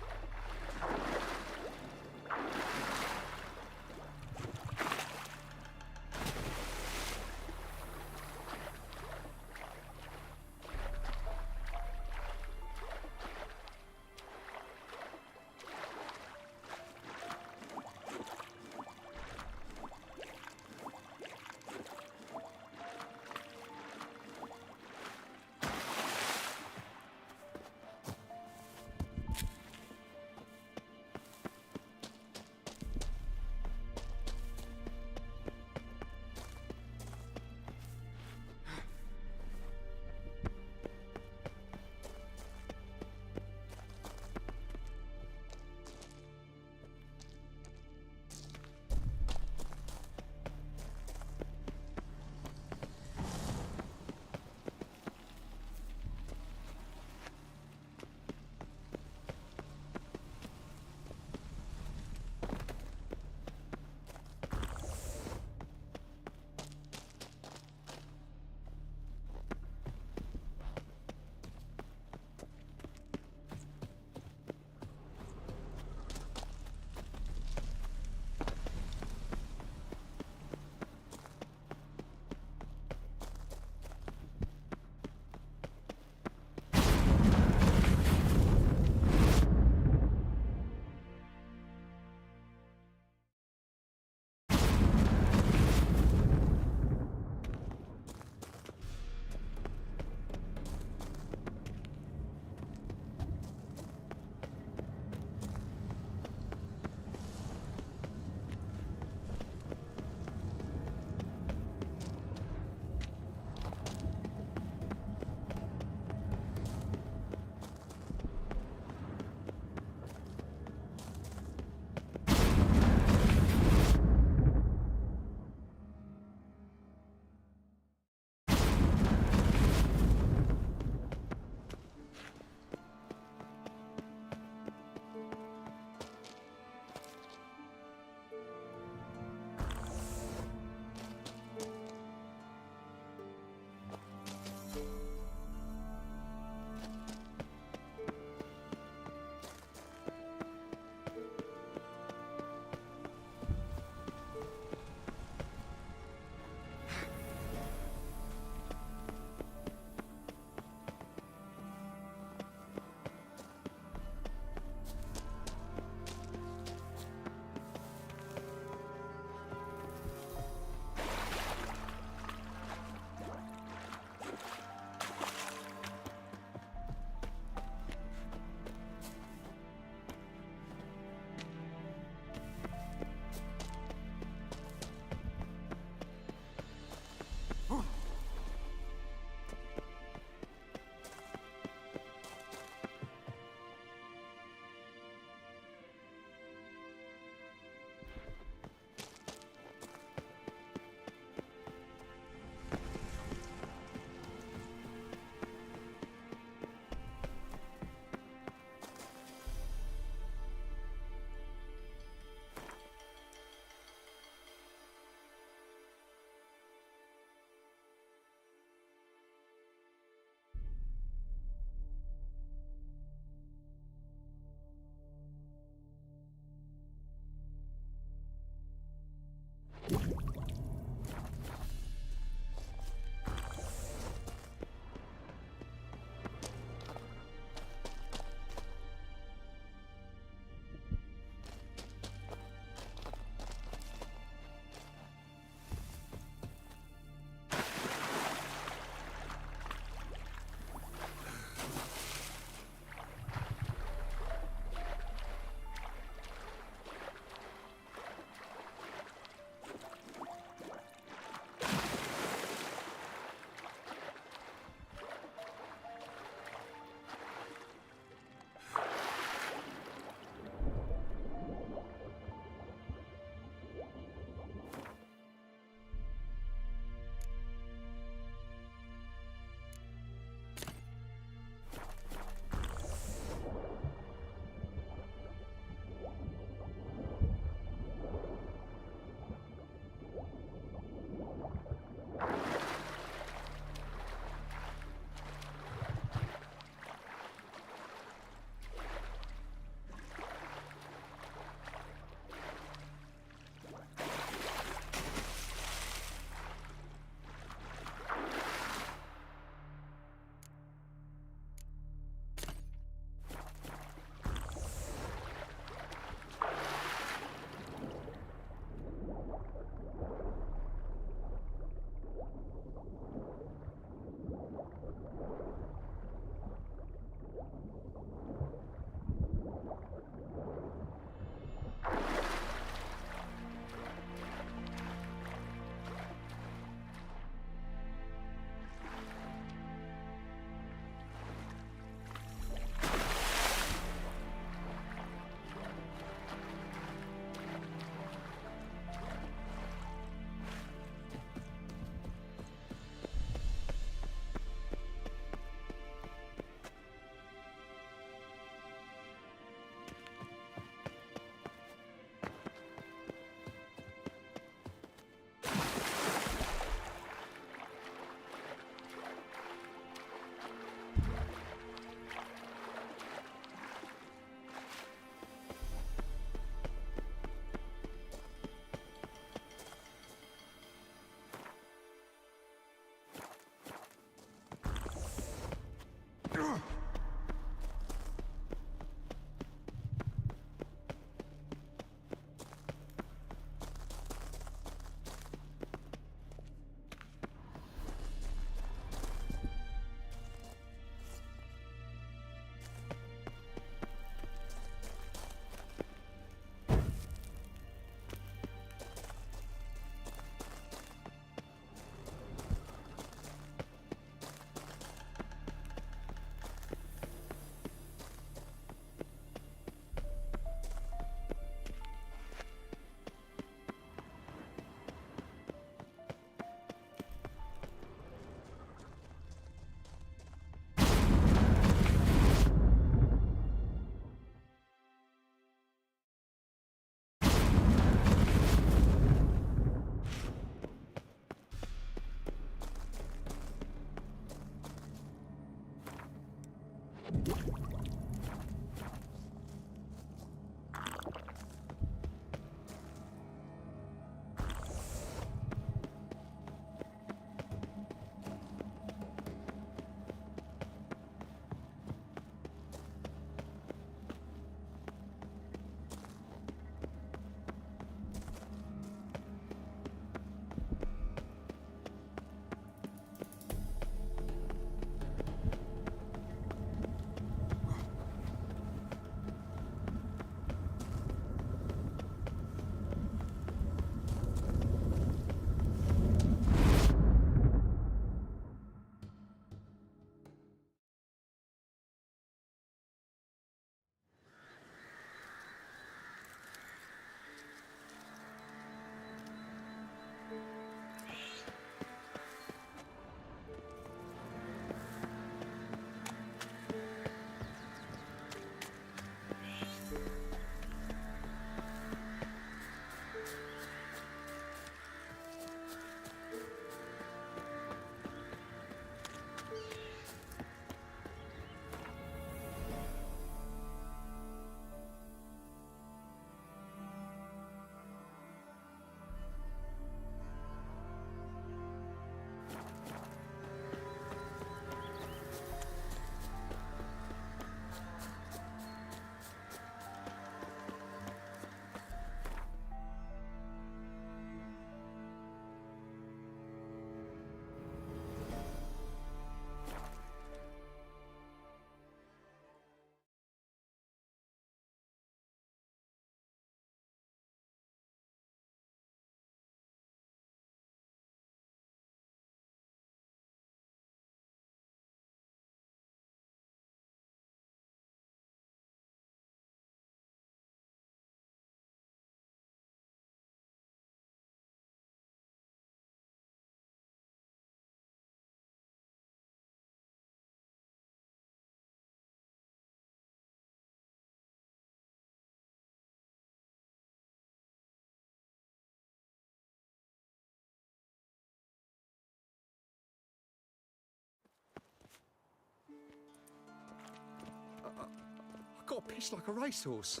I got pissed like a racehorse.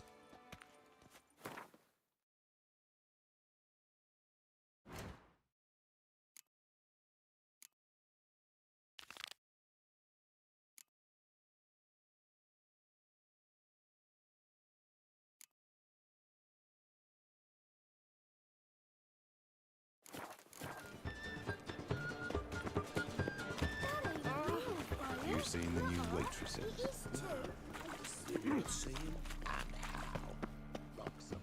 You've seen the new waitresses. You'll see him and how. Buxom.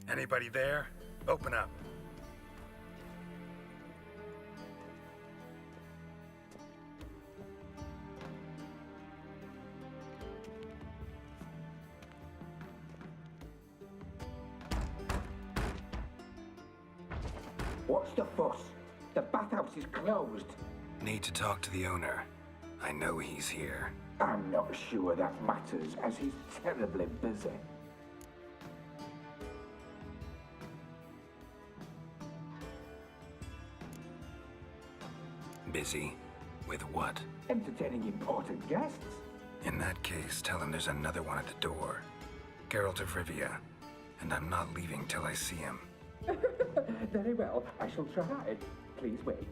Anybody there? Open up. What's the fuss? The bathhouse is closed. Need to talk to the owner. I know he's here. I'm not sure that matters, as he's terribly busy. Busy? With what? Entertaining important guests. In that case, tell him there's another one at the door. Geralt of Rivia. And I'm not leaving till I see him. Very well, I shall try. Please wait.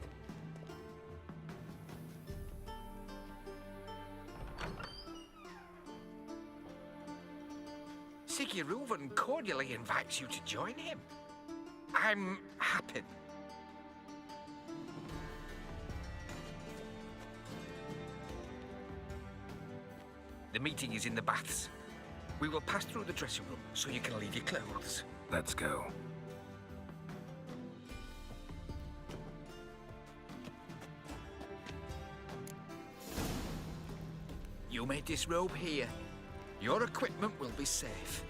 Siguruvin cordially invites you to join him. I'm happy. The meeting is in the baths. We will pass through the dressing room so you can leave your clothes. Let's go. You may disrobe here. Your equipment will be safe.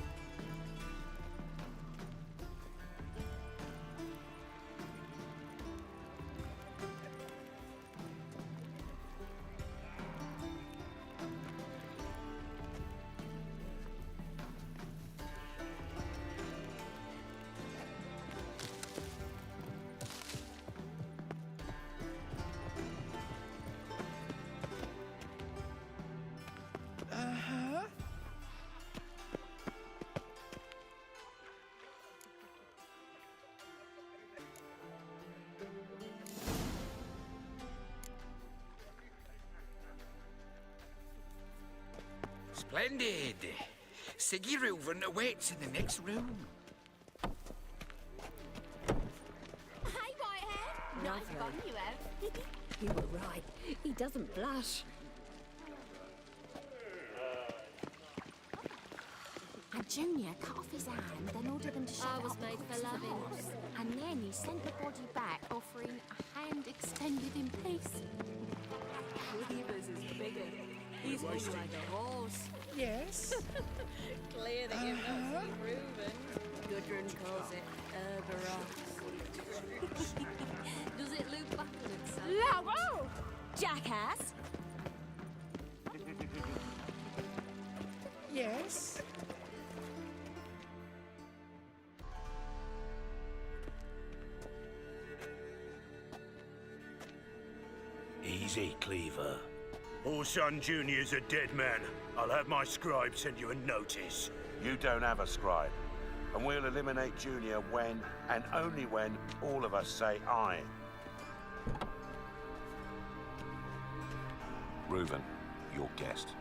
Splendid. Siggy Reuven awaits in the next room. Hey, Whitehead! Not forgotten you have. You were right. He doesn't blush. And Junior cut off his hand, then ordered them to shove I it was up the made corpse for of the loving. horse. And then he sent the body back, offering a hand extended in peace. Cleaver's is bigger. He's more like a horse. Yes. Clear that you've not seen Reuben. Gudrun calls it Herberos. Does it loop backwards? Loud! Jackass! Yes. Easy, Cleaver. Orson Jr.'s a dead man. I'll have my scribe send you a notice. You don't have a scribe. And we'll eliminate Junior when, and only when, all of us say aye. Reuven, your guest.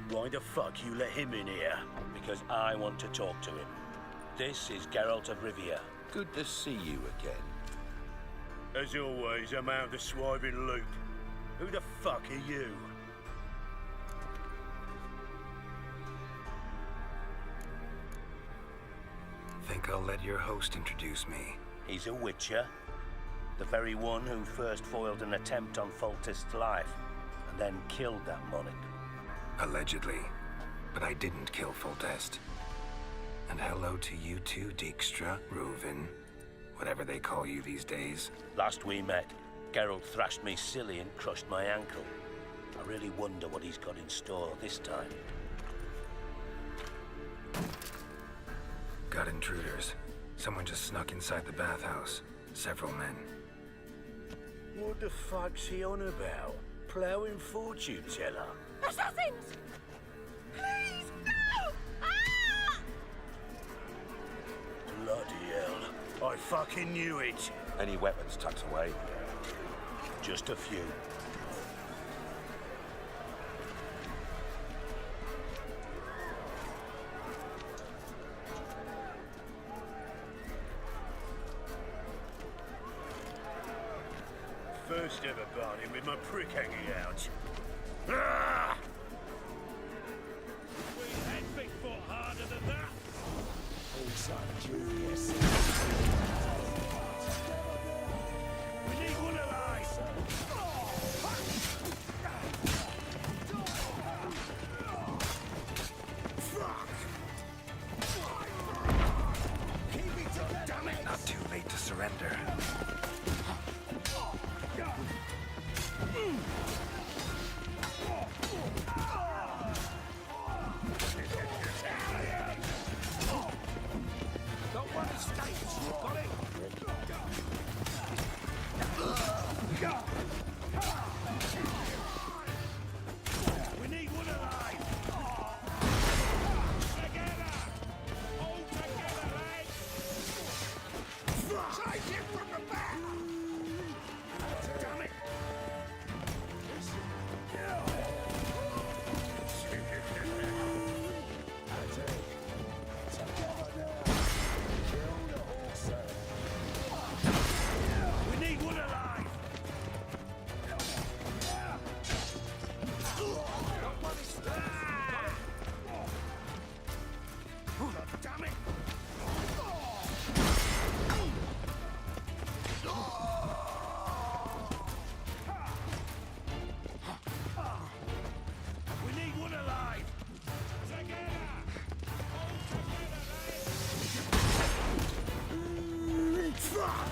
Why the fuck you let him in here? Because I want to talk to him. This is Geralt of Rivia. Good to see you again. As always, I'm out of the swiving loop. Who the fuck are you? Think I'll let your host introduce me. He's a witcher. The very one who first foiled an attempt on Foltest's life, and then killed that monarch. Allegedly. But I didn't kill Foltest. And hello to you too, Dijkstra, Reuven, whatever they call you these days. Last we met, Geralt thrashed me silly and crushed my ankle. I really wonder what he's got in store this time. Got intruders. Someone just snuck inside the bathhouse. Several men. What the fuck's he on about? Ploughing fortune teller? Assassins! Please, no! Ah! Bloody hell. I fucking knew it. Any weapons tucked away? Just a few. First ever barney with my prick hanging out. Ah! We had big foot harder than that. Also, Julius. We need one alive. Fuck! Keep it together, damn it! Not too late to surrender. Got one escape. Got it. We need one alive. Together. All together, lads. Take him from the back. Damn it. We need one alive. Damn it. We need one alive. Together. Fuck!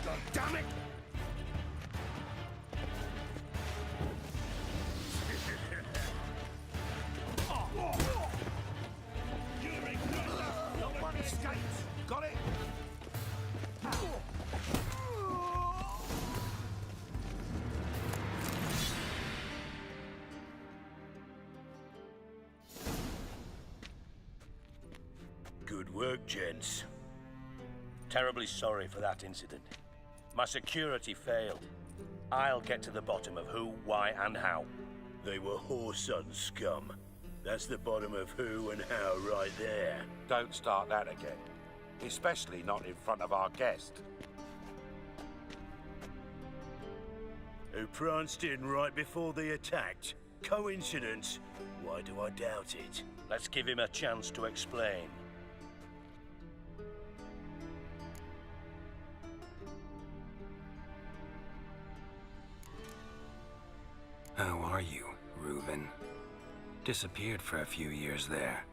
God damn it! Not one escapes. Got it? Good work, gents. Terribly sorry for that incident. My security failed. I'll get to the bottom of who, why, and how. They were whoreson scum. That's the bottom of who and how right there. Don't start that again. Especially not in front of our guest. Who pranced in right before they attacked. Coincidence? Why do I doubt it? Let's give him a chance to explain. How are you, Reuven? Disappeared for a few years there,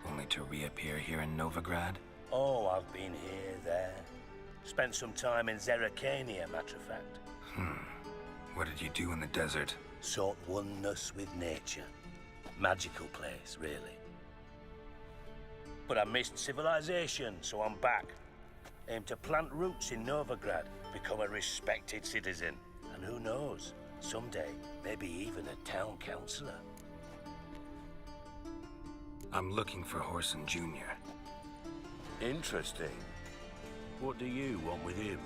only to reappear here in Novigrad? Oh, I've been here, there. Spent some time in Zerrikania, matter of fact. What did you do in the desert? Sought oneness with nature. Magical place, really. But I missed civilization, so I'm back. Aim to plant roots in Novigrad, become a respected citizen. And who knows, someday, maybe even a town councillor. I'm looking for Whoreson Jr. Interesting. What do you want with him?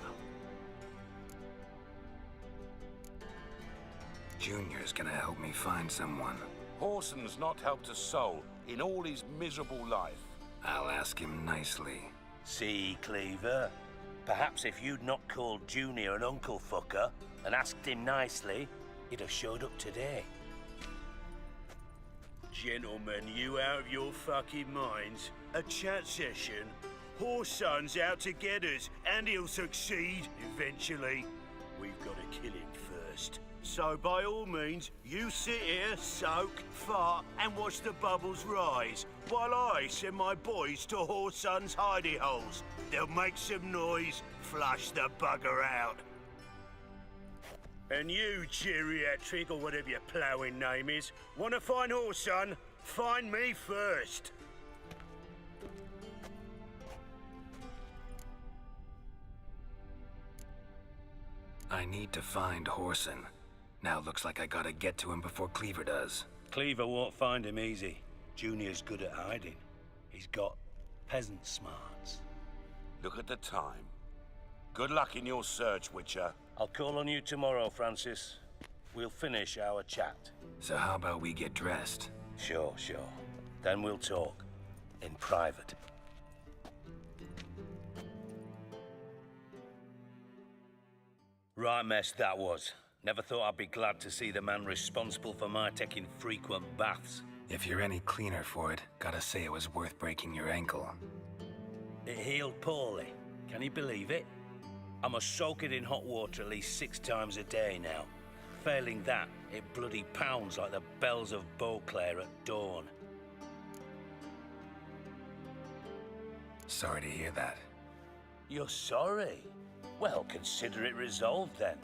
Junior's gonna help me find someone. Whoreson's not helped a soul in all his miserable life. I'll ask him nicely. See, Cleaver? Perhaps if you'd not called Junior an uncle fucker and asked him nicely, he'd have showed up today. Gentlemen, you out of your fucking minds? A chat session? Whoreson's out to get us, and he'll succeed eventually. We've got to kill him first. So by all means, you sit here, soak, fart, and watch the bubbles rise, while I send my boys to Whoreson's hidey holes. They'll make some noise, flush the bugger out. And you, geriatric, or whatever your ploughing name is, want to find Whoreson? Find me first. I need to find Whoreson. Now looks like I gotta get to him before Cleaver does. Cleaver won't find him easy. Junior's good at hiding. He's got peasant smarts. Look at the time. Good luck in your search, Witcher. I'll call on you tomorrow, Francis. We'll finish our chat. So how about we get dressed? Sure. Then we'll talk. In private. Right mess that was. Never thought I'd be glad to see the man responsible for my taking frequent baths. If you're any cleaner for it, gotta say it was worth breaking your ankle. It healed poorly. Can you believe it? I must soak it in hot water at least 6 times a day now. Failing that, it bloody pounds like the bells of Beauclair at dawn. Sorry to hear that. You're sorry? Well, consider it resolved then.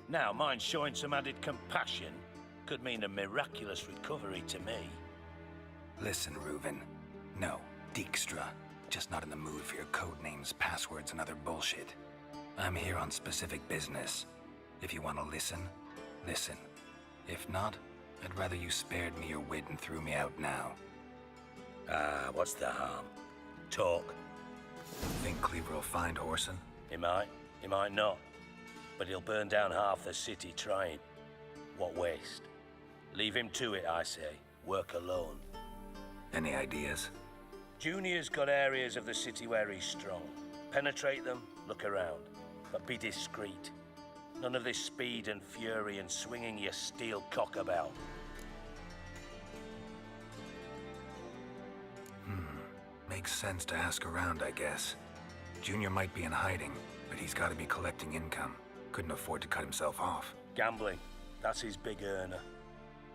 Now, mine showing some added compassion could mean a miraculous recovery to me. Listen, Reuven. No, Dijkstra. Just not in the mood for your code names, passwords, and other bullshit. I'm here on specific business. If you want to listen, listen. If not, I'd rather you spared me your wit and threw me out now. What's the harm? Talk. Think Cleaver will find Whoreson? He might not. But he'll burn down half the city trying. What waste? Leave him to it, I say. Work alone. Any ideas? Junior's got areas of the city where he's strong. Penetrate them, look around. But be discreet. None of this speed and fury and swinging your steel cock about. Makes sense to ask around, I guess. Junior might be in hiding, but he's got to be collecting income. Couldn't afford to cut himself off. Gambling. That's his big earner.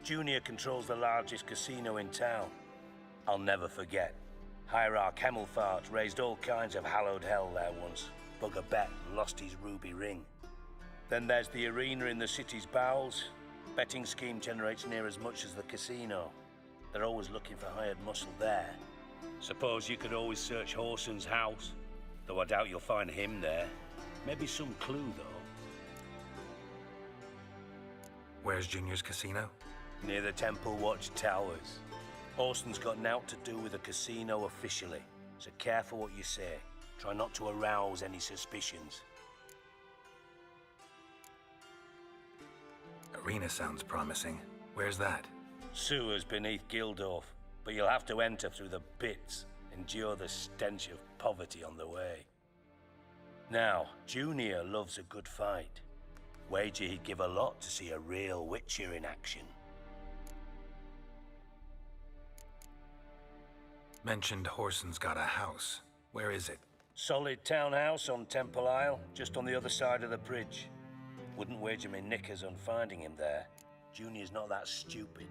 Junior controls the largest casino in town. I'll never forget. Hierarch Hemmelfart raised all kinds of hallowed hell there once. Bugger bet and lost his ruby ring. Then there's the arena in the city's bowels. Betting scheme generates near as much as the casino. They're always looking for hired muscle there. Suppose you could always search Whoreson's house. Though I doubt you'll find him there. Maybe some clue, though. Where's Junior's casino? Near the Temple Watch Towers. Whoreson's got naught to do with the casino officially, so careful what you say. Try not to arouse any suspicions. Arena sounds promising. Where's that? Sewers beneath Gildorf, but you'll have to enter through the bits, endure the stench of poverty on the way. Now, Junior loves a good fight. Wager he'd give a lot to see a real Witcher in action. Mentioned Whoreson's got a house. Where is it? Solid townhouse on Temple Isle, just on the other side of the bridge. Wouldn't wager me knickers on finding him there. Junior's not that stupid.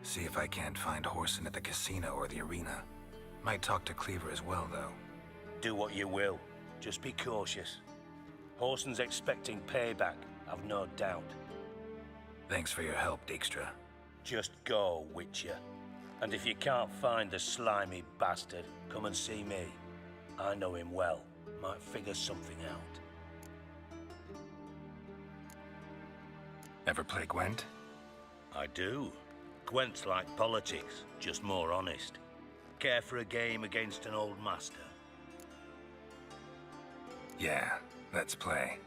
See if I can't find Whoreson at the casino or the arena. Might talk to Cleaver as well, though. Do what you will. Just be cautious. Whoreson's expecting payback, I've no doubt. Thanks for your help, Dijkstra. Just go, Witcher. And if you can't find the slimy bastard, come and see me. I know him well. Might figure something out. Ever play Gwent? I do. Gwent's like politics, just more honest. Care for a game against an old master? Yeah, let's play.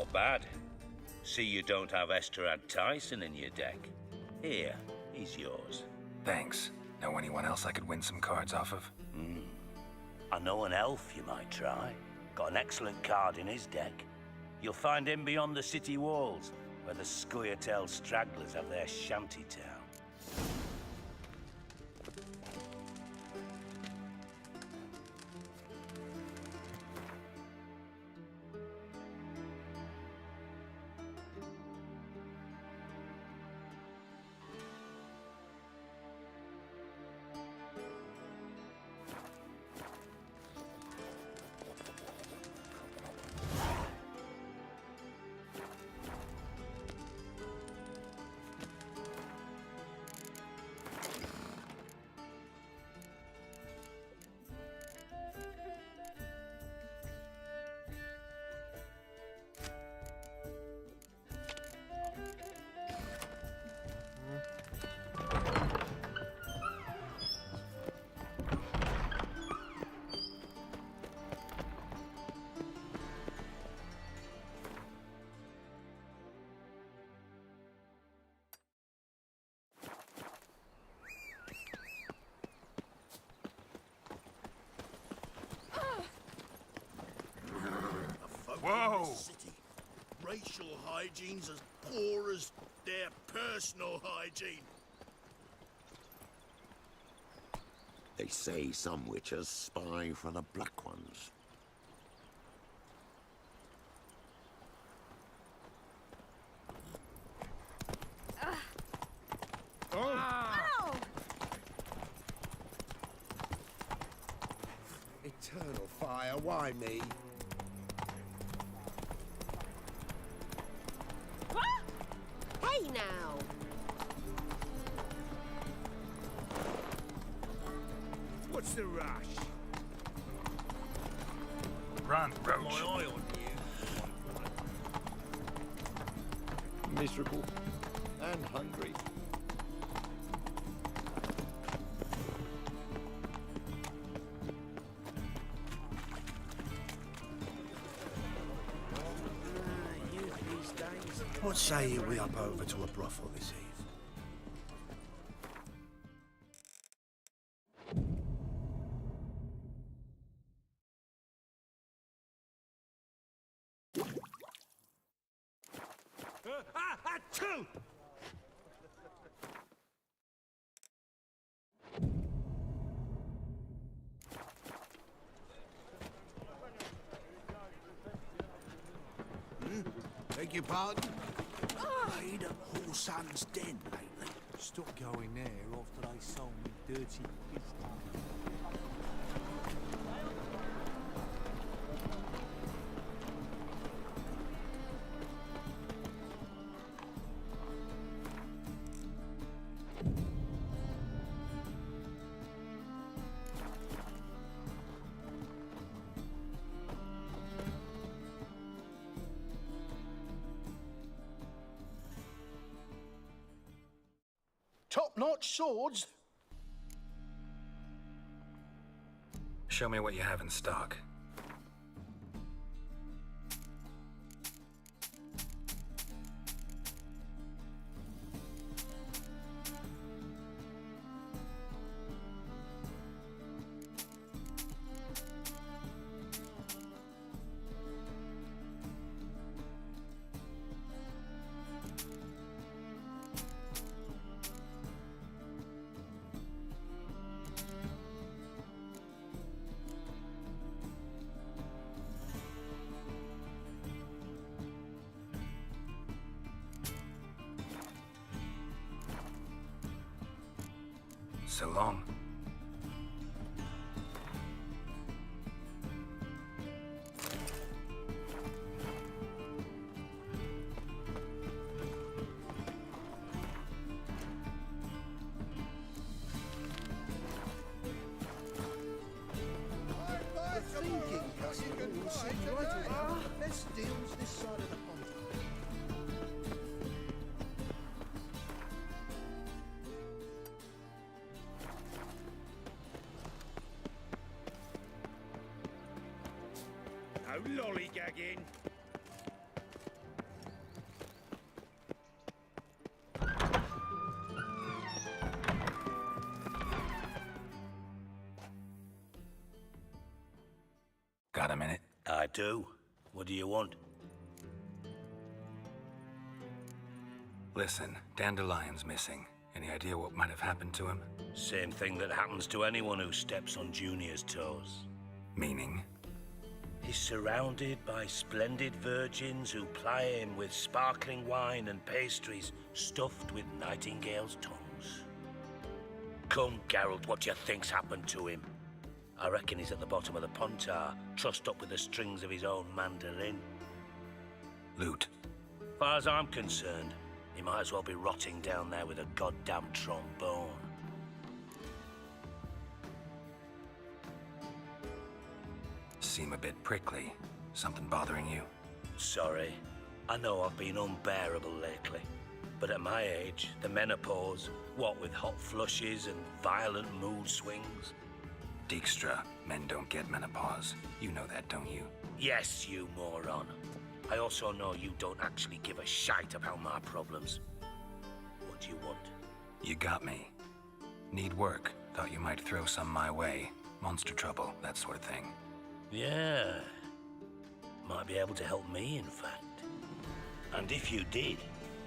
Not bad. See you don't have Esterad Tyson in your deck. Here, he's yours. Thanks. Know anyone else I could win some cards off of? I know an elf you might try. Got an excellent card in his deck. You'll find him beyond the city walls, where the Scoia'tael stragglers have their shanty town. Whoa! City. Racial hygiene's as poor as their personal hygiene. They say some witches spy for the Black Ones. Oh! Eternal fire, why me? Hey now! What's the rush? Run, Roach. My eye on you. Miserable and hungry. What say you we up over to a brothel this eve? Two! Beg your pardon? Paid at Whoreson's Den lately. Stopped going there after they sold me dirty business. Top-notch swords? Show me what you have in stock. So long. Thinking, cousin, we'll see right around the best deals this side of the pond. No lollygagging. do. What do you want? Listen, Dandelion's missing. Any idea what might have happened to him? Same thing that happens to anyone who steps on Junior's toes. Meaning? He's surrounded by splendid virgins who ply him with sparkling wine and pastries stuffed with nightingales' tongues. Come, Geralt, what do you think's happened to him? I reckon he's at the bottom of the Pontar, trussed up with the strings of his own mandolin. Loot. Far as I'm concerned, he might as well be rotting down there with a goddamn trombone. Seem a bit prickly. Something bothering you? Sorry. I know I've been unbearable lately. But at my age, the menopause, what with hot flushes and violent mood swings. Dijkstra, men don't get menopause. You know that, don't you? Yes, you moron. I also know you don't actually give a shite about my problems. What do you want? You got me. Need work. Thought you might throw some my way. Monster trouble, that sort of thing. Yeah. Might be able to help me, in fact. And if you did,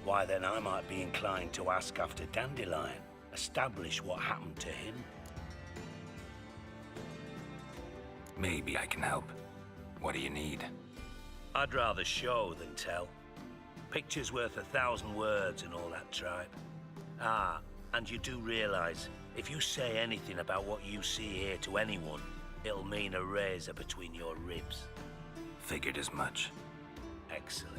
why then I might be inclined to ask after Dandelion, establish what happened to him. Maybe I can help. What do you need? I'd rather show than tell. Picture's worth 1,000 words and all that tripe. Ah, and you do realize, if you say anything about what you see here to anyone, it'll mean a razor between your ribs. Figured as much. Excellent.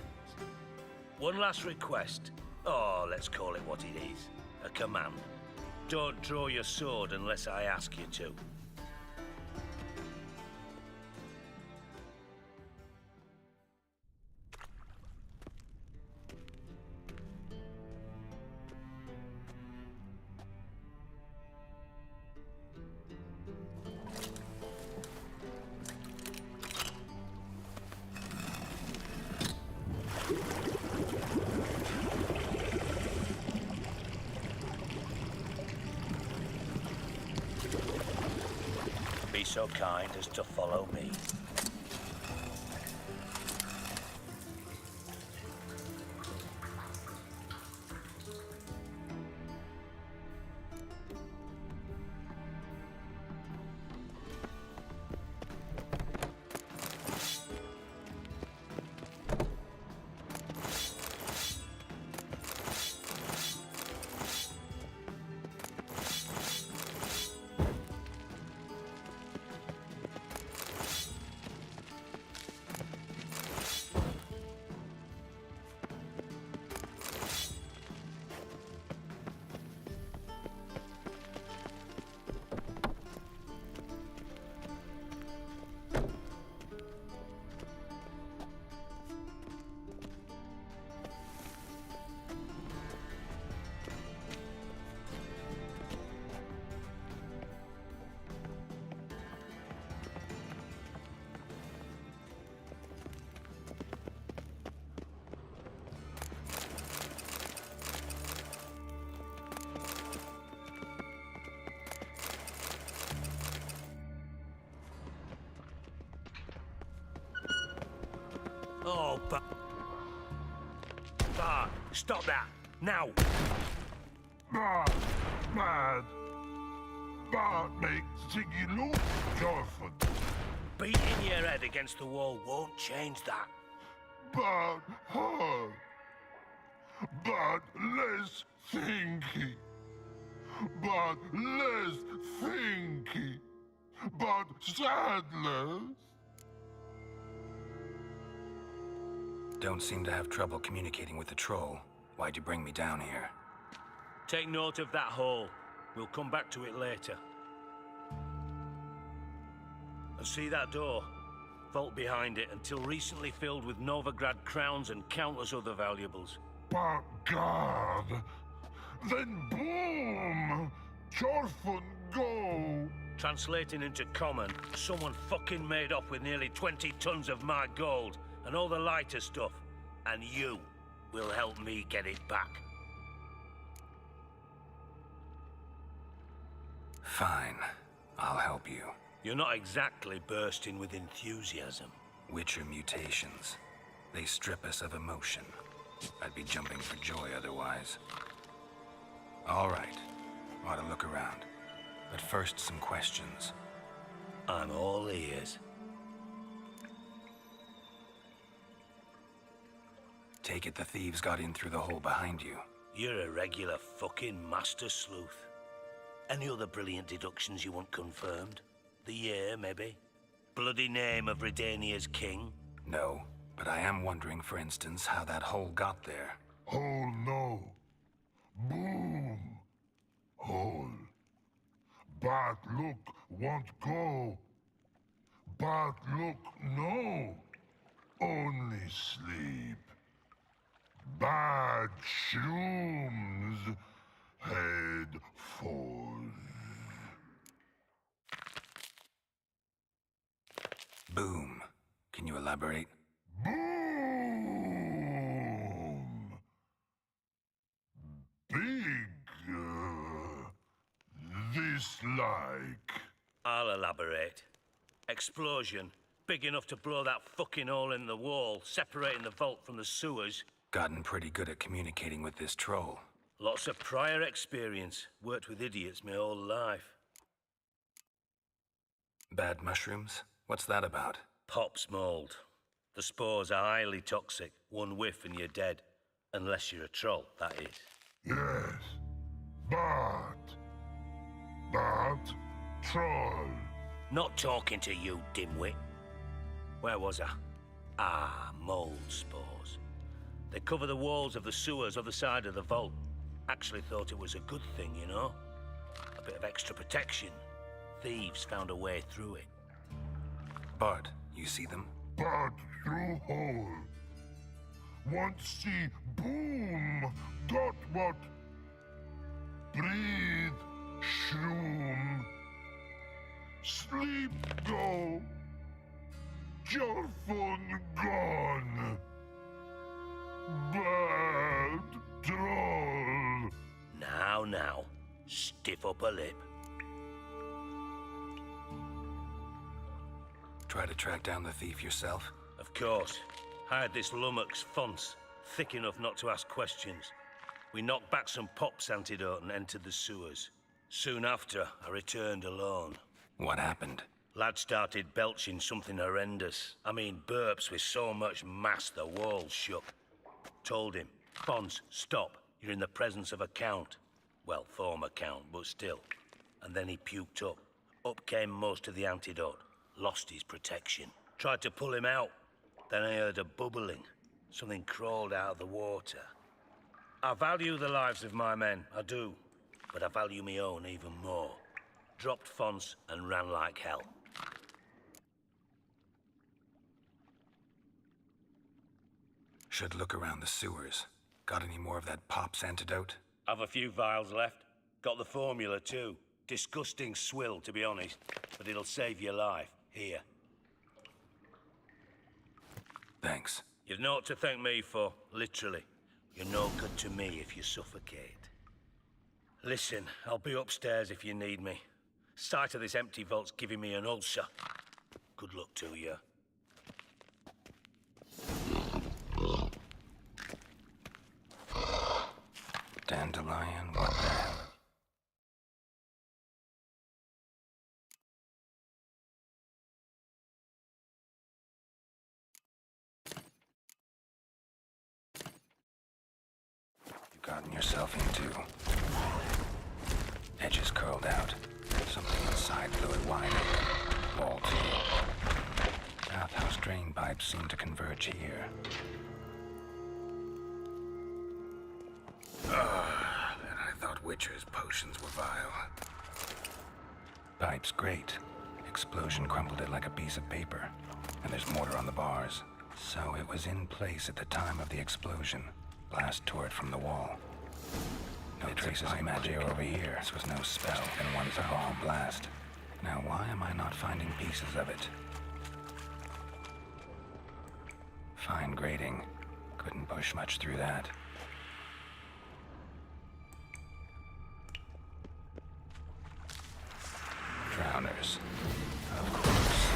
One last request. Oh, let's call it what it is. A command. Don't draw your sword unless I ask you to. Be so kind as to follow me. Oh, but... Ah, stop that! Now! Bad, mad. Bad makes Ziggy look Jorford. Beating your head against the wall won't change that. Bad hard. Bad less thinky. Bad less thinky. Bad sadless. Don't seem to have trouble communicating with the troll. Why'd you bring me down here? Take note of that hole. We'll come back to it later. And see that door? Vault behind it, until recently filled with Novigrad crowns and countless other valuables. But God! Then boom! Jorfun go! Translating into common, someone fucking made off with nearly 20 tons of my gold and all the lighter stuff, and you will help me get it back. Fine. I'll help you. You're not exactly bursting with enthusiasm. Witcher mutations. They strip us of emotion. I'd be jumping for joy otherwise. All right. Ought to look around. But first, some questions. I'm all ears. Take it the thieves got in through the hole behind you. You're a regular fucking master sleuth. Any other brilliant deductions you want confirmed? The year, maybe? Bloody name of Redania's king? No, but I am wondering, for instance, how that hole got there. Hole no. Boom. Hole. Bad look won't go. Bad look no. Only sleep. Bad shrooms. Head falls. Boom. Can you elaborate? Boom! Big. This like. I'll elaborate. Explosion. Big enough to blow that fucking hole in the wall, separating the vault from the sewers. Gotten pretty good at communicating with this troll. Lots of prior experience. Worked with idiots my whole life. Bad mushrooms? What's that about? Pops mold. The spores are highly toxic. One whiff and you're dead. Unless you're a troll, that is. Yes. But troll. Not talking to you, dimwit. Where was I? Ah, mold spores. They cover the walls of the sewers other side of the vault. Actually thought it was a good thing, you know? A bit of extra protection. Thieves found a way through it. Bud, you see them? Bud through hole. Want see boom. Got what? Breathe. Shroom. Sleep go. Your phone gone. Bad troll. Now, stiff up a lip. Try to track down the thief yourself? Of course. Hired this lummox Fonce, thick enough not to ask questions. We knocked back some Pop's antidote and entered the sewers. Soon after, I returned alone. What happened? Lad started belching something horrendous. I mean, burps with so much mass the walls shook. Told him, Fonce, stop. You're in the presence of a count. Well, former count, but still. And then he puked up. Up came most of the antidote. Lost his protection. Tried to pull him out. Then I heard a bubbling. Something crawled out of the water. I value the lives of my men, I do. But I value my own even more. Dropped Fonce and ran like hell. Should look around the sewers. Got any more of that Pop's antidote? Have a few vials left. Got the formula too. Disgusting swill, to be honest. But it'll save your life. Here. Thanks. You've naught to thank me for, literally. You're no good to me if you suffocate. Listen, I'll be upstairs if you need me. Sight of this empty vault's giving me an ulcer. Good luck to you. Dandelion, what the hell? You've gotten yourself into. Edges curled out. Something inside blew it wide open. Wall too. Bathhouse drain pipes seem to converge here. And I thought Witcher's potions were vile. Pipe's great. Explosion crumpled it like a piece of paper. And there's mortar on the bars. So it was in place at the time of the explosion. Blast tore it from the wall. No traces of magic over here. This was no spell, and one powerful blast. Now why am I not finding pieces of it? Fine grating. Couldn't push much through that. Drowners. Of course.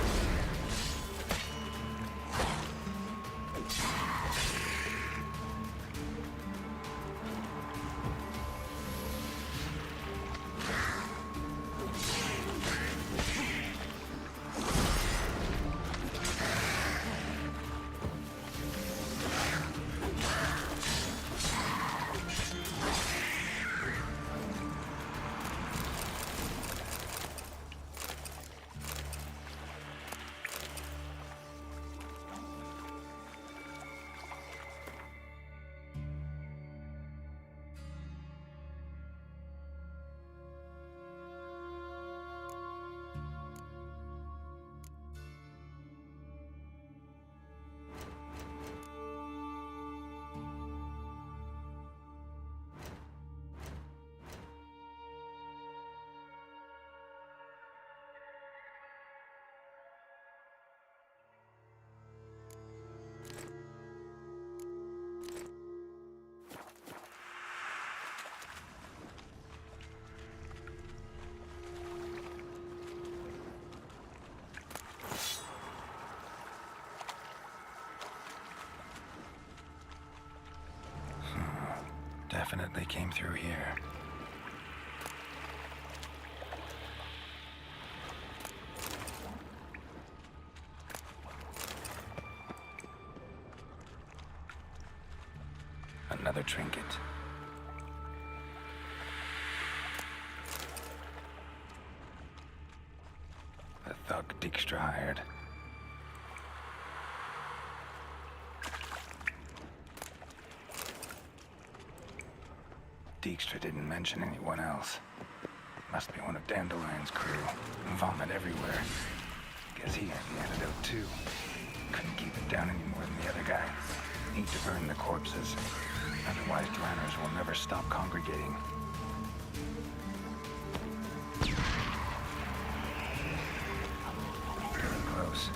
They came through here. Another trinket. The thug Dijkstra hired. Dijkstra didn't mention anyone else. Must be one of Dandelion's crew. Vomit everywhere. Guess he had the antidote too. Couldn't keep it down any more than the other guy. Need to burn the corpses. Otherwise, Dranners will never stop congregating. Getting close.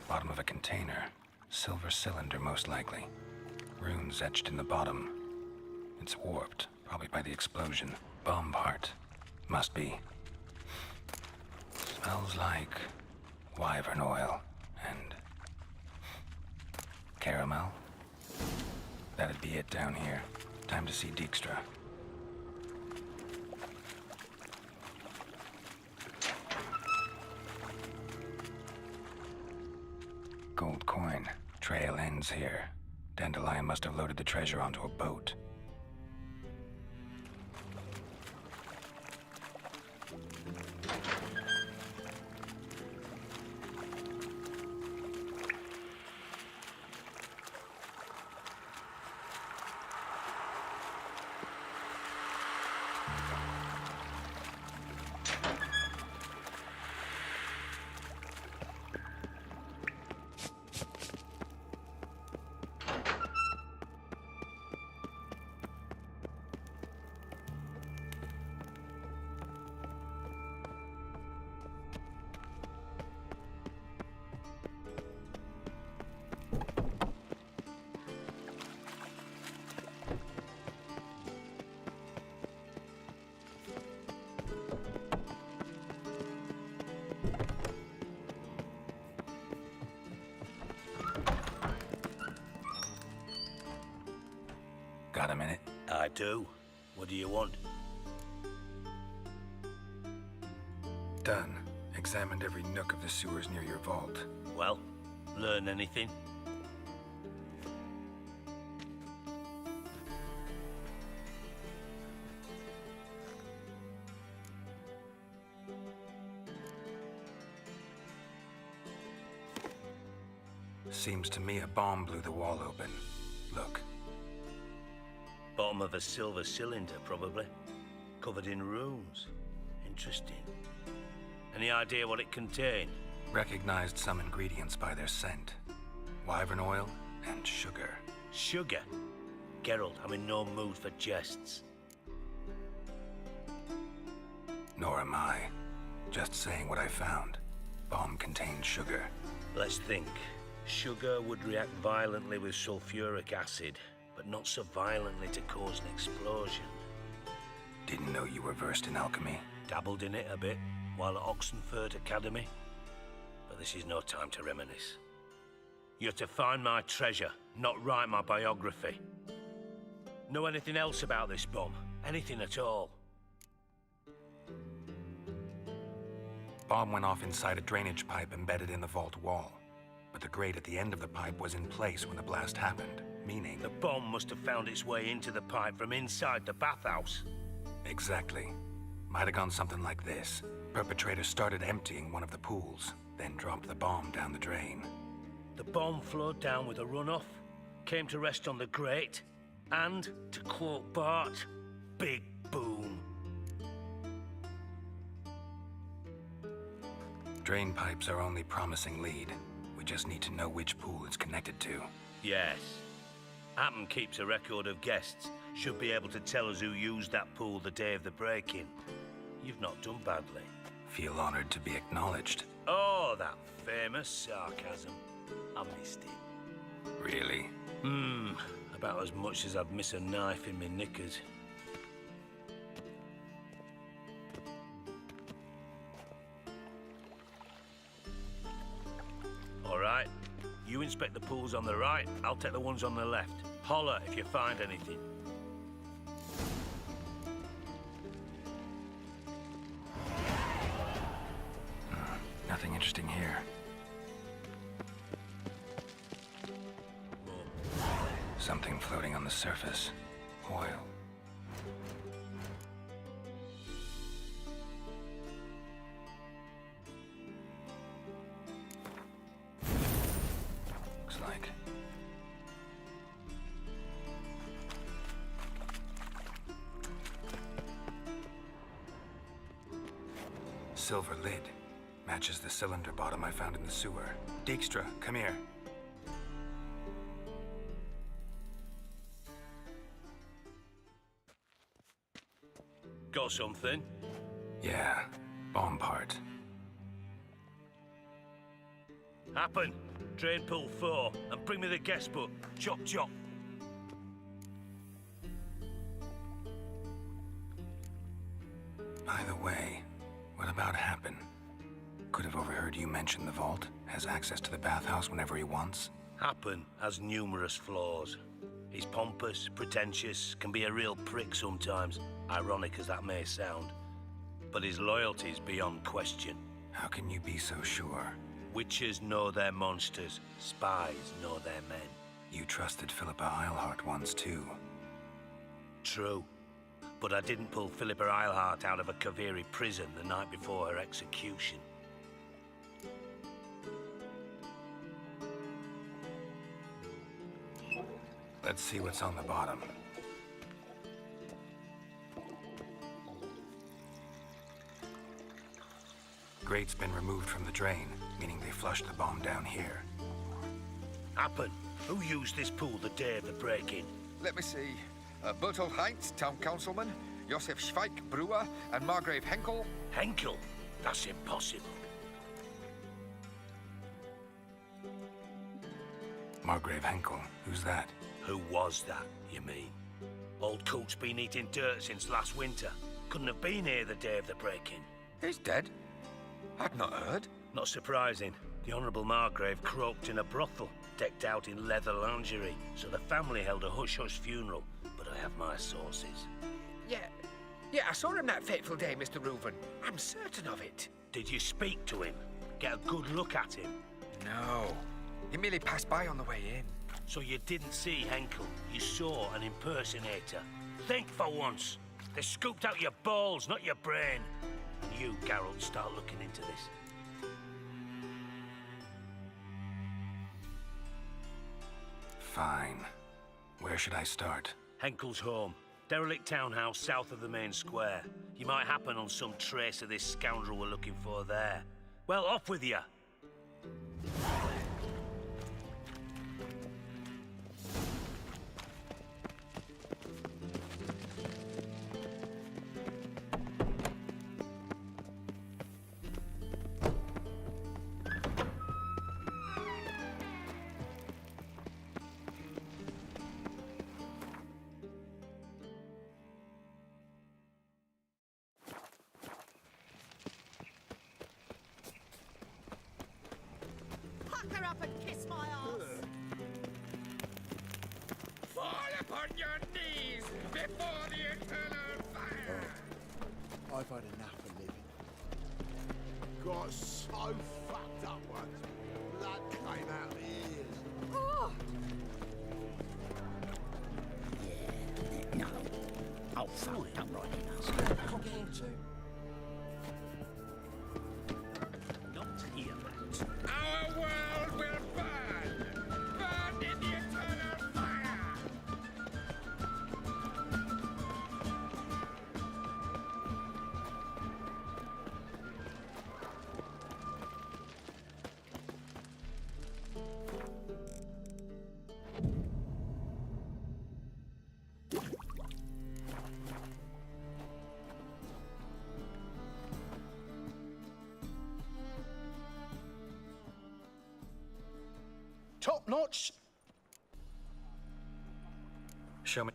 Bottom of a container. Silver cylinder, most likely. Runes etched in the bottom. It's warped, probably by the explosion. Bomb part. Must be. Smells like wyvern oil and caramel. That'd be it down here. Time to see Dijkstra. Gold coin. Trail ends here. Dandelion must have loaded the treasure onto a boat. Got a minute? I do. What do you want? Done. Examined every nook of the sewers near your vault. Well, learn anything? Seems to me a bomb blew the wall open. Look. Bottom of a silver cylinder, probably. Covered in runes. Interesting. Any idea what it contained? Recognized some ingredients by their scent. Wyvern oil and sugar. Sugar? Geralt, I'm in no mood for jests. Nor am I. Just saying what I found. Bomb contained sugar. Let's think. Sugar would react violently with sulfuric acid, but not so violently to cause an explosion. Didn't know you were versed in alchemy. Dabbled in it a bit while at Oxenford Academy. But this is no time to reminisce. You're to find my treasure, not write my biography. Know anything else about this bomb? Anything at all? Bomb went off inside a drainage pipe embedded in the vault wall. But the grate at the end of the pipe was in place when the blast happened, meaning... The bomb must have found its way into the pipe from inside the bathhouse. Exactly. Might have gone something like this. Perpetrator started emptying one of the pools, then dropped the bomb down the drain. The bomb flowed down with a runoff, came to rest on the grate, and, to quote Bart, big boom. Drain pipes are only promising lead. We just need to know which pool it's connected to. Yes. Happen keeps a record of guests. Should be able to tell us who used that pool the day of the break-in. You've not done badly. Feel honored to be acknowledged. Oh, that famous sarcasm. I missed it. Really? About as much as I'd miss a knife in my knickers. All right. You inspect the pools on the right, I'll take the ones on the left. Holler if you find anything. Nothing interesting here. Something floating on the surface. Oil. Looks like. Silver lid. Matches the cylinder bottom I found in the sewer. Dijkstra, come here. Got something? Yeah, bomb part. Happen. Drain pool 4, and bring me the guest book. Chop chop. By the way, what about Happen? Could have overheard you mention the vault. Has access to the bathhouse whenever he wants. Happen has numerous flaws. He's pompous, pretentious, can be a real prick sometimes, ironic as that may sound. But his loyalty's beyond question. How can you be so sure? Witches know their monsters, spies know their men. You trusted Philippa Eilhart once too. True. But I didn't pull Philippa Eilhart out of a Kaviri prison the night before her execution. Let's see what's on the bottom. Grate's been removed from the drain, meaning they flushed the bomb down here. Happen. Who used this pool the day of the break-in? Let me see. Bertolt Heinz, town councilman, Josef Schweik, brewer, and Margrave Henkel. Henkel? That's impossible. Margrave Henkel? Who's that? Who was that, you mean? Old coot's been eating dirt since last winter. Couldn't have been here the day of the break-in. He's dead? I'd not heard. Not surprising. The Honourable Margrave croaked in a brothel, decked out in leather lingerie, so the family held a hush-hush funeral, but I have my sources. Yeah, I saw him that fateful day, Mr. Reuven. I'm certain of it. Did you speak to him? Get a good look at him? No. He merely passed by on the way in. So you didn't see Henkel, you saw an impersonator. Think for once. They scooped out your balls, not your brain. And you, Geralt, start looking into this. Fine. Where should I start? Henkel's home. Derelict townhouse south of the main square. You might happen on some trace of this scoundrel we're looking for there. Well, off with you. I've had enough of living. Got so fucked up once. Blood came out of ears. Oh! Yeah, no. Oh, fine, don't write it now. Not here, Matt. Our world will burn! Burn in the eternal fire! Top notch. Show me.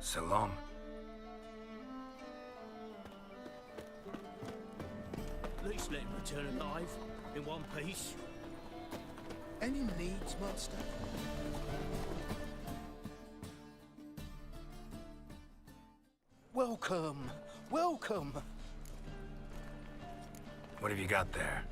So long. At least let him return alive, in one piece. Any needs, Master? Welcome, welcome. What have you got there?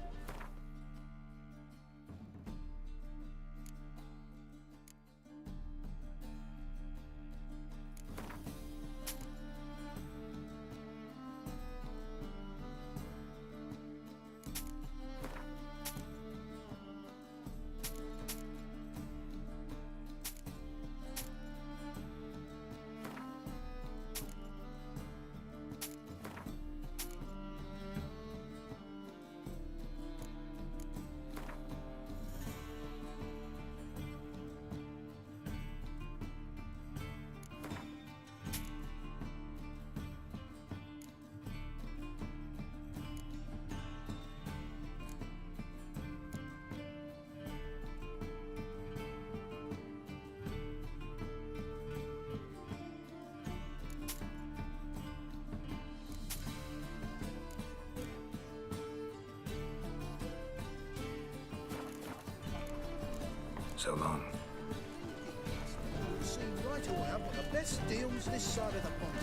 So long. You'll see right away I've got the best deals this side of the pond.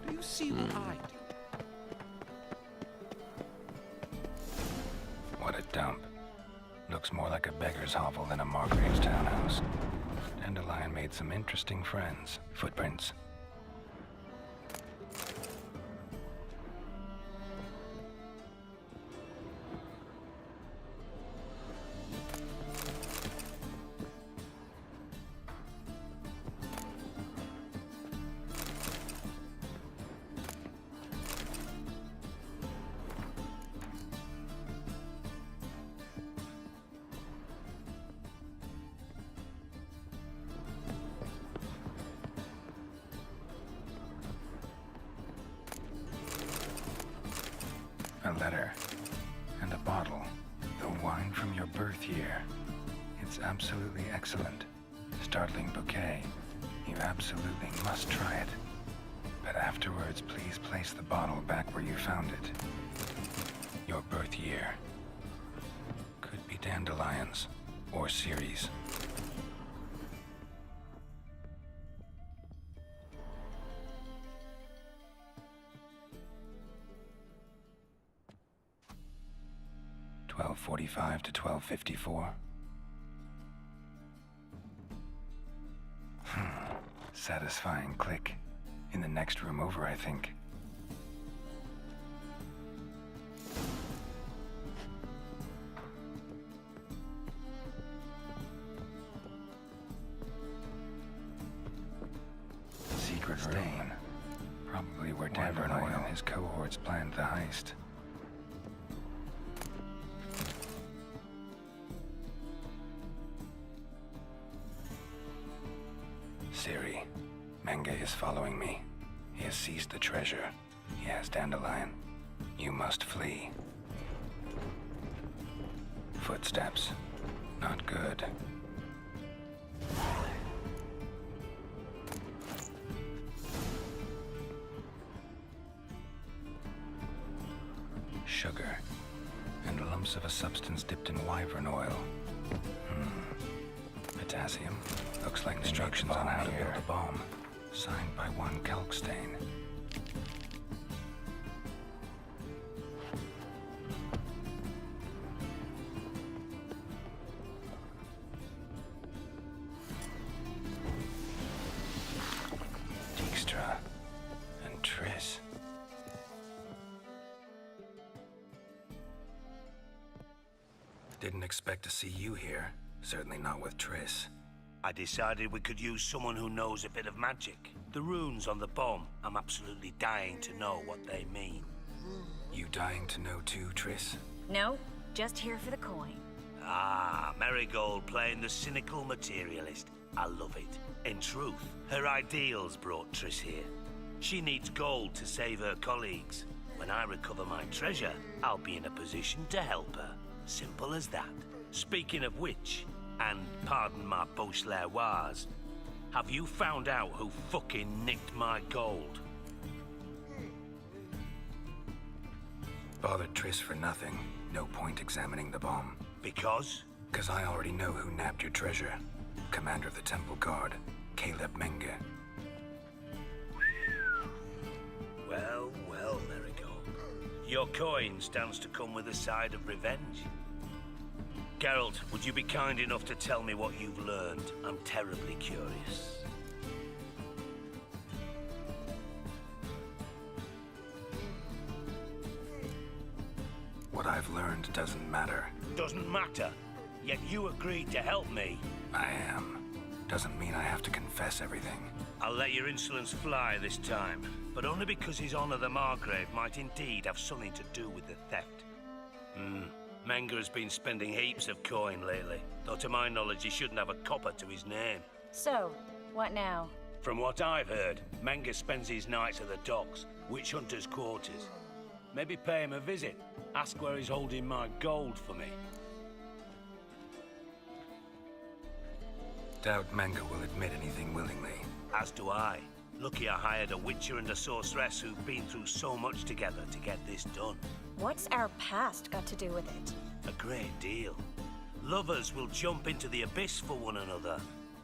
Do you see what I do? What a dump. Looks more like a beggar's hovel than a Margrave's townhouse. Dandelion made some interesting friends. Footprints. letter. And a bottle. The wine from your birth year. It's absolutely excellent. Startling bouquet. You absolutely must try it. But afterwards, please place the bottle back where you found it. Your birth year. Could be dandelions. Or Ceres. $12:45 to $12:54. Satisfying click. In the next room over, I think. Secret room. Probably where Wyvern and his cohorts planned the heist. Ciri, Menge is following me. He has seized the treasure. He has Dandelion. You must flee. Footsteps. Not good. Sugar. And lumps of a substance dipped in wyvern oil. Potassium. Looks like instructions on how to build a bomb. Signed by one Kalkstain. Dijkstra. And Triss. Didn't expect to see you here. Certainly not with Triss. I decided we could use someone who knows a bit of magic. The runes on the bomb, I'm absolutely dying to know what they mean. You dying to know too, Triss? No, just here for the coin. Ah, Marigold playing the cynical materialist. I love it. In truth, her ideals brought Triss here. She needs gold to save her colleagues. When I recover my treasure, I'll be in a position to help her. Simple as that. Speaking of which, and pardon my Beauclervoise, have you found out who fucking nicked my gold? Bothered Triss for nothing. No point examining the bomb. Because? Because I already know who nabbed your treasure. Commander of the Temple Guard, Caleb Menge. Well, well, Marigold. Your coin stands to come with a side of revenge. Geralt, would you be kind enough to tell me what you've learned? I'm terribly curious. What I've learned doesn't matter. Doesn't matter? Yet you agreed to help me. I am. Doesn't mean I have to confess everything. I'll let your insolence fly this time, but only because His Honor the Margrave might indeed have something to do with the theft. Menge has been spending heaps of coin lately, though to my knowledge he shouldn't have a copper to his name. So, what now? From what I've heard, Menge spends his nights at the docks, witch hunters' quarters. Maybe pay him a visit. Ask where he's holding my gold for me. Doubt Menge will admit anything willingly. As do I. Lucky I hired a witcher and a sorceress who've been through so much together to get this done. What's our past got to do with it? A great deal. Lovers will jump into the abyss for one another.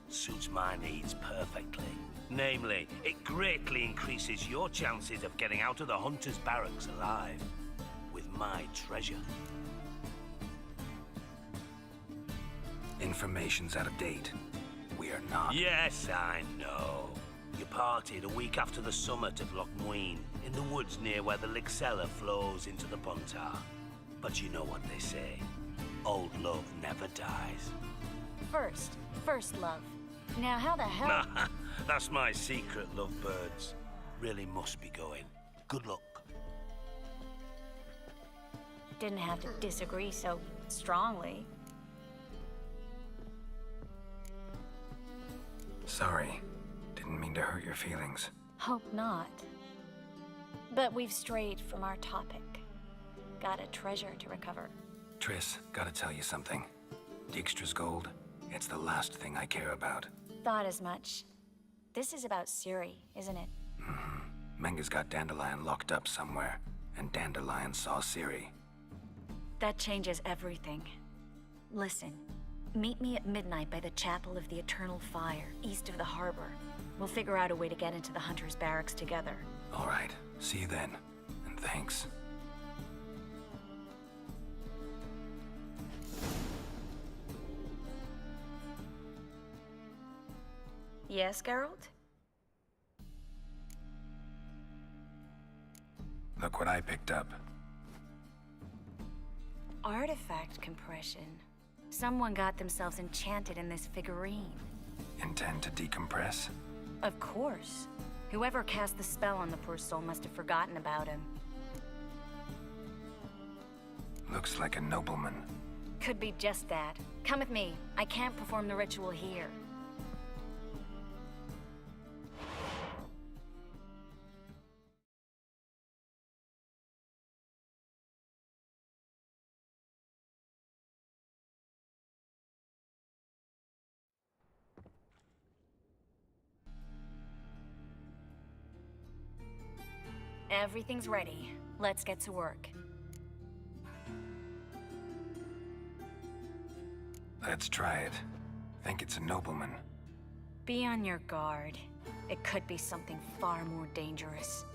Suits my needs perfectly. Namely, it greatly increases your chances of getting out of the hunter's barracks alive. With my treasure. Information's out of date. We are not. Yes, I know. You parted a week after the summit of Loch Muin, in the woods near where the Lixella flows into the Pontar. But you know what they say. Old love never dies. First love. Now how the hell... That's my secret, lovebirds. Really must be going. Good luck. Didn't have to disagree so strongly. Sorry. Didn't mean to hurt your feelings. Hope not. But we've strayed from our topic. got a treasure to recover. Triss, gotta tell you something. Dijkstra's gold, it's the last thing I care about. Thought as much. This is about Ciri, isn't it? Menga's got Dandelion locked up somewhere, and Dandelion saw Ciri. That changes everything. Listen, meet me at midnight by the Chapel of the Eternal Fire, east of the harbor. We'll figure out a way to get into the Hunter's barracks together. All right, see you then, and thanks. Yes, Geralt? Look what I picked up. Artifact compression. Someone got themselves enchanted in this figurine. Intend to decompress? Of course. Whoever cast the spell on the poor soul must have forgotten about him. Looks like a nobleman. Could be just that. Come with me. I can't perform the ritual here. Everything's ready. Let's get to work. Let's try it. Think it's a nobleman. Be on your guard. It could be something far more dangerous.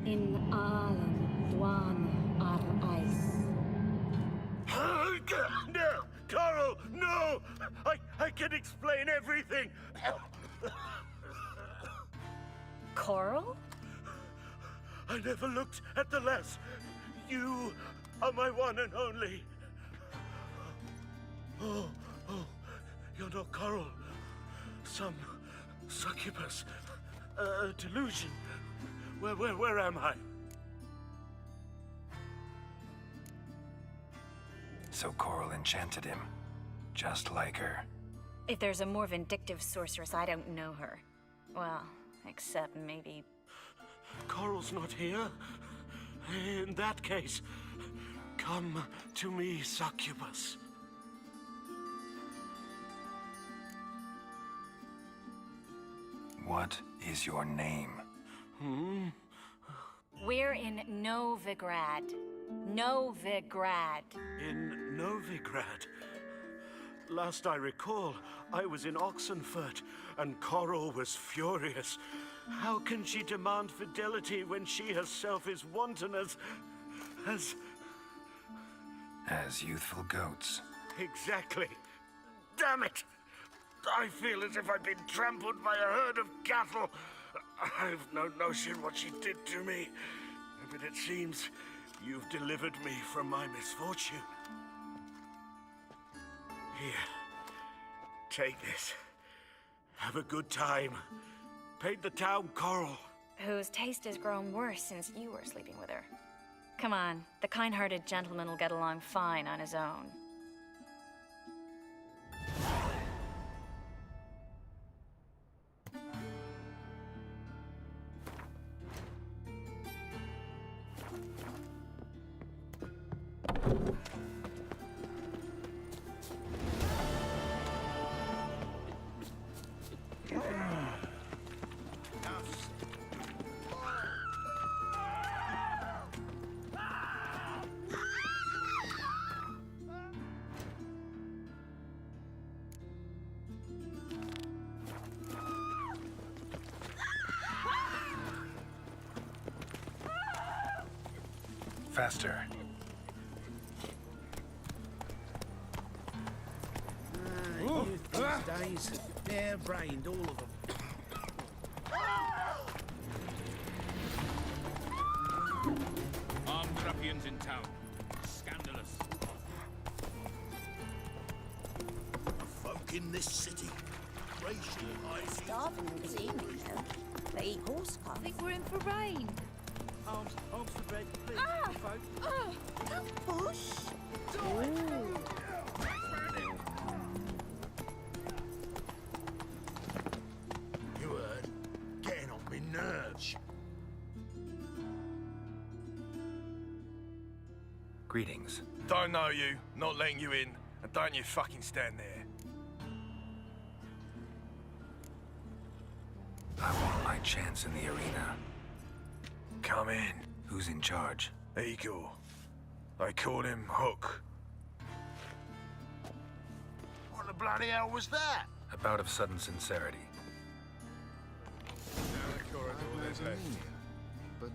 In Alan Dwan ar Ice. No! Coral, no! I can explain everything! Coral? I never looked at the lass. You are my one and only. Oh, you're not Coral. Some succubus. A delusion. Where am I? So Coral enchanted him, just like her. If there's a more vindictive sorceress, I don't know her. Well, except maybe... Coral's not here. In that case, come to me, succubus. What is your name? We're in Novigrad. Novigrad. In Novigrad? Last I recall, I was in Oxenfurt, and Coral was furious. How can she demand fidelity when she herself is wanton as youthful goats. Exactly. Damn it! I feel as if I've been trampled by a herd of cattle. I've no notion what she did to me, but it seems you've delivered me from my misfortune. Here, take this. Have a good time. Paint the town coral. Whose taste has grown worse since you were sleeping with her. Come on, the kind-hearted gentleman will get along fine on his own. Faster. These days, bare-brained, all of them. Armed ruffians in town. Scandalous. Folk in this city. Racial Starving this evening, though. They eat horse cock. I think we're in for rain. Arms to bread, please. Bush! You heard? Getting on me nerves. Greetings. Don't know you, not letting you in, and don't you fucking stand there. I want my chance in the arena. Come in. Who's in charge? Igor. They called him Hook. What the bloody hell was that? A bout of sudden sincerity. Down the corridor, there's left. But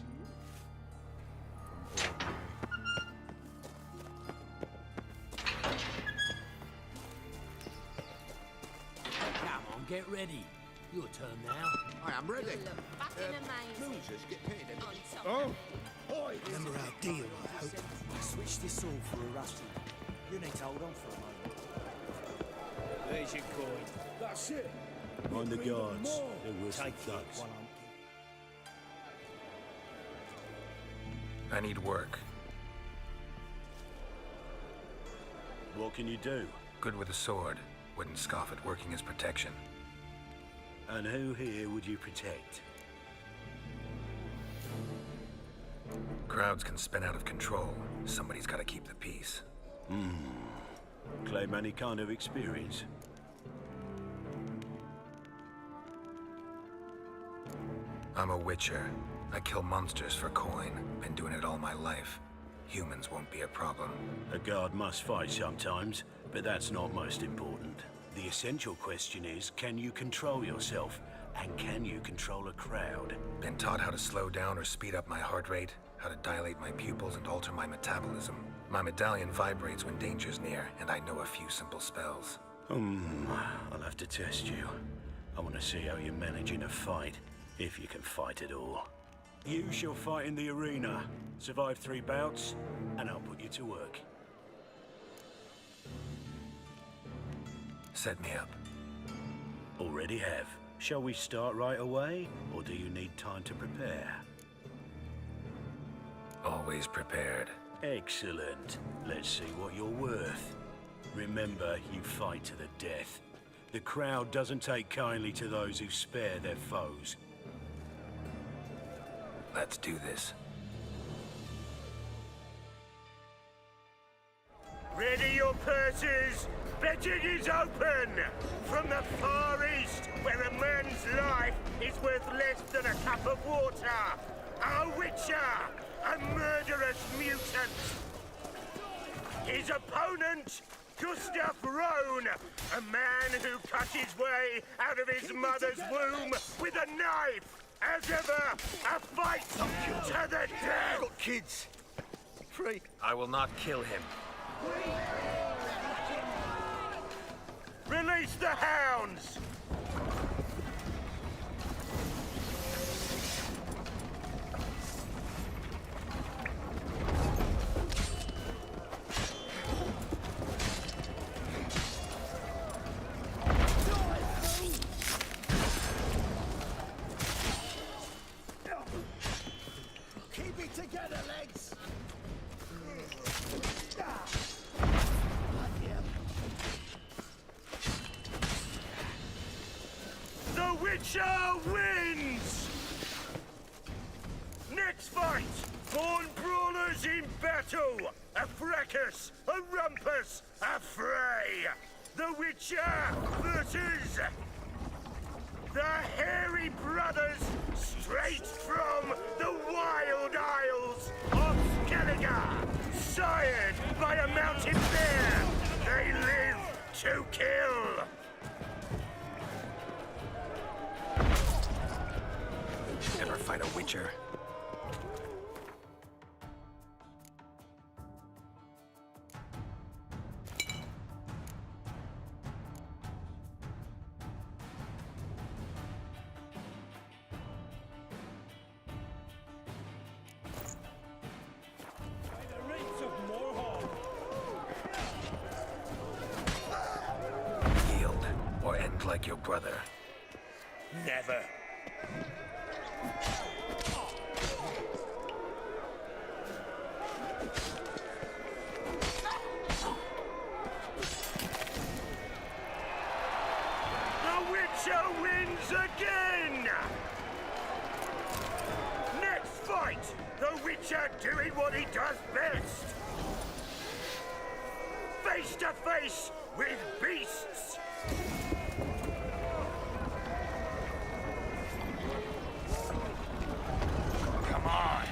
Come on, get ready. Your turn now. I am ready. Fucking amazing. Losers get paid in. Oh! Oi! Remember our deal, I hope. I switched this all for a rusty. You need to hold on for a moment. There's your coin. That's it. Mind the guards. They're worse than Take thugs. it while I'm I need work. What can you do? Good with a sword. Wouldn't scoff at working as protection. And who here would you protect? Crowds can spin out of control. Somebody's got to keep the peace. Claim any kind of experience? I'm a witcher. I kill monsters for coin. Been doing it all my life. Humans won't be a problem. A guard must fight sometimes, but that's not most important. The essential question is, can you control yourself? And can you control a crowd? Been taught how to slow down or speed up my heart rate, how to dilate my pupils and alter my metabolism. My medallion vibrates when danger's near, and I know a few simple spells. I'll have to test you. I want to see how you manage in a fight, if you can fight at all. You shall fight in the arena, survive 3 bouts, and I'll put you to work. Set me up. Already have. Shall we start right away, or do you need time to prepare? Always prepared. Excellent. Let's see what you're worth. Remember, you fight to the death. The crowd doesn't take kindly to those who spare their foes. Let's do this. Ready your purses! Betting is open! From the Far East, where a man's life is worth less than a cup of water! A witcher! A murderous mutant! His opponent, Gustav Rohn, a man who cut his way out of his mother's womb with a knife! As ever, a fight to the death! Got kids. Free. I will not kill him. Release the hounds! Keep it together, legs! The Witcher wins! Next fight! Born brawlers in battle! A fracas! A rumpus! A fray! The Witcher versus... the Hairy Brothers, straight from the Wild Isles of Skellige! Sired by a mountain bear! They live to kill! Ever fight a witcher? Yield, or end like your brother. Never. Witcher wins again! Next fight, the Witcher doing what he does best. Face to face with beasts. Come on.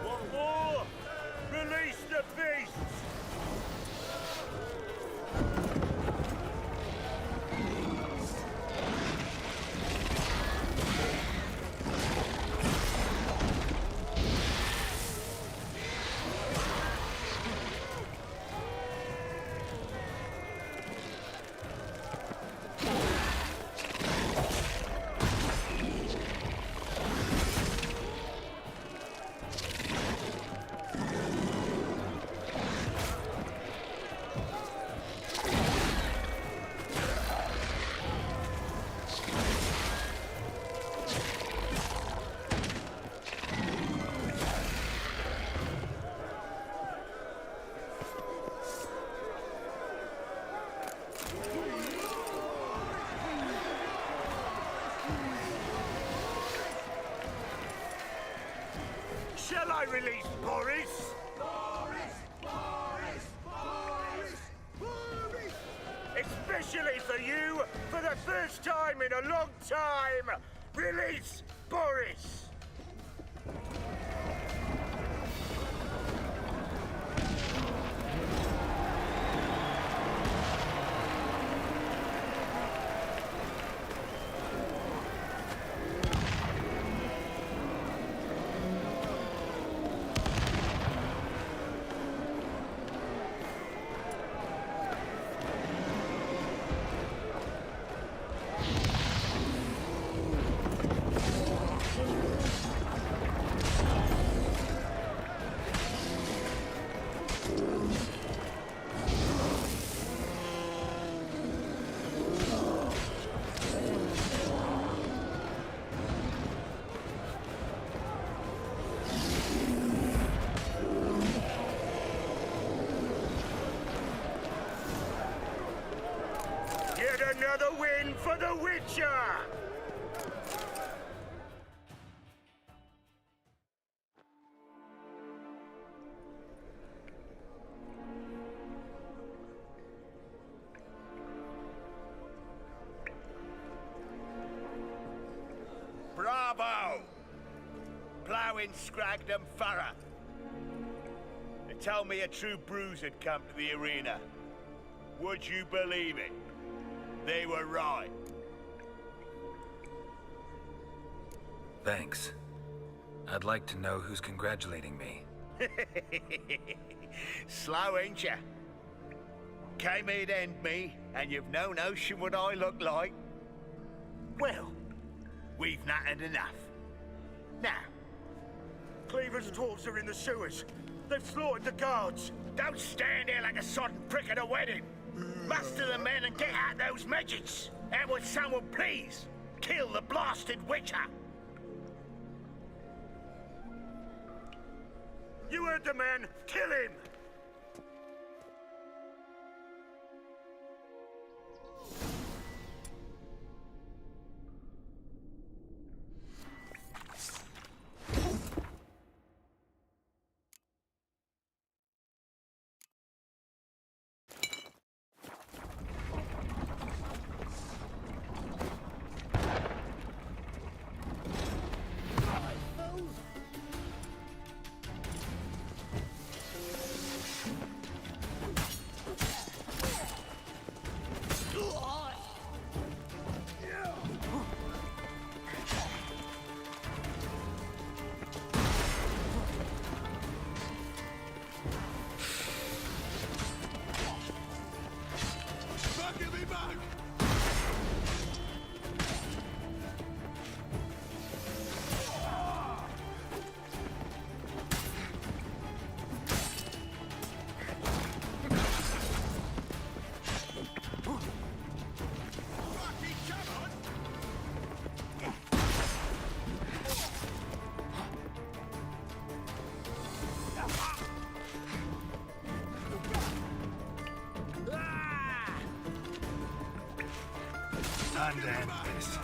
One more! Release the beasts! Shall I release Boris? Especially for you, for the first time in a long time, release Boris! Yet another win for the Witcher! Bravo! Ploughing Scragdom Thorough. They told me a true bruise had come to the arena. Would you believe it? They were right. Thanks. I'd like to know who's congratulating me. Slow, ain't ya? Came here to end me, and you've no notion what I look like. Well, we've nattered enough. Now, Cleaver's dwarves are in the sewers. They've slaughtered the guards. don't stand there like a sodden prick at a wedding. Muster the men and get out those midgets. And would someone please kill the blasted Witcher? You heard the man. Kill him! Time to end this.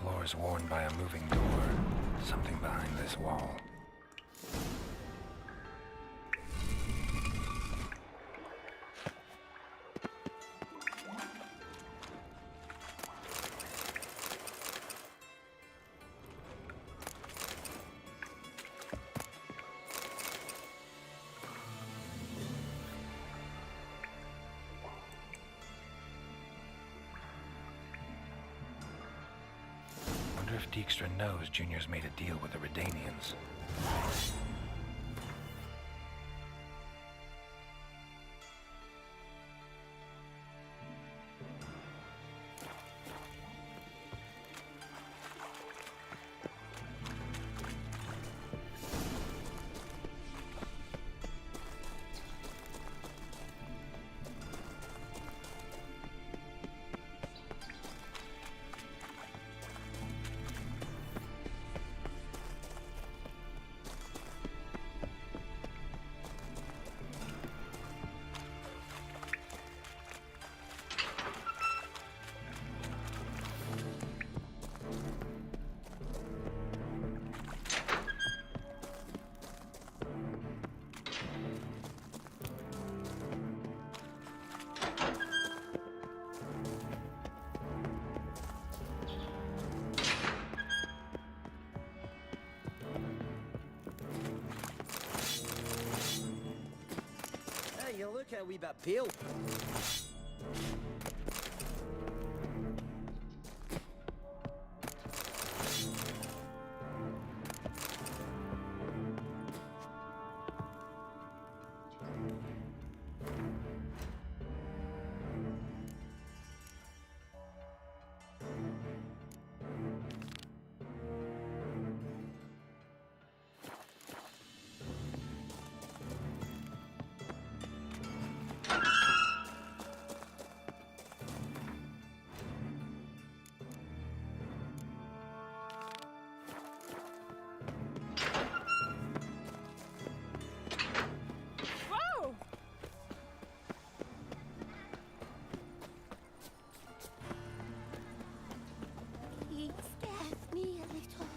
Floor is worn by a moving door. Something behind this wall. If Dijkstra knows Junior's made a deal with the Redanians. care we about Bill. Whoa! He scared me a little.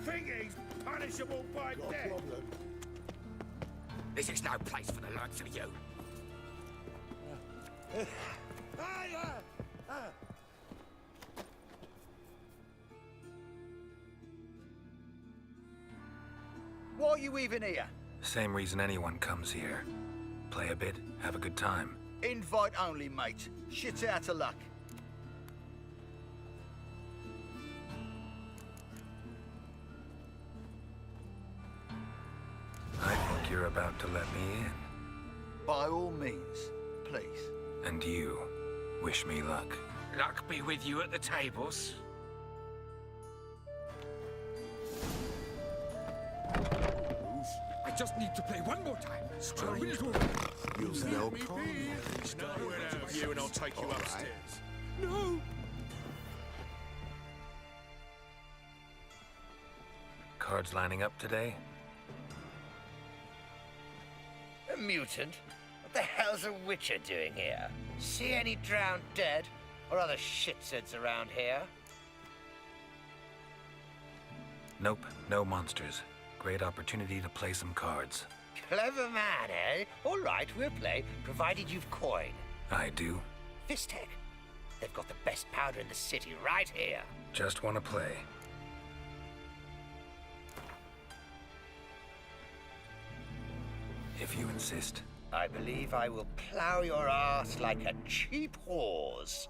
Think he's punishable by death? This is no place for the likes of you. Why are you even here? Same reason anyone comes here. Play a bit, have a good time. Invite only, mate. Shit's out of luck. I think you're about to let me in. By all means, please. And you, wish me luck. Luck be with you at the tables. I just need to play one more time. I will do it. Use the old con. We'll have you and I'll take you upstairs. No! Cards lining up today? A mutant? What the hell's a witcher doing here? See any drowned dead? Or other shitsuds around here? Nope, no monsters. Great opportunity to play some cards. Clever man, eh? All right, we'll play, provided you've coin. I do. Fistech. They've got the best powder in the city right here. Just want to play. If you insist. I believe I will plow your ass like a cheap horse.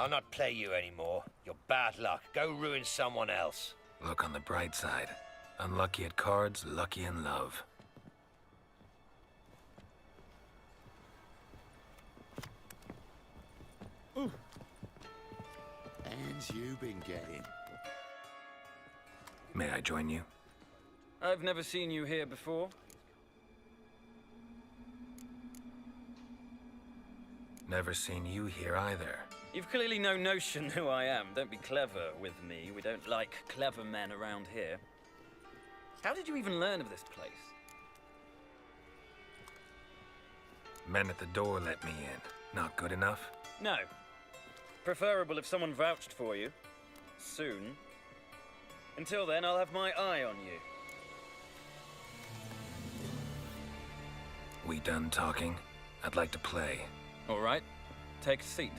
I'll not play you anymore. You're bad luck. Go ruin someone else. Look on the bright side. Unlucky at cards, lucky in love. Ooh. And you been getting? May I join you? I've never seen you here before. Never seen you here either. You've clearly no notion who I am. Don't be clever with me. We don't like clever men around here. How did you even learn of this place? Men at the door let me in. Not good enough? No. Preferable if someone vouched for you. Soon. Until then, I'll have my eye on you. We done talking? I'd like to play. All right. Take a seat.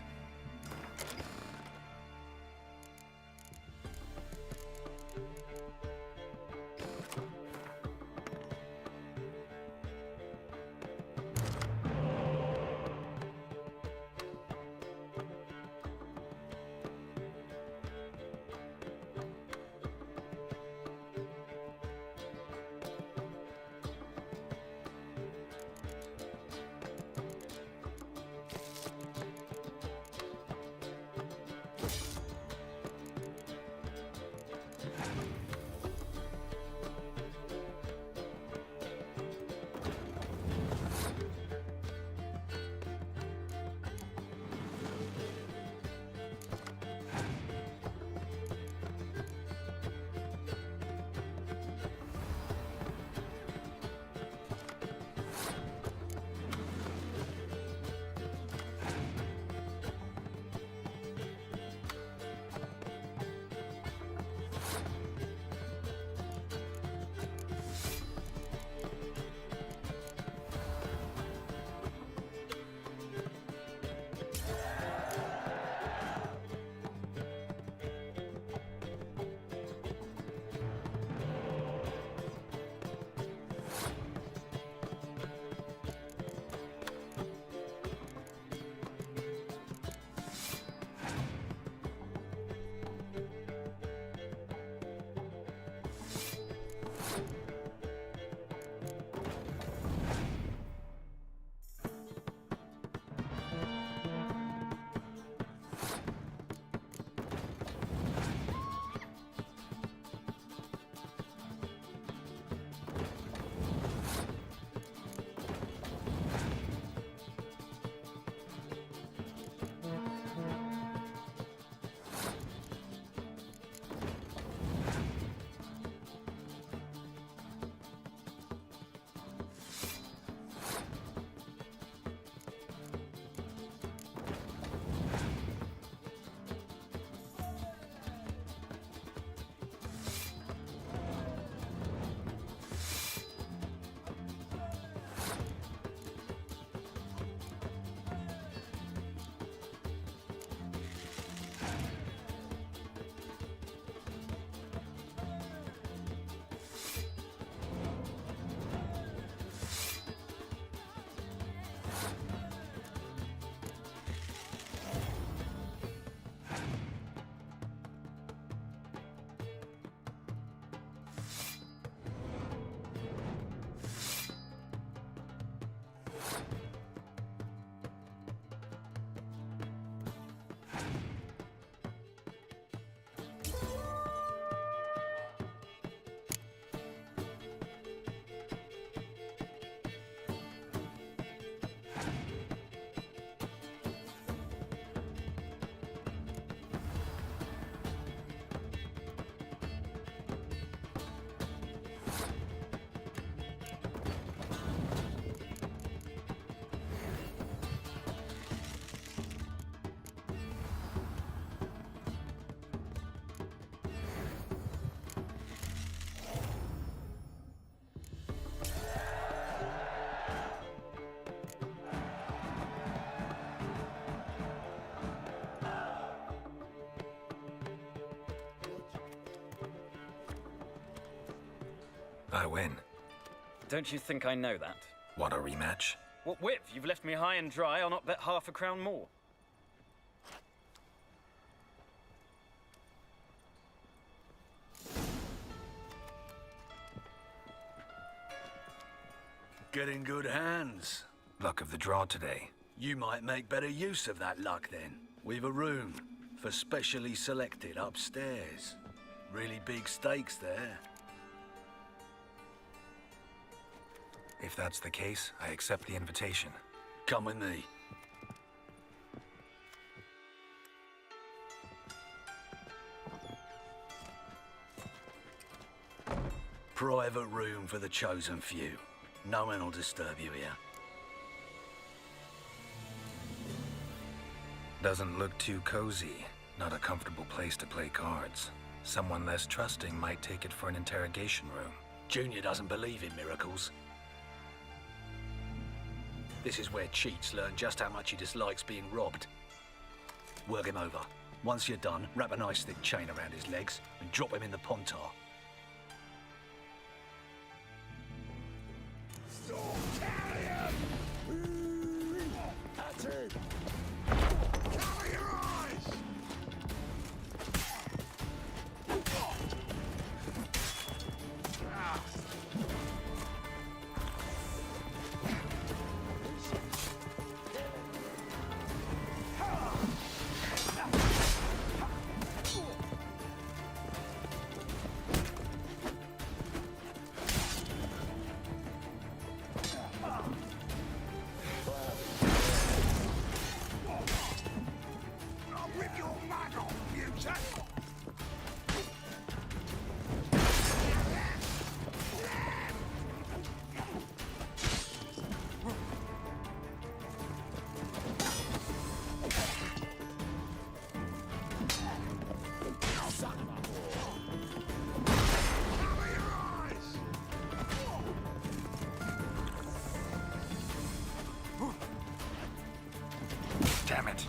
I win. Don't you think I know that? Want a rematch? What with? You've left me high and dry. I'll not bet half a crown more. Get in good hands. Luck of the draw today. You might make better use of that luck then. We've a room for specially selected upstairs. Really big stakes there. If that's the case, I accept the invitation. Come with me. Private room for the chosen few. No one will disturb you here. Doesn't look too cozy. Not a comfortable place to play cards. Someone less trusting might take it for an interrogation room. Junior doesn't believe in miracles. This is where cheats learn just how much he dislikes being robbed. Work him over. Once you're done, wrap a nice thick chain around his legs and drop him in the pontar. That's it! Cover your eyes! Damn it.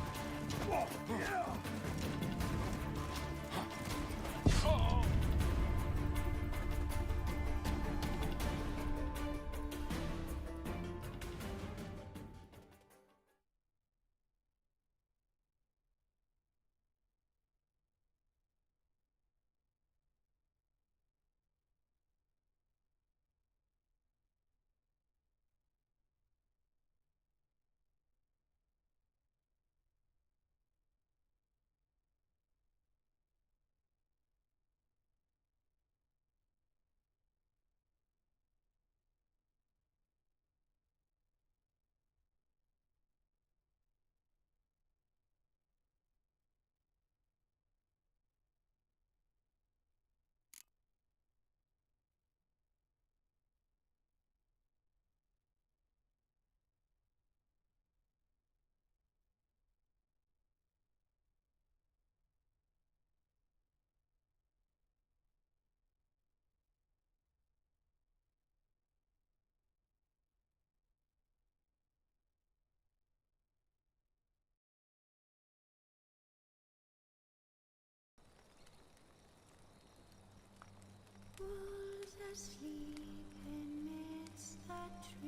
Wolves asleep amidst the trees.